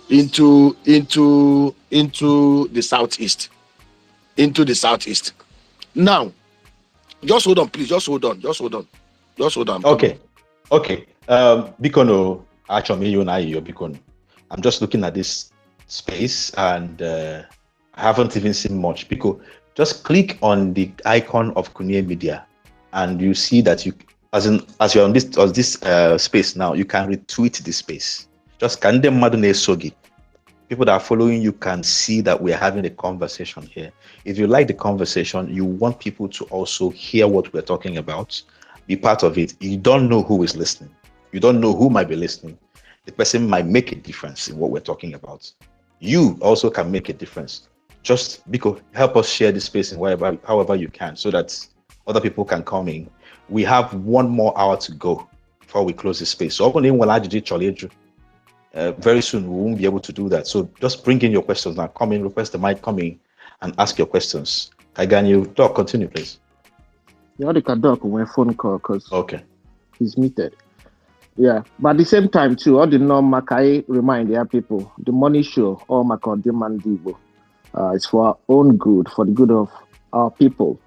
into the southeast. Now, just hold on, please. Just hold on. Okay. Bikono, actually, you and I, Bikono. I'm just looking at this space, and I haven't even seen much. Because just click on the icon of Kunie Media, and you see that as you're on this space now, you can retweet this space. Just Kande Madune Sogi. People that are following you can see that we're having a conversation here. If you like the conversation, you want people to also hear what we're talking about, be part of it. You don't know who is listening. You don't know who might be listening. The person might make a difference in what we're talking about. You also can make a difference. Just because help us share this space in however you can, so that other people can come in. We have 1 more hour to go before we close this space. So very soon we won't be able to do that. So just bring in your questions now. Come in, request the mic, come in and ask your questions. Kaiganyu, Doc, continue, please. You already got Doc on my phone call because he's muted. Yeah, but at the same time too, all the normal Makai remind their people, the money show, all Mako Demandibo, it's for our own good, for the good of our people.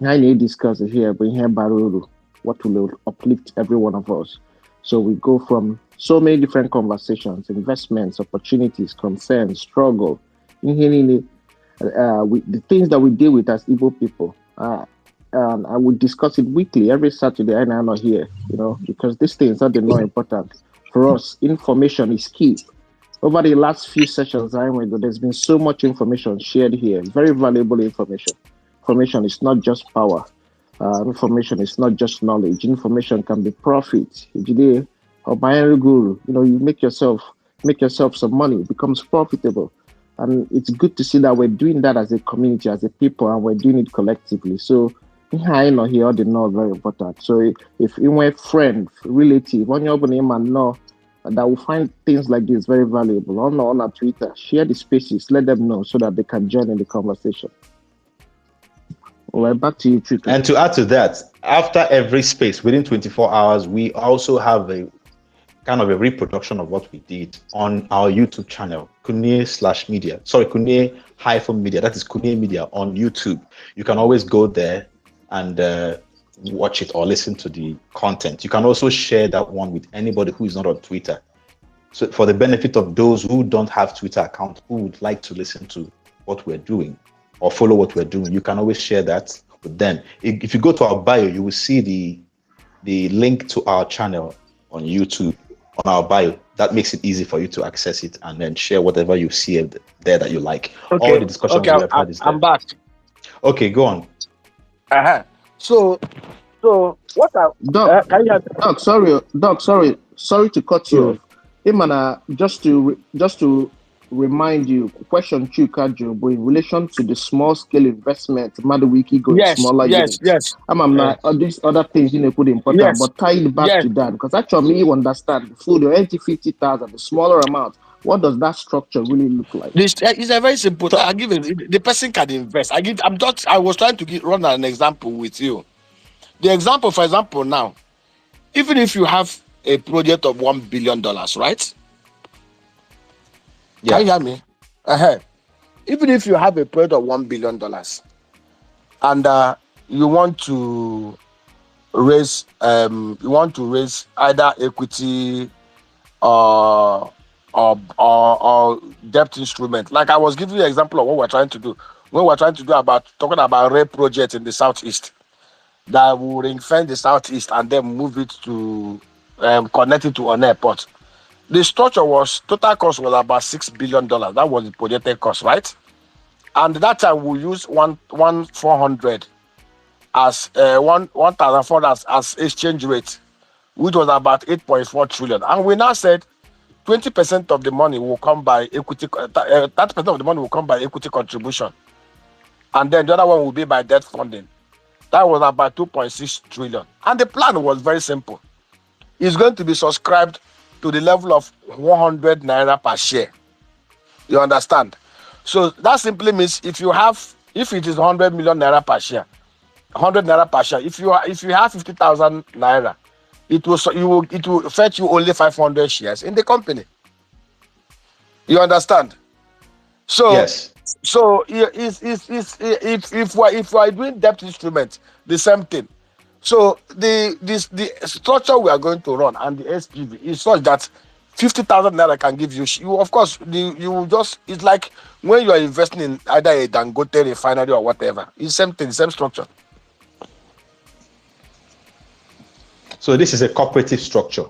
I need to discuss it here, but here Baruru, what will uplift every one of us. So we go from so many different conversations, investments, opportunities, concerns, struggle. The things that we deal with as Igbo people. And I would discuss it weekly, every Saturday, and I'm not here, because these things are not important. For us, information is key. Over the last few sessions there's been so much information shared here, very valuable information. Information is not just power. Information is not just knowledge. Information can be profit. Or binary guru, you make yourself some money, it becomes profitable. And it's good to see that we're doing that as a community, as a people, and we're doing it collectively. So I know here the know very important. So if you want a friend, relative, on your name and know that will find things like this very valuable on our Twitter, share the spaces, let them know so that they can join in the conversation. All right, back to you, Twitter. And to add to that, after every space, within 24 hours, we also have a kind of a reproduction of what we did on our YouTube channel, Kunie/media. Sorry, Kunie-media. That is Kunie Media on YouTube. You can always go there and watch it or listen to the content. You can also share that one with anybody who is not on Twitter. So for the benefit of those who don't have Twitter account, who would like to listen to what we're doing or follow what we're doing, you can always share that with them. If you go to our bio, you will see the link to our channel on YouTube on our bio. That makes it easy for you to access it and then share whatever you see there that you like. Okay. All the discussions we have had is there. I'm back. Okay, go on. So what are Doc, sorry to cut you off. Imana, just to remind you, question Chuka Jobo in relation to the small scale investment, Madawiki going smaller units. Yes. I'm not these other things put important, but tie it back to that, because actually you understand the food, the 50,000, the smaller amount. What does that structure really look like? It's a very simple. I give it. The person can invest. I was trying to run an example with you. The example, for example, now, even if you have a project of $1 billion, right? Yeah. Can you hear me? Even if you have a project of $1 billion, and you want to raise either equity or debt instrument. Like I was giving you an example of what we're trying to do. When we're trying to do talking about rail project in the southeast, that will ring-fence the southeast and then move it to connect it to an airport. The structure total cost was about $6 billion. That was the projected cost, right? And that time we use 1,400 as 1,400 as exchange rate, which was about 8.4 trillion. And we now said 20% of the money will come by equity, 30% of the money will come by equity contribution, and then the other one will be by debt funding. That was about 2.6 trillion. And the plan was very simple. It's going to be subscribed to the level of 100 naira per share. You understand? So that simply means if it is 100 million naira per share, 100 naira per share, if you have 50,000 naira, it will fetch you only 500 shares in the company. You understand? So Yes. So if we are doing debt instruments, the same thing. So the structure we are going to run and the SPV is such that 50,000 naira can give you. Of course, you will just. It's like when you are investing in either a Dangote refinery or whatever. It's same thing, same structure. So this is a cooperative structure,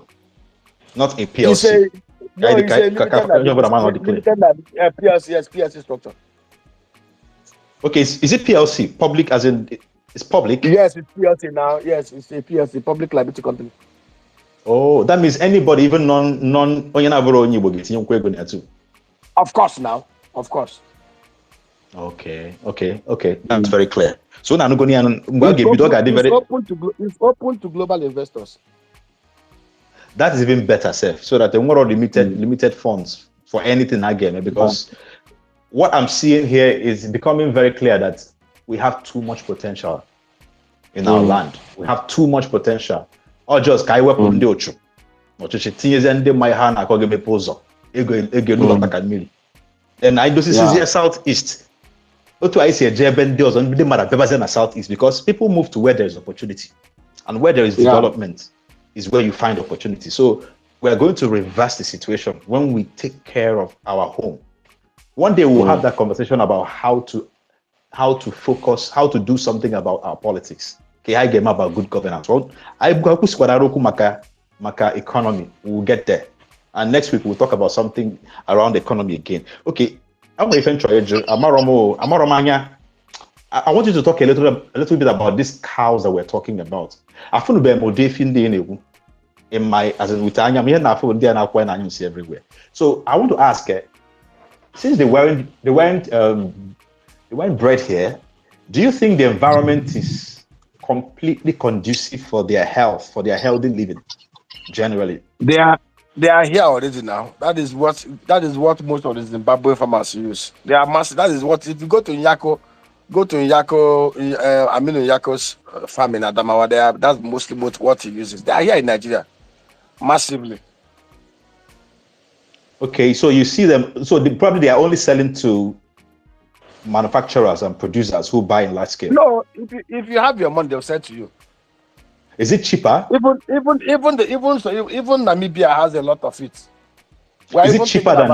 not a It's PLC. it's a limited PLC, yes, PLC structure. Okay, is it PLC? Public as in it's public? Yes, it's PLC now. Yes, it's a PLC, public liability company. Oh, that means anybody, even non Of course now. Of course. Okay. That's very clear. So now It's open to global investors. That is even better, Seth, so that the more limited funds for anything again. Because what I'm seeing here is becoming very clear that we have too much potential in our land. We have too much potential. Or just kai weapon de ochu. Ochu tinye zende my hand akoge me pozo. Ego no takamili. And I do this is here southeast. Otu I see a jeben deals on the matter in the southeast because people move to where there is opportunity. And where there is development is where you find opportunity. So we're going to reverse the situation when we take care of our home. One day we'll have that conversation about how to focus, how to do something about our politics. Okay, I get about good governance. Well, I maka economy. We'll get there. And next week we'll talk about something around the economy again. Okay, I want you to talk a little bit about these cows that we're talking about. I feel in my as in with everywhere. So I want to ask, since they weren't bred here, do you think the environment is completely conducive for their health, for their healthy living, generally? They are here already now. That is what most of the Zimbabwe farmers use. They are massive. That is what if you go to Aminu Nyako's farm in Adamawa, that's mostly what he uses. They are here in Nigeria, massively. Okay, so you see them. So probably they are only selling to manufacturers and producers who buy in large scale. No, if you have your money, they'll sell to you. Is it cheaper? Even Namibia has a lot of it. Is it cheaper than?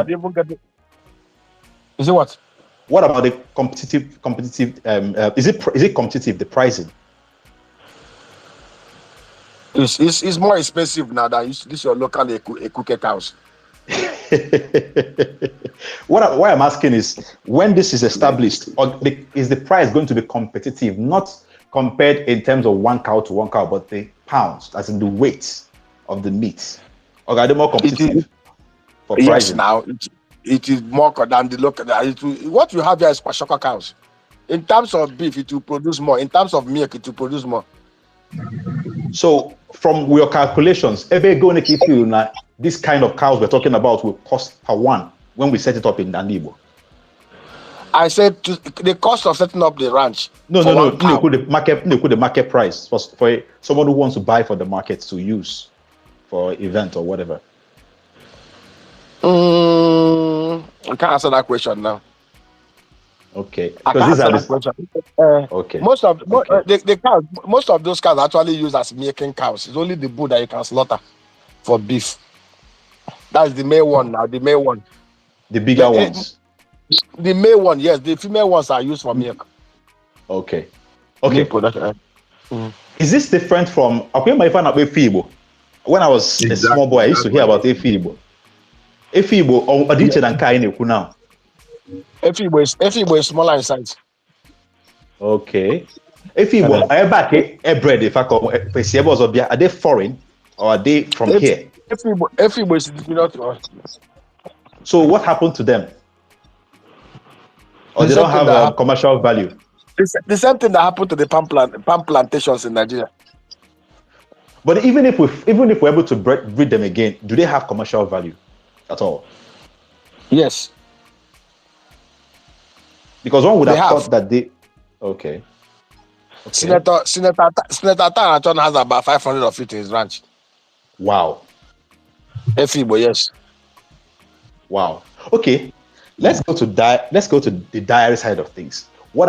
Is it what? What about the competitive? Is it competitive? The pricing? It's more expensive now than this your local Ekuke cows. Why I'm asking is when this is established, is the price going to be competitive? Not compared in terms of one cow to one cow, but the pounds, as in the weight of the meat. Or are they more competitive for pricing? Yes, now it is more than the local. What you have here is Kwashiorkor cows. In terms of beef, it will produce more. In terms of milk, it will produce more. So, from your calculations, this kind of cows we're talking about will cost per one when we set it up in Igbo. I said the cost of setting up the ranch. No. The market price for someone who wants to buy for the market to use for event or whatever. I can't answer that question now. Okay, I because can these answer are that this. question. Okay, Most of okay, the cows, most of those cows are actually used as milking cows. It's only the bull that you can slaughter for beef. That's the male one now. The male one. the bigger The, ones. the male one, yes. The female ones are used for milk. Okay, Milk okay. production. Is this different from? Okay, my fan Efibo. When I was a small boy, I Exactly. used That's to hear my about point. Efibo. Efibo, or Yeah. Adiche than Kai now. Efibo is smaller in size. Okay. Efibo, I back a bread if I call are they foreign or are they from here? Efibo is inferior to us. So what happened to them? Or The they same don't thing have that happened. commercial value? The same thing that happened to the palm plantations in Nigeria. But even if we're able to breed them again, do they have commercial value at all? Yes, Because one would they have have. thought that they. Okay. Okay. Senator Tarachon has about 500 of it in his ranch. Wow. Efibo, yes. Wow. Okay. Let's go to the diary side of things. What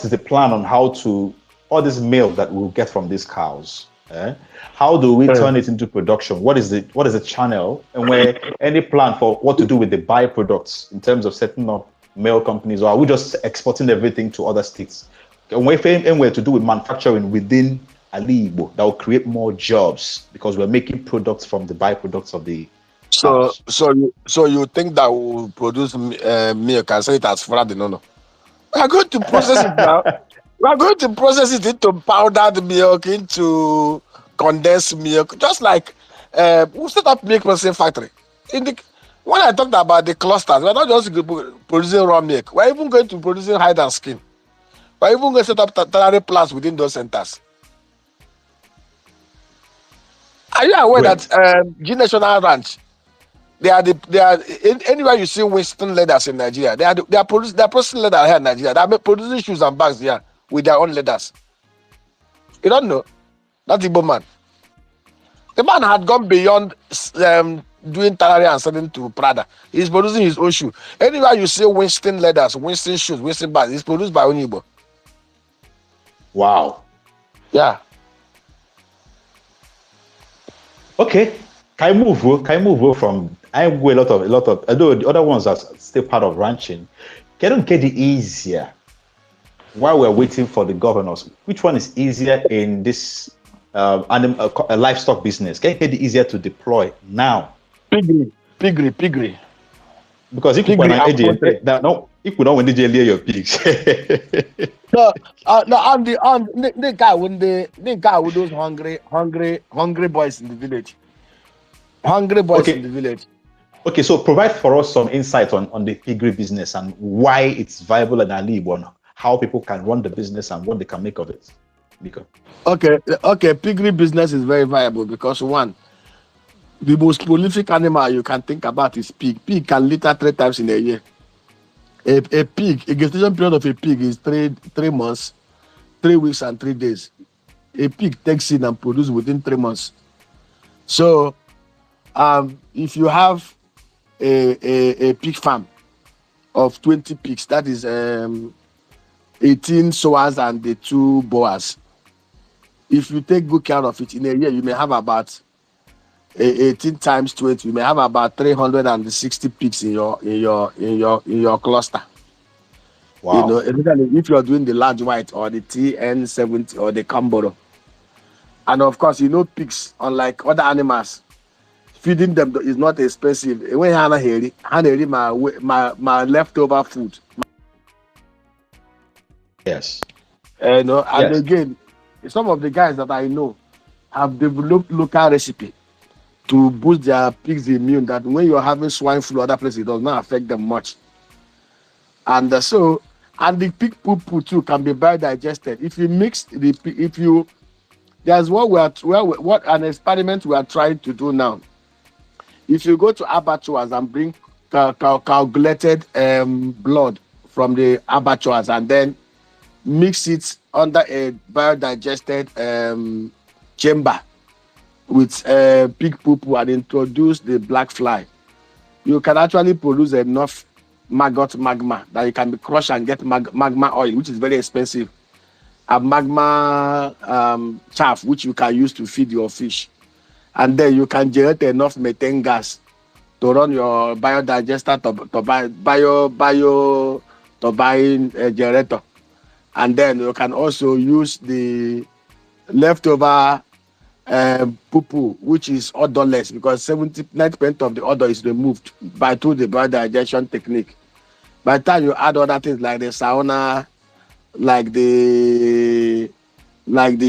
is the plan on how to all this milk that we'll get from these cows? How do we turn it into production? What is the channel, and where any plan for what to do with the byproducts in terms of setting up milk companies, or are we just exporting everything to other states? And we're to do with manufacturing within Igbo that will create more jobs because we're making products from the byproducts of the So, cows. so you think that will produce milk and sell it as fraud? No. We are going to process it now. We are going to process it into powdered milk, into condensed milk, just like we set up milk processing factory. When I talked about the clusters, we're not just producing raw milk. We're even going to producing hide and skin. We're even going to set up tertiary plants within those centers. Are you aware Great. that G National Ranch? Anywhere you see Winston leathers in Nigeria, they are processing leather here in Nigeria. They are producing shoes and bags here with their own leathers. You don't know that Igbo man. The man had gone beyond doing tertiary and selling to Prada. He's producing his own shoe. Anywhere you see Winston leathers, Winston shoes, Winston bags, it's produced by Igbo. Wow. Yeah. Okay. Can I move from I go a lot of although the other ones are still part of ranching. Can you get it easier while we're waiting for the governors? Which one is easier in this livestock business? Can you get it easier to deploy now? Piggery. Because if Piggery and poultry. if we don't want to lay your pigs. No, on the guy with those hungry boys in the village. Hungry boys in the village. Okay, so provide for us some insight on the piggery business and why it's viable in Igbo, and how people can run the business and what they can make of it. Because Okay, piggery business is very viable because one, the most prolific animal you can think about is pig. Pig can litter 3 times in a year. A gestation period of a pig is 3 months, 3 weeks, and 3 days. A pig takes in and produces within 3 months. So, if you have a pig farm of 20 pigs, that is 18 sowers and the 2 boas. If you take good care of it in a year, you may have about 18 times 20. You may have about 360 pigs in your cluster. wow. You know, especially if you're doing the large white or the TN70 or the Camboro. And of course, pigs, unlike other animals, feeding them is not expensive. When my leftover food. Yes. And Yes. again, some of the guys that I know have developed local recipe to boost their pigs' immune, that when you're having swine flu other places, it does not affect them much. And the pig poo too can be biodigested. If you mix there's what an experiment we are trying to do now. If you go to abattoirs and bring coagulated blood from the abattoirs and then mix it under a biodigested chamber with pig poo and introduce the black fly, you can actually produce enough maggot magma that you can be crushed and get magma oil, which is very expensive. A magma chaff, which you can use to feed your fish. And then you can generate enough methane gas to run your biodigester turbine generator. And then you can also use the leftover poo, which is odorless, because 90% of the odor is removed through the biodigestion technique. By the time you add other things like the sauna, like the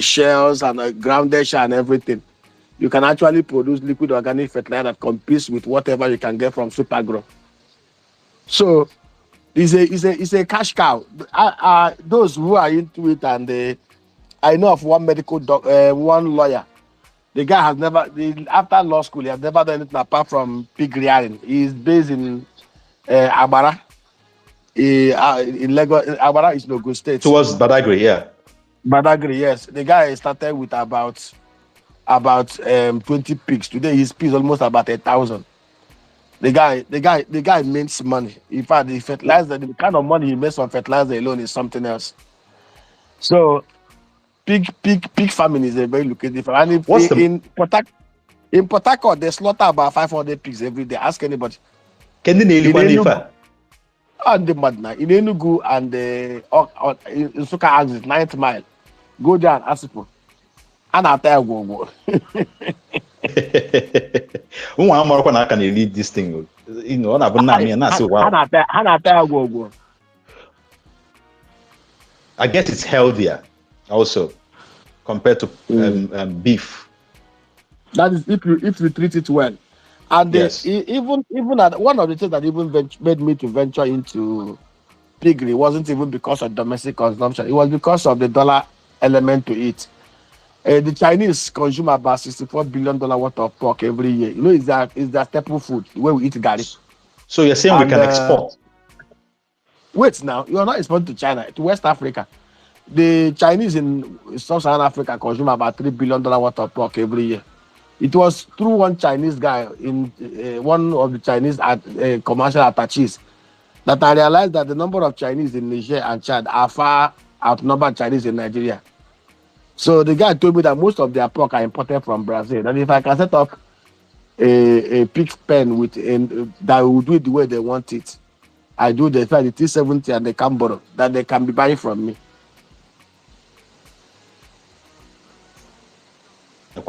shells and the grounded shell and everything, you can actually produce liquid organic fertilizer that competes with whatever you can get from Supergrow. So it's a cash cow. Those who are into it, and I know of one one lawyer. The guy has never, after law school, he has never done anything apart from pig rearing. He's based in Agbara. In Lagos. Agbara is Ogun State. Towards Badagry, yeah. Badagry, yes. The guy started with about 20 pigs. Today his pigs almost about 1,000. The guy makes money. In fact, the fertilizer, the kind of money he makes on fertilizer alone is something else. So pig farming is a very lucrative. And in Port Harcourt, they slaughter about 500 pigs every day. Ask anybody. Can they On the Madna in Enugu and in Suka axis 9th mile, go there and ask people. And I tell go. I can lead this thing. You know, I guess it's healthier also compared to beef. That is if you treat it well. And yes. Even at one of the things that even made me to venture into piggery wasn't even because of domestic consumption. It was because of the dollar element to it. The Chinese consume about $64 billion worth of pork every year. You know, it's their staple food, where we eat garlic. So you're saying we can export? Wait now, you're not exporting to China, to West Africa. The Chinese in Sub-Saharan Africa consume about $3 billion worth of pork every year. It was through one Chinese guy in one of the Chinese commercial attaches that I realized that the number of Chinese in Niger and Chad are far outnumbered Chinese in Nigeria. So the guy told me that most of their pork are imported from Brazil. And if I can set up a pig pen that will do it the way they want it, I do the T70 and the Camboro that they can be buying from me. But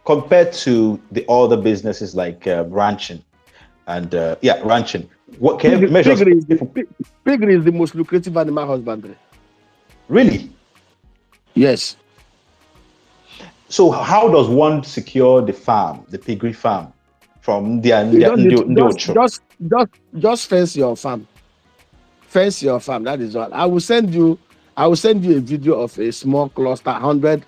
compared to the other businesses like ranching and ranching, what can you measure? Piggery is the most lucrative animal husbandry. Really? Yes. So how does one secure the piggery farm from just fence your farm. Fence your farm. That is all. I will send you a video of a small cluster, 100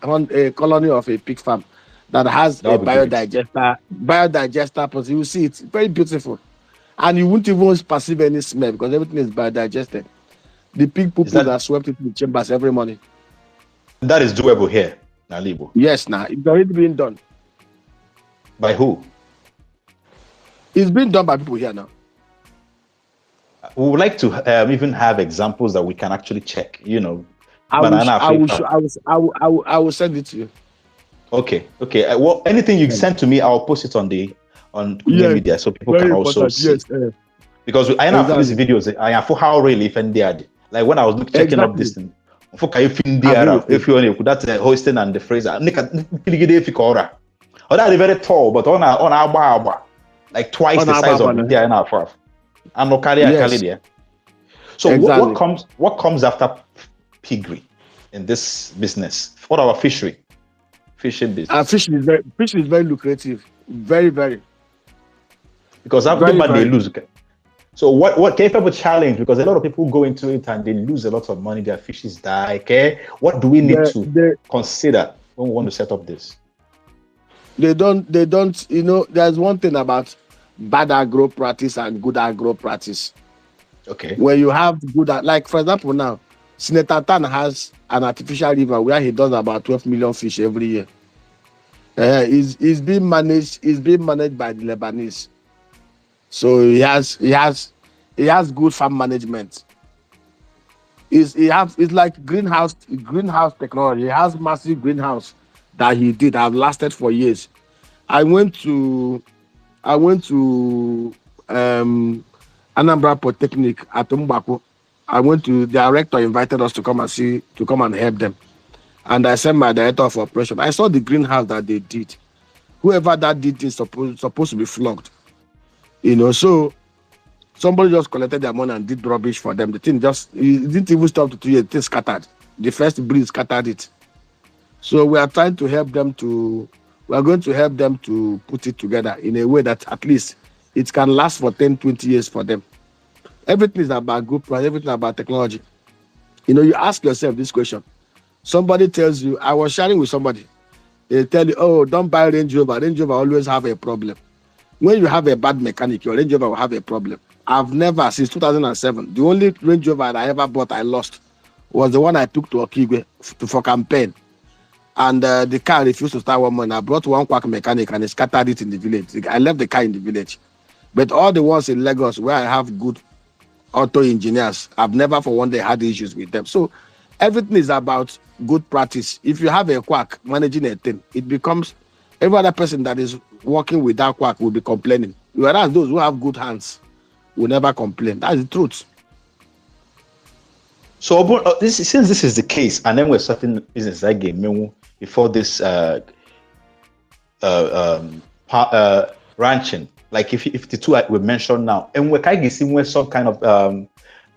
colony of a pig farm that has a biodigester. You will see it's very beautiful, and you won't even perceive any smell because everything is biodigested. The pig poop are swept into the chambers every morning. That is doable here, Igbo. Yes, now it's already being done. By who? It's being done by people here now. We would like to even have examples that we can actually check. You know, I will send it to you. Okay. Well, anything you send to me, I'll post it on media so people can also see. Yes, because I know these videos. I have how really offended. Like when I was checking up this thing, if you that's hosting and the phrase, they're very tall, but on our like twice the size of India and our and no carry there. So exactly. What comes after piggery in this business? What about fishing business? Fishing is very lucrative, very very. Because after they lose. So what can you have a challenge? Because a lot of people go into it and they lose a lot of money. Their fishes die. Okay, what do we need to consider when we want to set up this? They don't. You know, there's one thing about bad agro practice and good agro practice. Okay. Where you have good, like for example now, Senator Tan has an artificial river where he does about 12 million fish every year. It's being managed by the Lebanese. So he has good farm management. It's like greenhouse technology. He has massive greenhouse that he did have lasted for years. I went to I went to Anambra Polytechnic at Mbako. I went to the director invited us to come and help them. And I sent my director of operation. I saw the greenhouse that they did. Whoever that did is supposed to be flogged. So somebody just collected their money and did rubbish for them. The thing it didn't even stop to 2 years. The thing scattered. The first breeze scattered it. So we are trying to help them we are going to help them to put it together in a way that at least it can last for 10, 20 years for them. Everything is about good price, everything about technology. You ask yourself this question. Somebody tells you, I was sharing with somebody. They tell you, oh, don't buy Range Rover. Range Rover always have a problem. When you have a bad mechanic, your Range Rover will have a problem. I've never, since 2007, the only Range Rover I ever bought, I lost, was the one I took to Okigwe for campaign. And the car refused to start one morning. I brought one quack mechanic and he scattered it in the village. I left the car in the village. But all the ones in Lagos where I have good auto engineers, I've never for one day had issues with them. So everything is about good practice. If you have a quack managing a thing, it becomes every other person that is working with that quack will be complaining. Whereas those who have good hands will never complain. That's the truth. So since this is the case, and then we're starting business again before this ranching, like if the two we mentioned now, and we're kind of seeing some kind of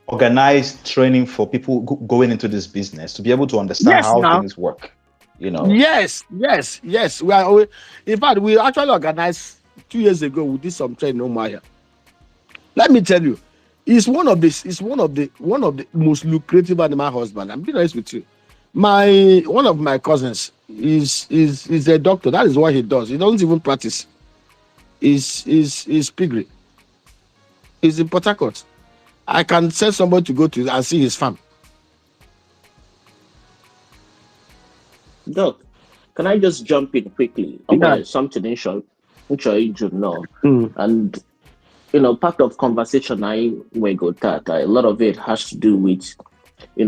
organized training for people going into this business to be able to understand how things work. Yes. We are. In fact, we actually organized 2 years ago. We did some training on Maya. Let me tell you. It's one of the most lucrative animal husband. I'm being honest with you. One of my cousins is a doctor. That is what he does. He doesn't even practice. Is piggery. He's in Port Harcourt. I can send somebody to go to and see his farm. Doc, can I just jump in quickly? Something in short, which you should know. And part of conversation we got that a lot of it has to do with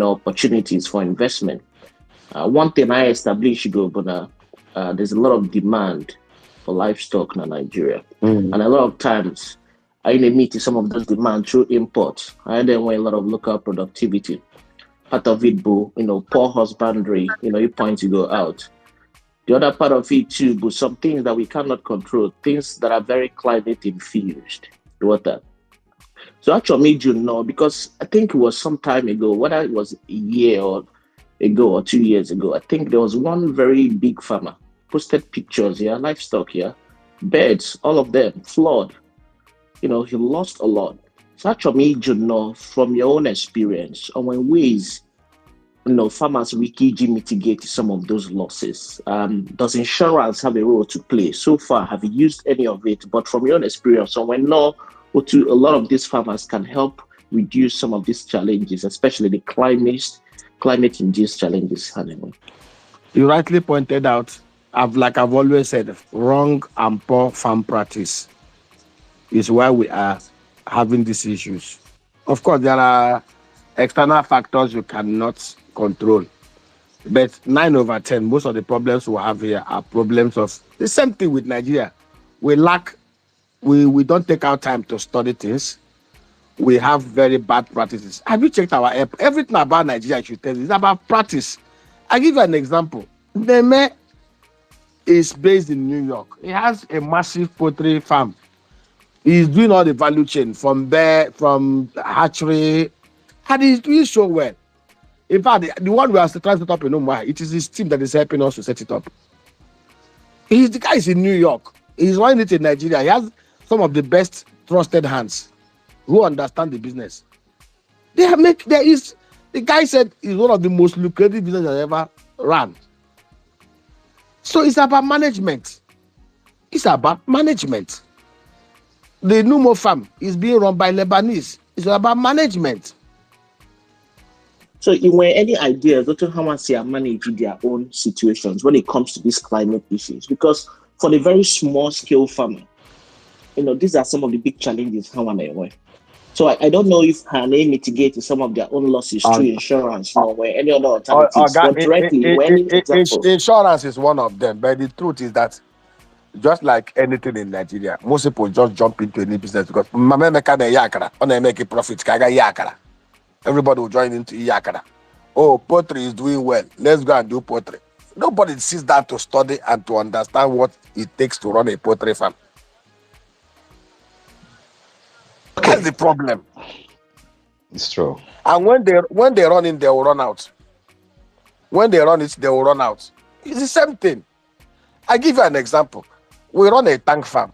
opportunities for investment. One thing I established but there's a lot of demand for livestock in Nigeria, and a lot of times I meet some of those demand through imports. I then want a lot of local productivity. Part of it, poor husbandry. You point to go out. The other part of it too, but some things that we cannot control, things that are very climate infused. Water. So actually made because I think it was some time ago, whether it was a year ago or 2 years ago, I think there was one very big farmer posted pictures, livestock, birds, all of them flood. He lost a lot. So actually made from your own experience on when ways farmers mitigate some of those losses. Does insurance have a role to play? So far, have you used any of it? But from your own experience, a lot of these farmers can help reduce some of these challenges, especially the climate-induced challenges. You rightly pointed out, I've always said, wrong and poor farm practice is why we are having these issues. Of course, there are external factors you cannot control. But 9 over 10, most of the problems we have here are problems of the same thing with Nigeria. We don't take our time to study things. We have very bad practices. Have you checked our app? Everything about Nigeria, I should tell you, is about practice. I give you an example. Neme is based in New York. He has a massive poultry farm. He's doing all the value chain from hatchery, and he's doing so well. In fact, the one we are trying to set up in Umwa, it is his team that is helping us to set it up. The guy is in New York. He's running it in Nigeria. He has some of the best trusted hands who understand the business. The guy said it's one of the most lucrative businesses I ever ran. So it's about management. The Numo farm is being run by Lebanese. It's about management. So, were any ideas on how much they are managing their own situations when it comes to these climate issues? Because for the very small scale farmer, these are some of the big challenges. How am I aware? So I don't know if Hane mitigated some of their own losses through insurance, or any other alternatives. But directly, when examples. Insurance is one of them. But the truth is that just like anything in Nigeria, most people just jump into any business because make a profit. Everybody will join into yakara. Oh, poultry is doing well. Let's go and do poultry. Nobody sits down to study and to understand what it takes to run a poultry farm. That's the problem. It's true. And when they run in, they will run out. When they run it, they will run out. It's the same thing. I give you an example. We run a tank farm.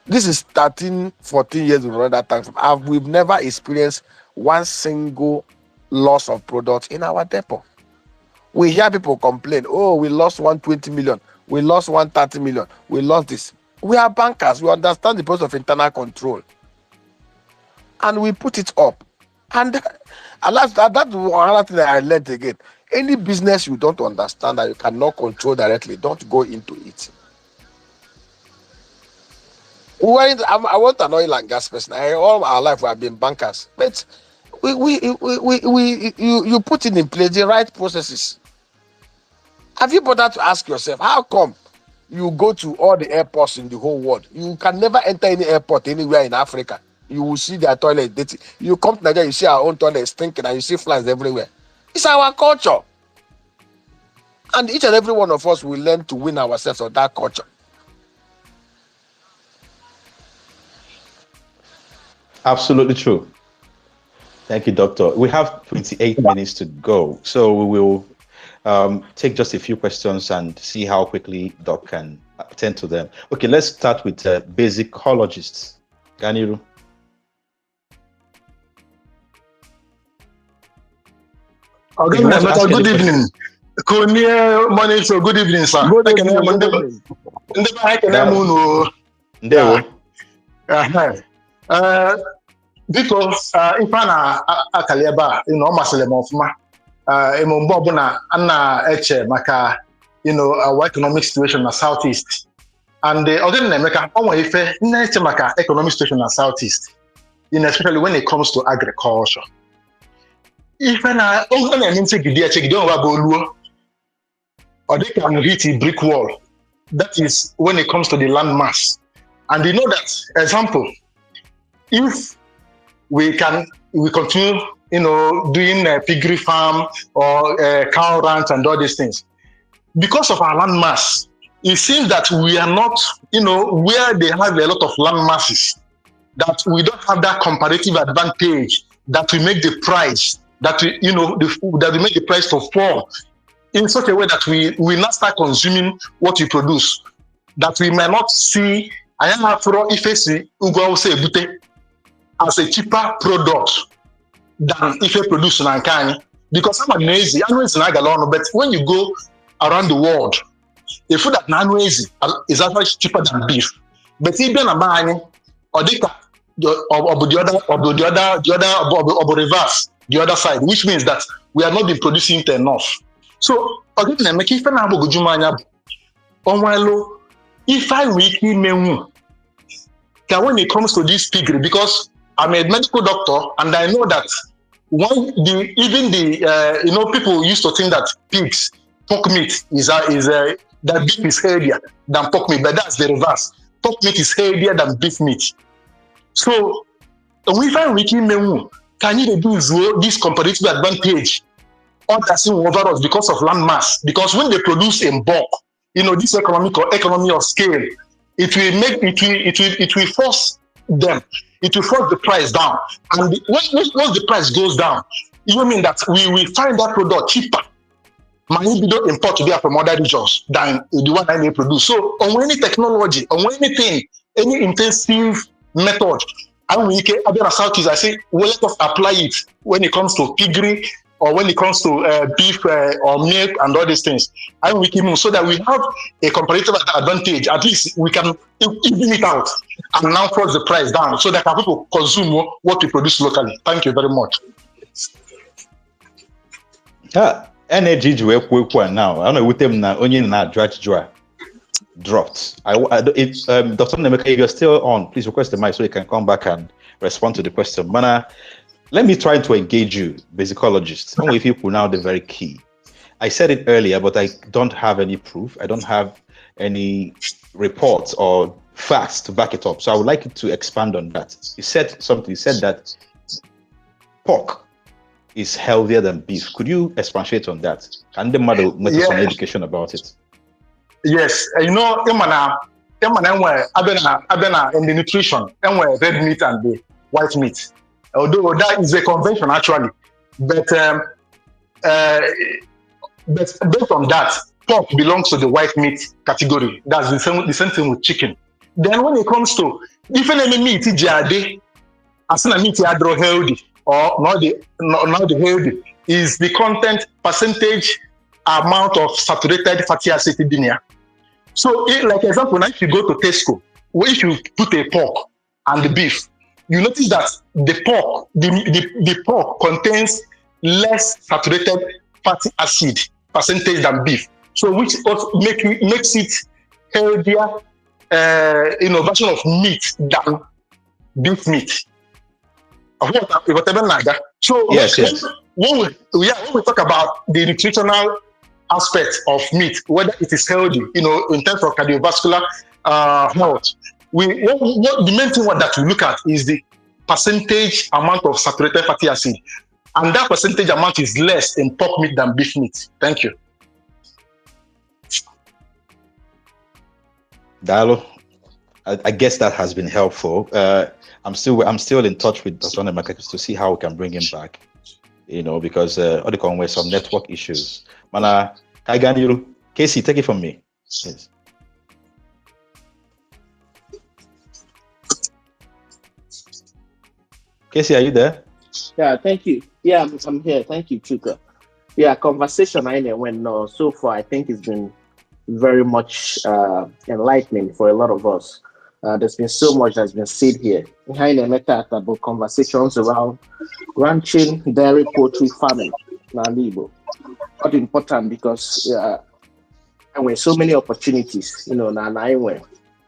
This is 13, 14 years we run that tank farm. We've never experienced one single loss of product in our depot. We hear people complain, oh, we lost 120 million, we lost 130 million, we lost this. We are bankers, we understand the process of internal control. And we put it up. And that's another thing that I learned again. Any business you don't understand that you cannot control directly, don't go into it. I want an oil and gas person. All our life we have been bankers. But you put in place the right processes. Have you bothered to ask yourself, how come you go to all the airports in the whole world? You can never enter any airport anywhere in Africa. You will see their toilet dirty. You come to Nigeria, you see our own toilet stinking, and you see flies everywhere. It's our culture. And each and every one of us will learn to win ourselves of that culture. Absolutely true. Thank you, Doctor. We have 28 minutes to go. So we will take just a few questions and see how quickly Doc can attend to them. Okay, let's start with basicologists. Ganiru. Good evening. Morning show. Good evening, sir. Good evening. Because if akali ebe a ọ masịrị m ọfụma mgbe ọbụla a na-eche maka our economic situation na Southeast, and again na-emeka ọ nwere ife na-eche maka economic situation na Southeast, especially when it comes to agriculture. Ife na ọ na-eme nchegide ọwa bụ oluo ọ dị ka hit a brick wall. That is when it comes to the land mass. And you know that, example, if we continue, doing a piggery farm or a cow ranch and all these things, because of our land mass, it seems that we are not, where they have a lot of land masses, that we don't have that comparative advantage that we make the price, that we make the price to fall in such a way that we not start consuming what we produce, that we may not see as a cheaper product than if you produce in Ankani. Because I'm amazing, but when you go around the world, the food that is actually cheaper than beef. But even a man or the reverse, the other side, which means that we are not been producing it enough. So again, if I weekly menu, when it comes to this piggery, because I'm a medical doctor and I know that people used to think that pork meat that beef is heavier than pork meat, but that's the reverse. Pork meat is heavier than beef meat. So if I weekly menu, can you reduce this comparative advantage over us because of land mass? Because when they produce in bulk, this economy of scale, it will force them. It will force the price down. And once the price goes down, it will mean that we will find that product cheaper. We don't import to there from other regions than the one that they produce. So on any technology, on anything, any intensive method, and we can Southeast, I say, well, let us apply it when it comes to piggery or when it comes to beef or milk and all these things. And we can move so that we have a comparative advantage. At least we can even it out and now force the price down so that people consume what we produce locally. Thank you very much. Energy now. I don't know what them now. Only na drat. dropped. If Dr. Nemeka, if you're still on, please request the mic so you can come back and respond to the question. Mana, let me try to engage you, basicologists. Some of you now the very key. I said it earlier, but I don't have any proof. I don't have any reports or facts to back it up. So I would like you to expand on that. You said something. You said that pork is healthier than beef. Could you expatiate on that? And the mother make some education about it. Yes, you know, Emana, Abena, in the nutrition, and red meat and the white meat. Although that is a convention actually, but based on that, pork belongs to the white meat category. That's the same thing with chicken. Then when it comes to different meat, as a meat healthy or not the healthy is the content percentage amount of saturated fatty acid in there. So, like example, now if you go to Tesco, where if you put a pork and the beef, you notice that the pork contains less saturated fatty acid percentage than beef. So, which also makes it healthier, version of meat than beef meat. Whatever like that. So, yes. When we talk about the nutritional aspect of meat, whether it is healthy, in terms of cardiovascular health, the main thing that we look at is the percentage amount of saturated fatty acid, and that percentage amount is less in pork meat than beef meat. Thank you. Dialogue. I guess that has been helpful. I'm still in touch with Dr. Nemeka to see how we can bring him back. Because with some network issues. Mana, Kaiganiru, Casey, take it from me. Yes. Casey, are you there? Yeah, thank you. Yeah, I'm here. Thank you, Chuka. Yeah, conversation I went so far. I think it's been very much enlightening for a lot of us. There's been so much that's been said here. About conversations around ranching, dairy, poultry, farming, Igbo. Not important because there were so many opportunities,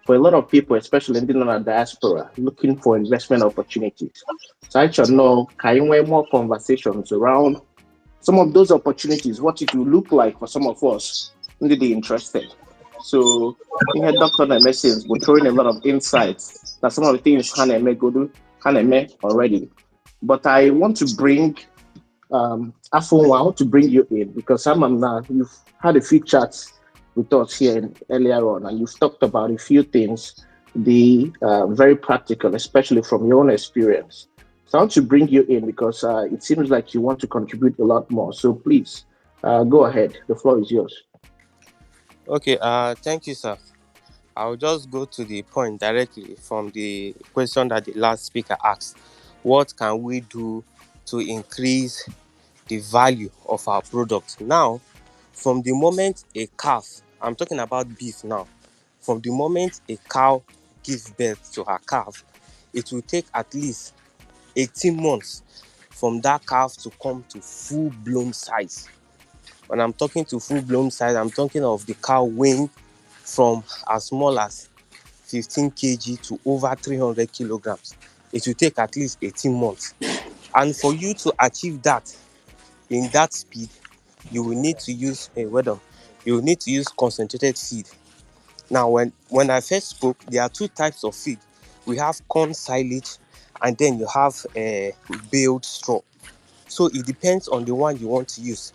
for a lot of people, especially in the diaspora, looking for investment opportunities. So I should know, can you have more conversations around some of those opportunities, what it will look like for some of us really interested. So we had Dr. Nemesians, but throwing a lot of insights that some of the things Haneme go do, Haneme already. But I want to bring Afonwa, I want to bring you in because you've had a few chats with us here earlier on, and you've talked about a few things, very practical, especially from your own experience. So I want to bring you in because it seems like you want to contribute a lot more. So please, go ahead. The floor is yours. Okay, thank you, sir. I'll just go to the point directly from the question that the last speaker asked. What can we do to increase the value of our product? Now, from the moment a calf, I'm talking about beef now, from the moment a cow gives birth to her calf, it will take at least 18 months from that calf to come to full-blown size. When I'm talking to full-blown size, I'm talking of the cow weighing from as small as 15 kg to over 300 kilograms. It will take at least 18 months. And for you to achieve that in that speed, you will need to use concentrated feed. Now, when I first spoke, there are two types of feed. We have corn silage, and then you have baled straw. So it depends on the one you want to use.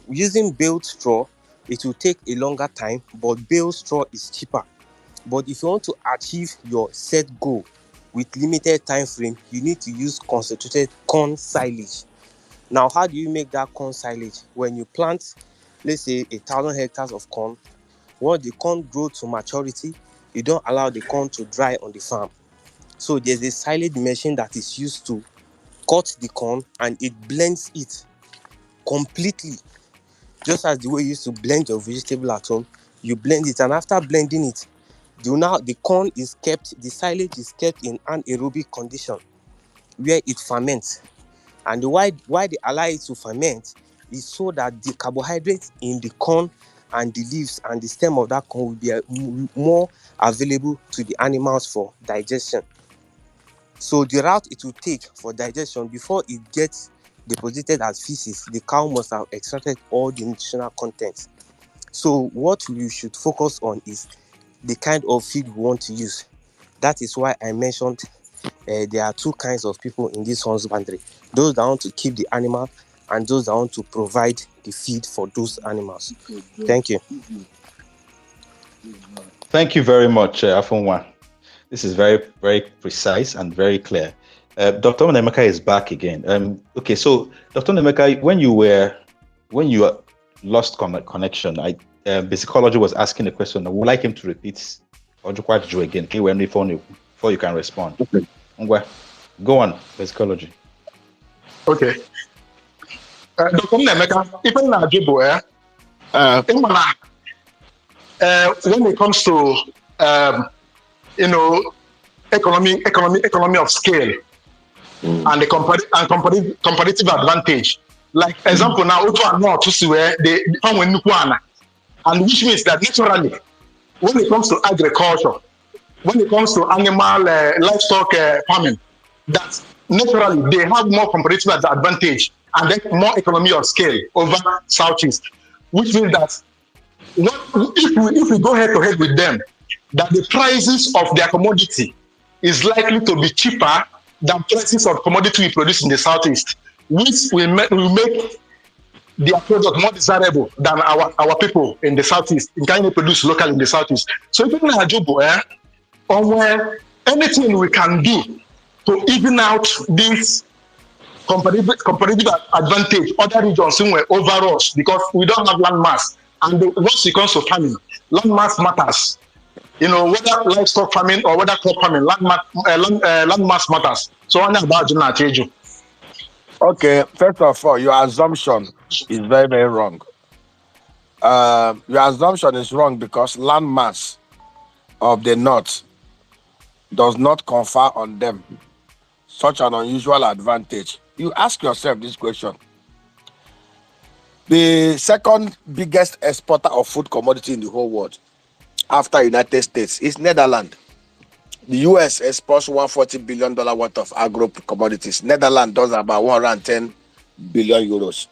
Using baled straw, it will take a longer time, but baled straw is cheaper. But if you want to achieve your set goal with limited time frame, you need to use concentrated corn silage. Now, how do you make that corn silage? When you plant, let's say, 1,000 hectares of corn, once the corn grows to maturity, you don't allow the corn to dry on the farm. So there's a silage machine that is used to cut the corn, and it blends it completely. Just as the way you used to blend your vegetable at home, you blend it, and after blending it, the corn is kept, the silage is kept in anaerobic condition where it ferments. And why they allow it to ferment is so that the carbohydrates in the corn and the leaves and the stem of that corn will be more available to the animals for digestion. So the route it will take for digestion before it gets deposited as feces, the cow must have extracted all the nutritional contents. So what we should focus on is the kind of feed we want to use. That is why I mentioned there are two kinds of people in this husbandry: those that want to keep the animal and those that want to provide the feed for those animals. Thank you. Thank you very much, Afonwa. This is very, very precise and very clear. Dr. Nemeka is back again. Okay, so Dr. Nemeka, when you lost connection, the psychology was asking a question. I would like him to repeat Ojukwaju again. Before you can respond. Okay. Go on, psychology. Okay. Dr. Nemeka, even na Igbo, when it comes to economy of scale and the comparative advantage. Like example now, and which means that naturally, when it comes to agriculture, when it comes to animal livestock farming, that naturally they have more comparative advantage and then more economy of scale over Southeast, which means that if we go head to head with them, that the prices of their commodity is likely to be cheaper than prices of commodity we produce in the Southeast, which will make their product more desirable than our people in the Southeast, in kind of produce locally in the Southeast. So if we have on anything we can do to even out this comparative advantage, other regions were over us because we don't have land mass. And once it comes to farming, land mass matters. Whether livestock farming or whether crop farming, land mass matters. So I'm about to change you. Okay, first of all, your assumption is very, very wrong. Your assumption is wrong because land mass of the North does not confer on them such an unusual advantage. You ask yourself this question. The second biggest exporter of food commodity in the whole world after United States is Netherlands. The US exports $140 billion worth of agro commodities. Netherlands does about 110 billion euros.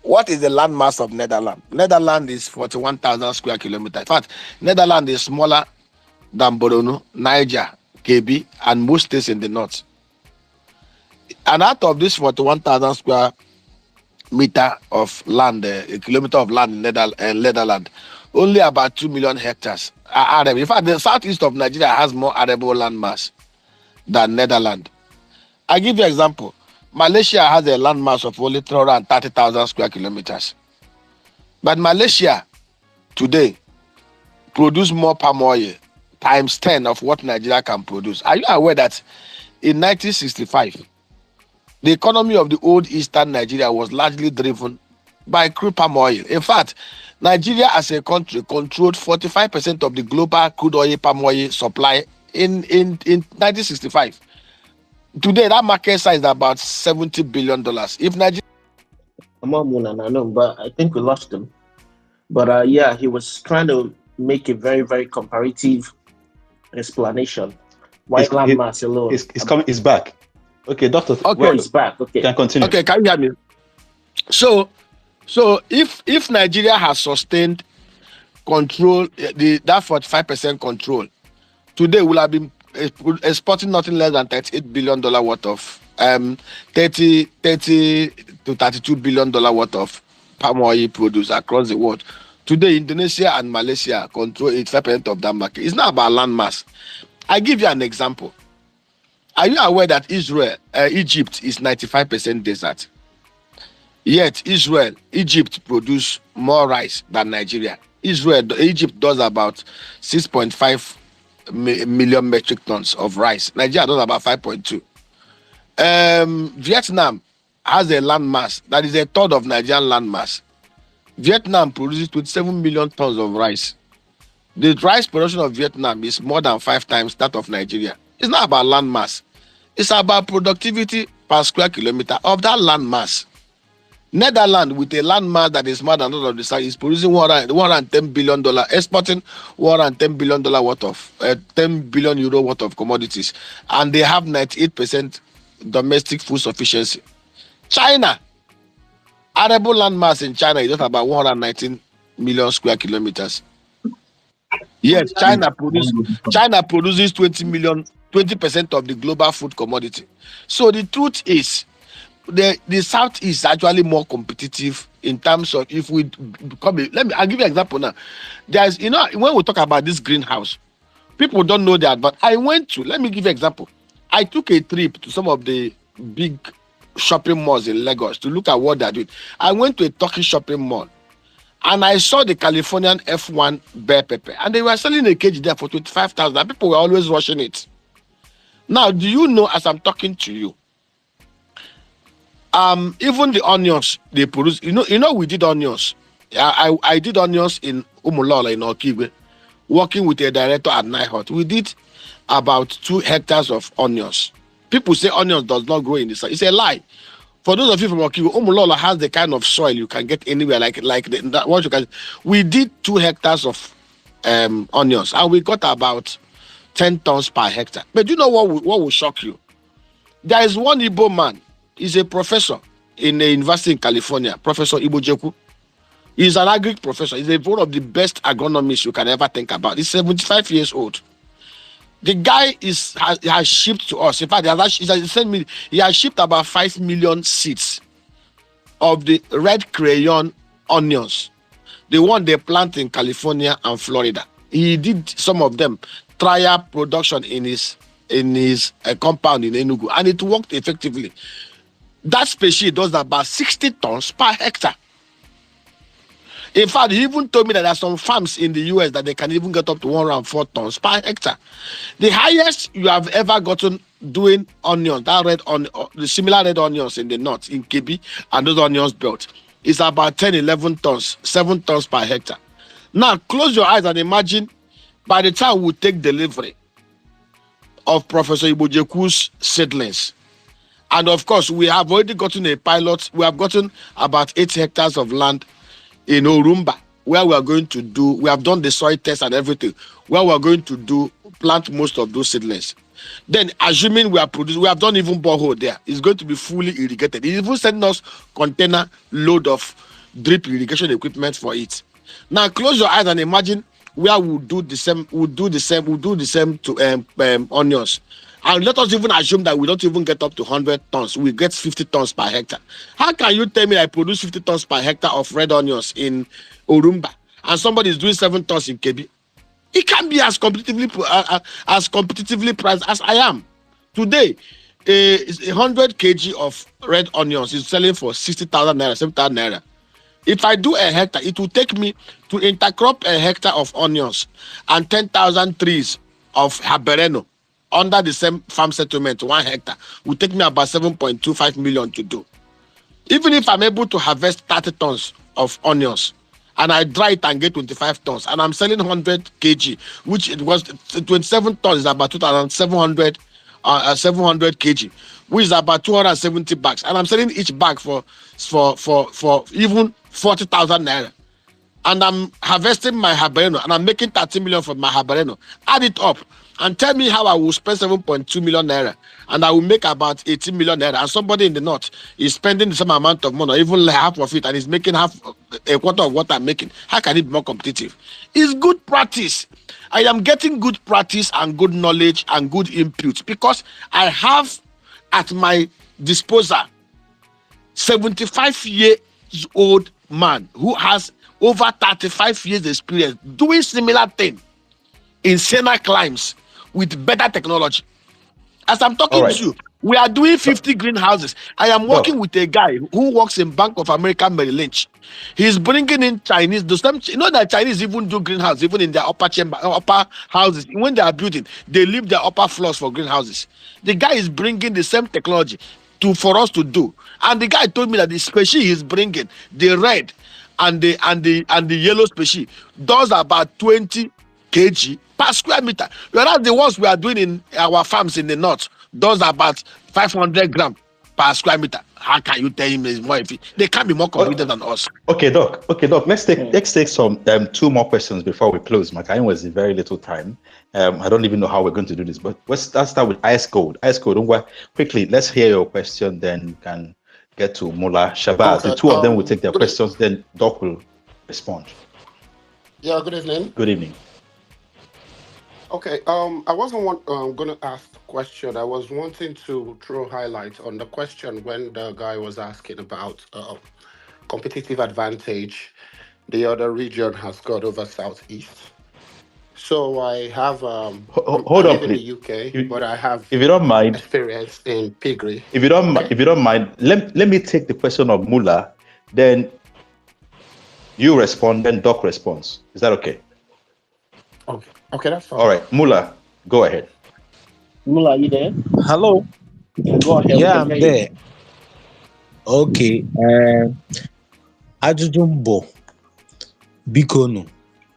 What is the land mass of Netherlands? Netherlands is 41,000 square kilometers. In fact, Netherlands is smaller than Borno, Niger, Kebbi, and most states in the north. And out of this 41,000 square meter of land, a kilometer of land in Netherlands, only about 2 million hectares are arable. In fact, the southeast of Nigeria has more arable land mass than Netherlands. I give you an example. Malaysia has a land mass of only 330,000 square kilometers. But Malaysia today produce more palm oil times 10 of what Nigeria can produce. Are you aware that in 1965, the economy of the old eastern Nigeria was largely driven by crude palm oil? In fact, Nigeria as a country controlled 45% of the global crude oil palm oil supply in 1965. Today, that market size is about $70 billion. If Nigeria... I know, but I think we lost him. But yeah, he was trying to make a very, very comparative explanation. Why land mass alone? He's back. Okay, doctor. Okay, he's back. Okay, can continue. Okay, can you hear me? So if Nigeria has sustained control, that 45% control, today will have been exporting nothing less than $38 billion worth of 30 to $32 billion worth of palm oil produce across the world. Today, Indonesia and Malaysia control 85% of that market. It's not about land mass. I give you an example. Are you aware that Egypt is 95% desert? Yet Egypt produce more rice than Nigeria. Egypt does about 6.5 million metric tons of rice. Nigeria does about 5.2. Vietnam has a land mass that is a third of Nigerian land mass. Vietnam produces 27 million tons of rice. The rice production of Vietnam is more than 5 times that of Nigeria. It's not about land mass. It's about productivity per square kilometer of that land mass. Netherlands, with a landmass that is more than that of the size, is producing $110 billion, exporting $110 billion worth of 10 billion euro worth of commodities, and they have 98% domestic food sufficiency. China, arable landmass in China is just about 119 million square kilometers. Yes, China produces 20% of the global food commodity. So the truth is, the South is actually more competitive in terms of if we become. I'll give you an example now. There's, when we talk about this greenhouse, people don't know that, but let me give you an example. I took a trip to some of the big shopping malls in Lagos to look at what they're doing. I went to a Turkish shopping mall and I saw the Californian F1 bear pepper, and they were selling a kg there for 25,000, and people were always rushing it. Now, do you know, as I'm talking to you, even the onions they produce, we did onions. I did onions in Umulola in Okigwe, working with a director at Nighthawk. We did about 2 hectares of onions. People say onions does not grow in the soil. It's a lie. For those of you from Okigwe, Umulola has the kind of soil you can get anywhere, what you can. We did 2 hectares of onions, and we got about 10 tons per hectare. But you know what will shock you? There is one Igbo man. He's a professor in a university in California, Professor Igbo Jeku. He's an agric professor. He's one of the best agronomists you can ever think about. He's 75 years old. The guy has shipped to us. In fact, he has shipped about 5 million seeds of the red crayon onions, the one they plant in California and Florida. He did some of them trial production in his compound in Enugu, and it worked effectively. That species does about 60 tons per hectare. In fact, he even told me that there are some farms in the US that they can even get up to 104 tons per hectare. The highest you have ever gotten doing onions, the similar red onions in the north, in Kebi and those onions belt, is about 10, 11 tons, 7 tons per hectare. Now, close your eyes and imagine by the time we take delivery of Professor Ibojeku's seedlings. And of course, we have already gotten a pilot. We have gotten about 8 hectares of land in Orumba, where we have done the soil test and everything, where we are going to plant most of those seedlings. Then, assuming we have done even borehole there, it's going to be fully irrigated. He even sent us container load of drip irrigation equipment for it. Now, close your eyes and imagine where we'll do the same to onions. And let us even assume that we don't even get up to 100 tons. We get 50 tons per hectare. How can you tell me I produce 50 tons per hectare of red onions in Orumba and somebody is doing 7 tons in Kebi? It can't be as competitively priced as I am. Today, 100 kg of red onions is selling for 60,000 naira, 7,000 naira. If I do a hectare, it will take me to intercrop a hectare of onions and 10,000 trees of habereno under the same farm settlement, 1 hectare, will take me about 7.25 million to do. Even if I'm able to harvest 30 tons of onions and I dry it and get 25 tons, and I'm selling 100 kg, which it was 27 tons is about 2,700 kg, which is about 270 bags, and I'm selling each bag for even 40,000 naira. And I'm harvesting my habereno and I'm making 30 million from my habereno. Add it up and tell me how I will spend 7.2 million naira and I will make about 18 million naira. And somebody in the north is spending the same amount of money, or even half of it, and is making a quarter of what I'm making. How can it be more competitive? It's good practice. I am getting good practice and good knowledge and good input because I have at my disposal 75-year-old man who has over 35 years experience doing similar thing in Sena climes with better technology. As I'm talking to you, we are doing 50 greenhouses. I am working with a guy who works in Bank of America Merrill Lynch. He's bringing in Chinese. That Chinese even do greenhouse, even in their upper houses. When they are building, they leave their upper floors for greenhouses. The guy is bringing the same technology for us to do. And the guy told me that the species he's bringing, the red and the yellow species, does about 20 kg per square meter. Whereas the ones we are doing in our farms in the north does about 500 grams per square meter. How can you tell him it's more efficient? They can't be more competent than us. Okay, Doc. Let's take some 2 more questions before we close. My time was very little time. I don't even know how we're going to do this, but let's start with Ice Code. Ice Code, quickly, let's hear your question, then you can get to Mullah Shabazz. Okay, The 2 of them will take their good questions, then Doc will respond. Yeah, good evening. Good evening. Okay, I wasn't going to ask the question. I was wanting to throw highlight on the question when the guy was asking about competitive advantage the other region has got over Southeast. So I have I Hold on, live in please. the UK, but I have If you don't mind, experience in piggery. if you don't Okay. mind, let me take the question of Mullah, then you respond, then Doc responds. Is that okay? Okay, that's fine. All right, Mullah, go ahead. Mullah, are you there? Hello. Go ahead. Yeah, I'm there. Okay. Ajụjụ m bụ bikonu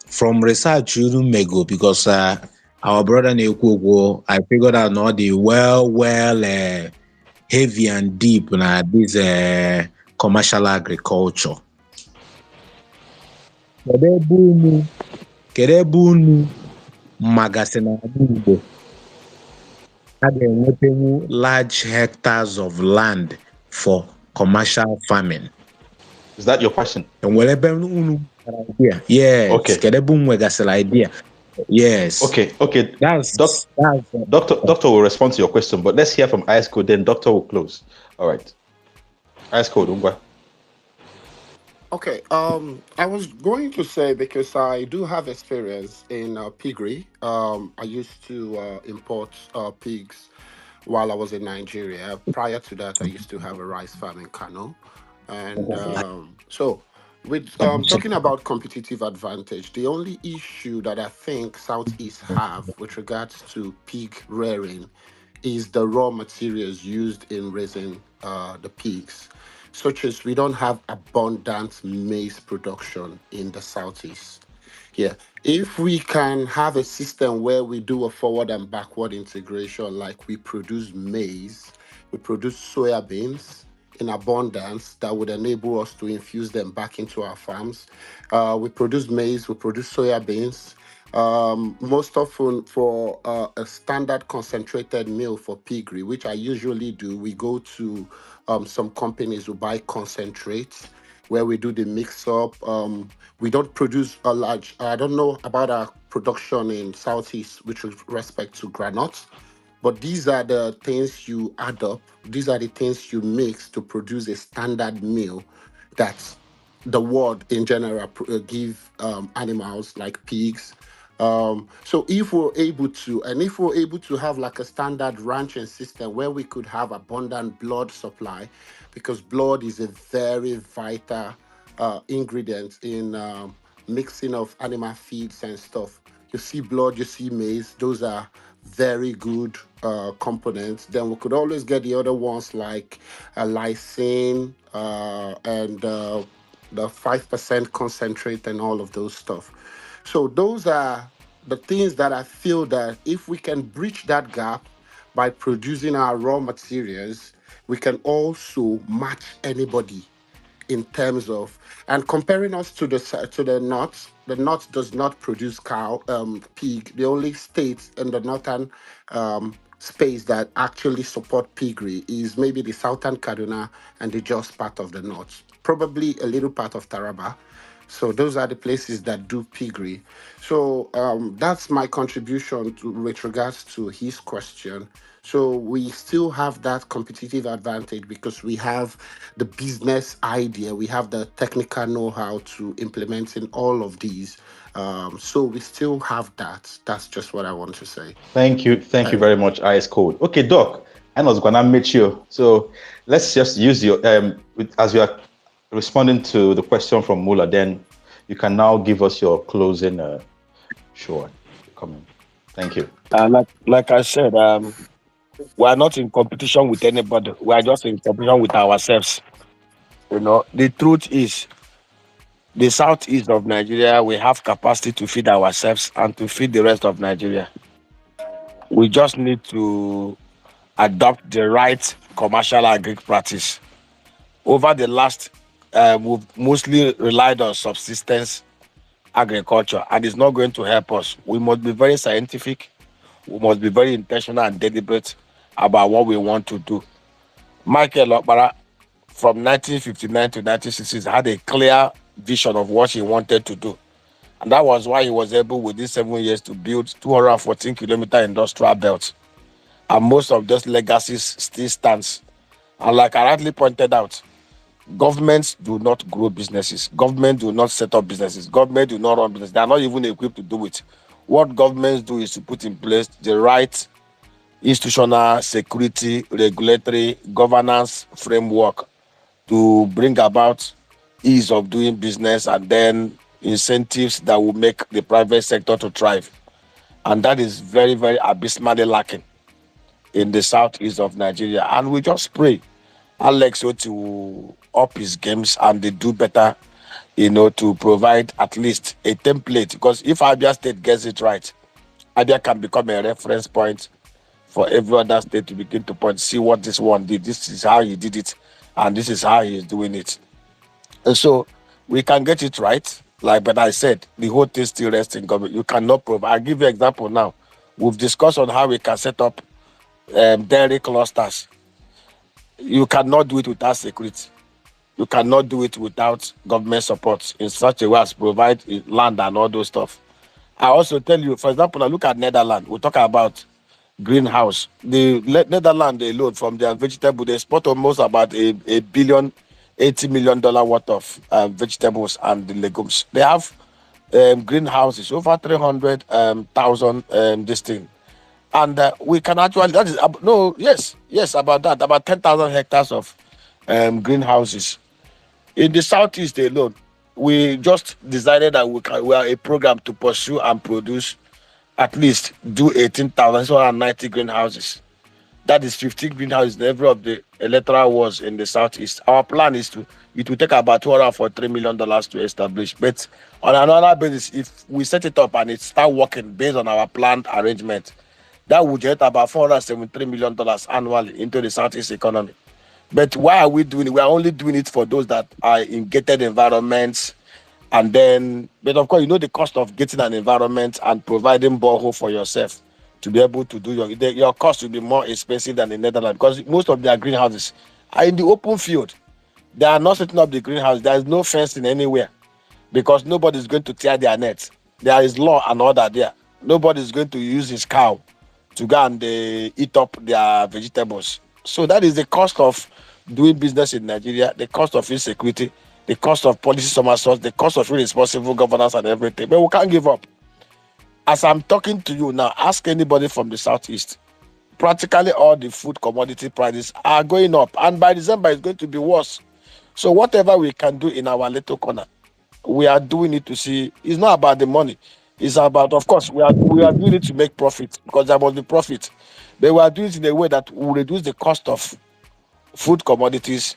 from research unu mego because our brother na-ekwu okwu, I figured out na ọ dị well heavy and deep na this commercial agriculture. Kedu ebe unu magasị na Igbo a ga-enwetenwu large hectares of land for commercial farming? Is that your question? Enwere ebe unu idea? Yes. Okay. Kedu ebe unu nwegasịrị idea? Yes. Okay. That's Doctor will respond to your question, but let's hear from Ice Code, then Doctor will close. All right. Ice Code, Ungwa. Okay. I was going to say, because I do have experience in piggery. I used to import pigs while I was in Nigeria. Prior to that, I used to have a rice farm in Kano, and so with talking about competitive advantage, the only issue that I think Southeast have with regards to pig rearing is the raw materials used in raising the pigs, such as we don't have abundant maize production in the Southeast. Yeah, if we can have a system where we do a forward and backward integration, like we produce maize, we produce soya beans in abundance, that would enable us to infuse them back into our farms. We produce maize, we produce soya beans. Most often for a standard concentrated meal for piggery, which I usually do, we go to some companies who buy concentrates where we do the mix up. We don't produce a large, I don't know about our production in Southeast with respect to granules, but these are the things you add up. These are the things you mix to produce a standard meal that the world in general give animals like pigs. So if we're able to have like a standard ranching system where we could have abundant blood supply, because blood is a very vital ingredient in mixing of animal feeds and stuff. You see blood, you see maize, those are very good components. Then we could always get the other ones like lysine and the 5% concentrate and all of those stuff. So those are the things that I feel that if we can bridge that gap by producing our raw materials, we can also match anybody in terms of, and comparing us to the north. The north does not produce pig. The only state in the northern space that actually support piggery is maybe the southern Kaduna and the Jos part of the north, probably a little part of Taraba. So those are the places that do piggery. So that's my contribution with regards to his question. So we still have that competitive advantage because we have the business idea, we have the technical know-how to implementing all of these. So we still have that. That's just what I want to say. Thank you very much, Ice Code. Okay, Doc, I was gonna meet you. So let's just use your as you are responding to the question from Mullah, then you can now give us your closing comment. Thank you. Like I said, we are not in competition with anybody. We are just in competition with ourselves. You know, the truth is, the southeast of Nigeria, we have capacity to feed ourselves and to feed the rest of Nigeria. We just need to adopt the right commercial agric practice. Over the last, we've mostly relied on subsistence agriculture, and it's not going to help us. We must be very scientific. We must be very intentional and deliberate about what we want to do. Michael Okpara, from 1959 to 1960s, had a clear vision of what he wanted to do. And that was why he was able, within 7 years, to build 214-kilometer industrial belt. And most of those legacies still stands. And like I rightly pointed out, governments do not grow businesses. Governments do not set up businesses. Governments do not run business. They are not even equipped to do it. What governments do is to put in place the right institutional, security, regulatory, governance framework to bring about ease of doing business, and then incentives that will make the private sector to thrive. And that is very, very abysmally lacking in the southeast of Nigeria. And we just pray Alex to up his games and they do better, to provide at least a template. Because if Abia State gets it right, Abia can become a reference point for every other state to begin to point, see what this one did. This is how he did it, and this is how he is doing it. And so we can get it right. But I said, the whole thing still rests in government. You cannot provide. I'll give you an example now. We've discussed on how we can set up dairy clusters. You cannot do it without security. You cannot do it without government support in such a way as provide land and all those stuff. I also tell you, for example, now look at Netherlands. We talk about greenhouse. The Netherlands alone, from their vegetable, they export almost about a billion, $80 million worth of vegetables and the legumes. They have greenhouses, over 300,000 this thing. And we can actually, that is, yes, about that, about 10,000 hectares of greenhouses. In the southeast alone, we just decided that we are a program to pursue and produce at least do 18,690 greenhouses. That is 15 greenhouses in every of the electoral wards in the southeast. Our plan is it will take about $243 million to establish. But on another basis, if we set it up and it start working based on our planned arrangement, that would generate about $473 million annually into the southeast economy. But why are we doing it? We are only doing it for those that are in gated environments. And then, but of course, the cost of getting an environment and providing borehole for yourself to be able to do your cost will be more expensive than in Netherlands, because most of their greenhouses are in the open field. They are not setting up the greenhouse. There is no fencing anywhere because nobody is going to tear their nets. There is law and order there. Nobody is going to use his cow to go and eat up their vegetables. So that is the cost of doing business in Nigeria, the cost of insecurity, the cost of policy somersaults, the cost of irresponsible governance and everything. But we can't give up. As I'm talking to you now, ask anybody from the southeast. Practically all the food commodity prices are going up, and by December it's going to be worse. So whatever we can do in our little corner, we are doing it to see. It's not about the money. It's about, of course, we are doing it to make profit, because there must be profit. But we are doing it in a way that will reduce the cost of food commodities.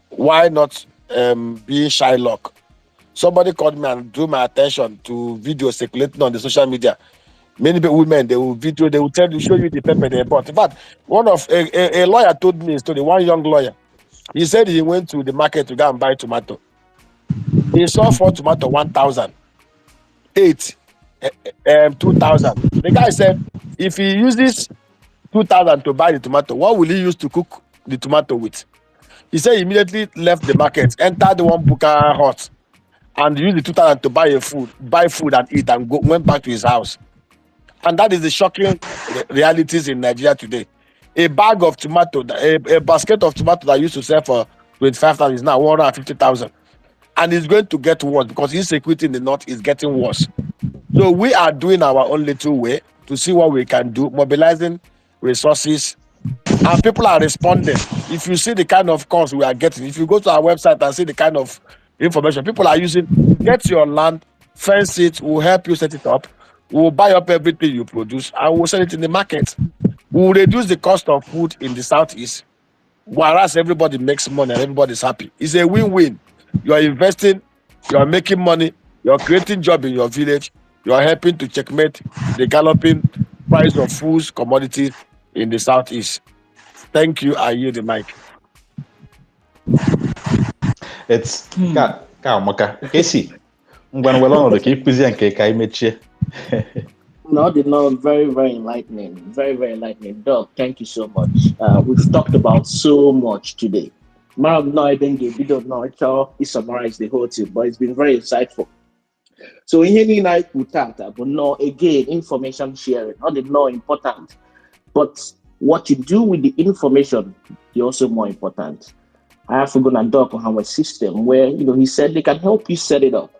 Why not being Shylock? Somebody called me and drew my attention to videos circulating on the social media. Many women, they will show you the pepper they bought. In fact, one of a lawyer told me a story, one young lawyer. He said he went to the market to go and buy tomato. He saw 4 tomato 1,000, 8 2,000. The guy said if he uses 2,000 to buy the tomato, what will he use to cook the tomato with? He said he immediately left the market, entered the one Buka hut, and used the 2,000 to buy food and eat, and went back to his house. And that is the shocking realities in Nigeria today. A bag of tomato, a basket of tomato that used to sell for 25,000 is now 150,000. And it's going to get worse because insecurity in the north is getting worse. So we are doing our own little way to see what we can do, mobilizing resources, and people are responding. If you see the kind of calls we are getting, if you go to our website and see the kind of information people are using, get your land, fence it, we'll help you set it up, we'll buy up everything you produce, and we'll sell it in the market. We'll reduce the cost of food in the southeast, whereas everybody makes money and everybody's happy. It's a win-win. You are investing, you are making money, you are creating job in your village, you are helping to checkmate the galloping price of foods, commodities in the southeast. Thank you. I yield the mic. It's ka maka Casey. Ngwan well on the ikuzi nke ka imechie. No, did not. Very, very enlightening. Very, very enlightening. Doc, thank you so much. We've talked about so much today. No, I didn't give video. No, it's all he summarized the whole thing, but it's been very insightful. So in any night we talked, but no, again, information sharing, not the more important, but what you do with the information is also more important. I have to go and doc on our system where he said they can help you set it up.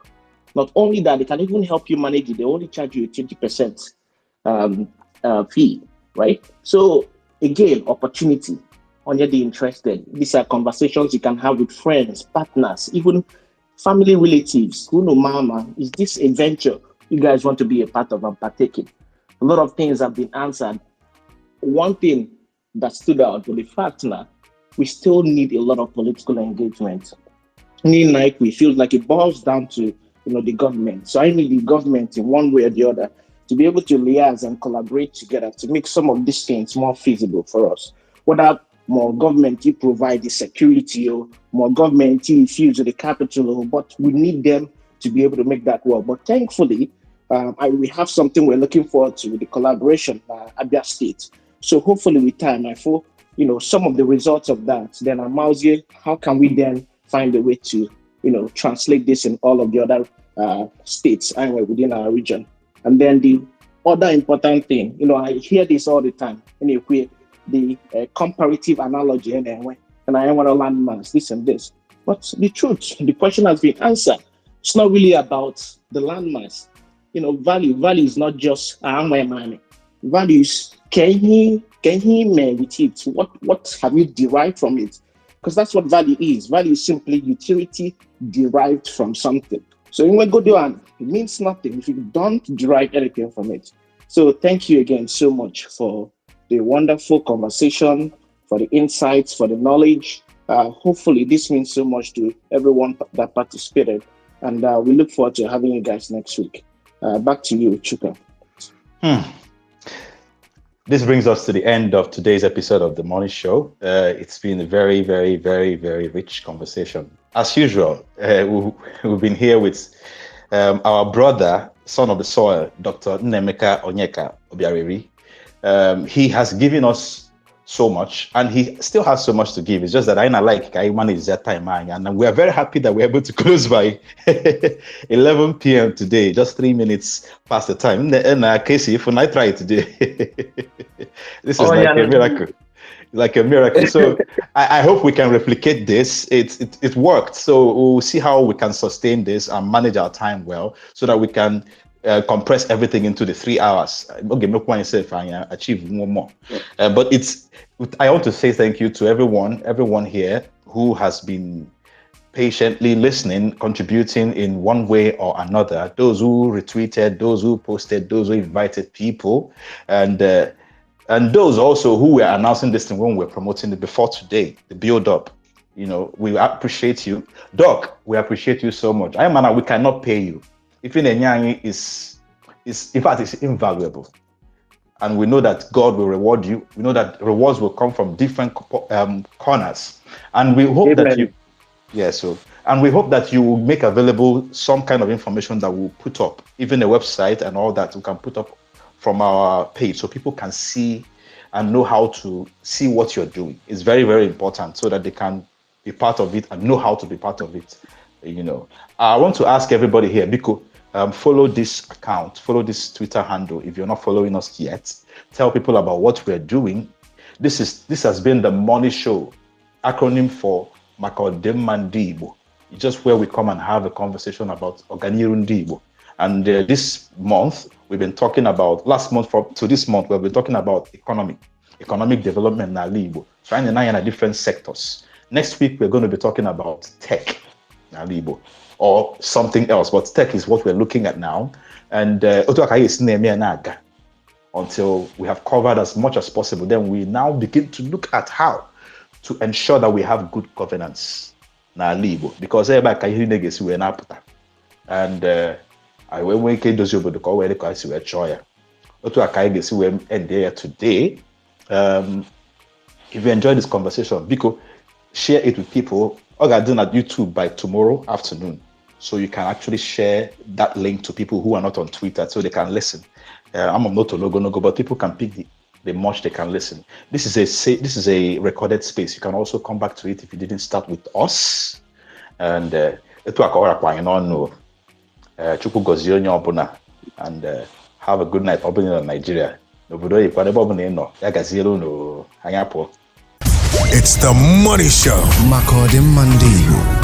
Not only that, they can even help you manage it. They only charge you a 20% fee, right? So again, opportunity. On the interested. These are conversations you can have with friends, partners, even family relatives. Who know, mama, is this a venture you guys want to be a part of and partaking? A lot of things have been answered. One thing that stood out was the fact now we still need a lot of political engagement. We feel like it boils down to the government. So I need the government in one way or the other to be able to liaise and collaborate together to make some of these things more feasible for us. Whether more government to provide the security or more government to infuse the capital, but we need them to be able to make that work. But thankfully, we have something we're looking forward to with the collaboration Abia State. So hopefully with time, I feel some of the results of that, then Amauzie, how can we then find a way to translate this in all of the other states anyway within our region? And then the other important thing, I hear this all the time. The comparative analogy and I want to landmass this and this. But the truth, the question has been answered. It's not really about the landmass. Value is not just money. Values, can he with it? What have you derived from it? Because that's what value is. Value is simply utility derived from something. So when we go down, it means nothing if you don't derive anything from it. So thank you again so much for the wonderful conversation, for the insights, for the knowledge. Hopefully this means so much to everyone that participated. And we look forward to having you guys next week. Back to you, Chuka. This brings us to the end of today's episode of the MONI Show. It's been a very, very, very, very rich conversation. As usual, we've been here with our brother, son of the soil, Dr. Nnemeka Onyeka Obiariri. He has given us so much, and he still has so much to give. It's just that I like I manage that time, and we are very happy that we're able to close by 11 p.m. today, just 3 minutes past the time. And Casey, if I try today, this is a miracle. Like a miracle. So I hope we can replicate this. It worked. So we'll see how we can sustain this and manage our time well, so that we can compress everything into the 3 hours. Okay, make one yourself and achieve one more. But I want to say thank you to everyone here who has been patiently listening, contributing in one way or another. Those who retweeted, those who posted, those who invited people, and those also who were announcing this thing when we were promoting it before today, the build up. We appreciate you. Doc, we appreciate you so much. We cannot pay you. If in is in fact it's invaluable, and we know that God will reward you. We know that rewards will come from different corners, and we hope that you and we hope that you will make available some kind of information that we'll put up, even a website and all that we can put up from our page, so people can see and know how to see what you're doing. It's very, very important, so that they can be part of it and know how to be part of it. I want to ask everybody here, Biko, follow this account, follow this Twitter handle if you're not following us yet. Tell people about what we're doing. This has been the MONI Show, acronym for Makodim Mandibo. It's just where we come and have a conversation about Oganirundibo. And this month, we've been talking about, last month to this month, we've been talking about economic development in Alibo, trying to in different sectors. Next week, we're going to be talking about tech in Alibo, or something else, but tech is what we're looking at now. And until we have covered as much as possible, then we now begin to look at how to ensure that we have good governance in Alibo, because everybody can hear niggas who are not. And I will make it those over the call where the guys were choya. What I can see when end there today. If you enjoy this conversation, Biko, share it with people. All I do at YouTube by tomorrow afternoon. So you can actually share that link to people who are not on Twitter so they can listen. I'm not a logo, but people can pick the much they can listen. This is a recorded space. You can also come back to it if you didn't start with us. And Chukwu gozie onye ọbụla, and have a good night. Ọbụla in Nigeria. N'obodo oyibo ebe ọbụla ị nọ, ya gaziere unu anya pụọ. It's the Money Show. Maka ọdịmma ndị Igbo.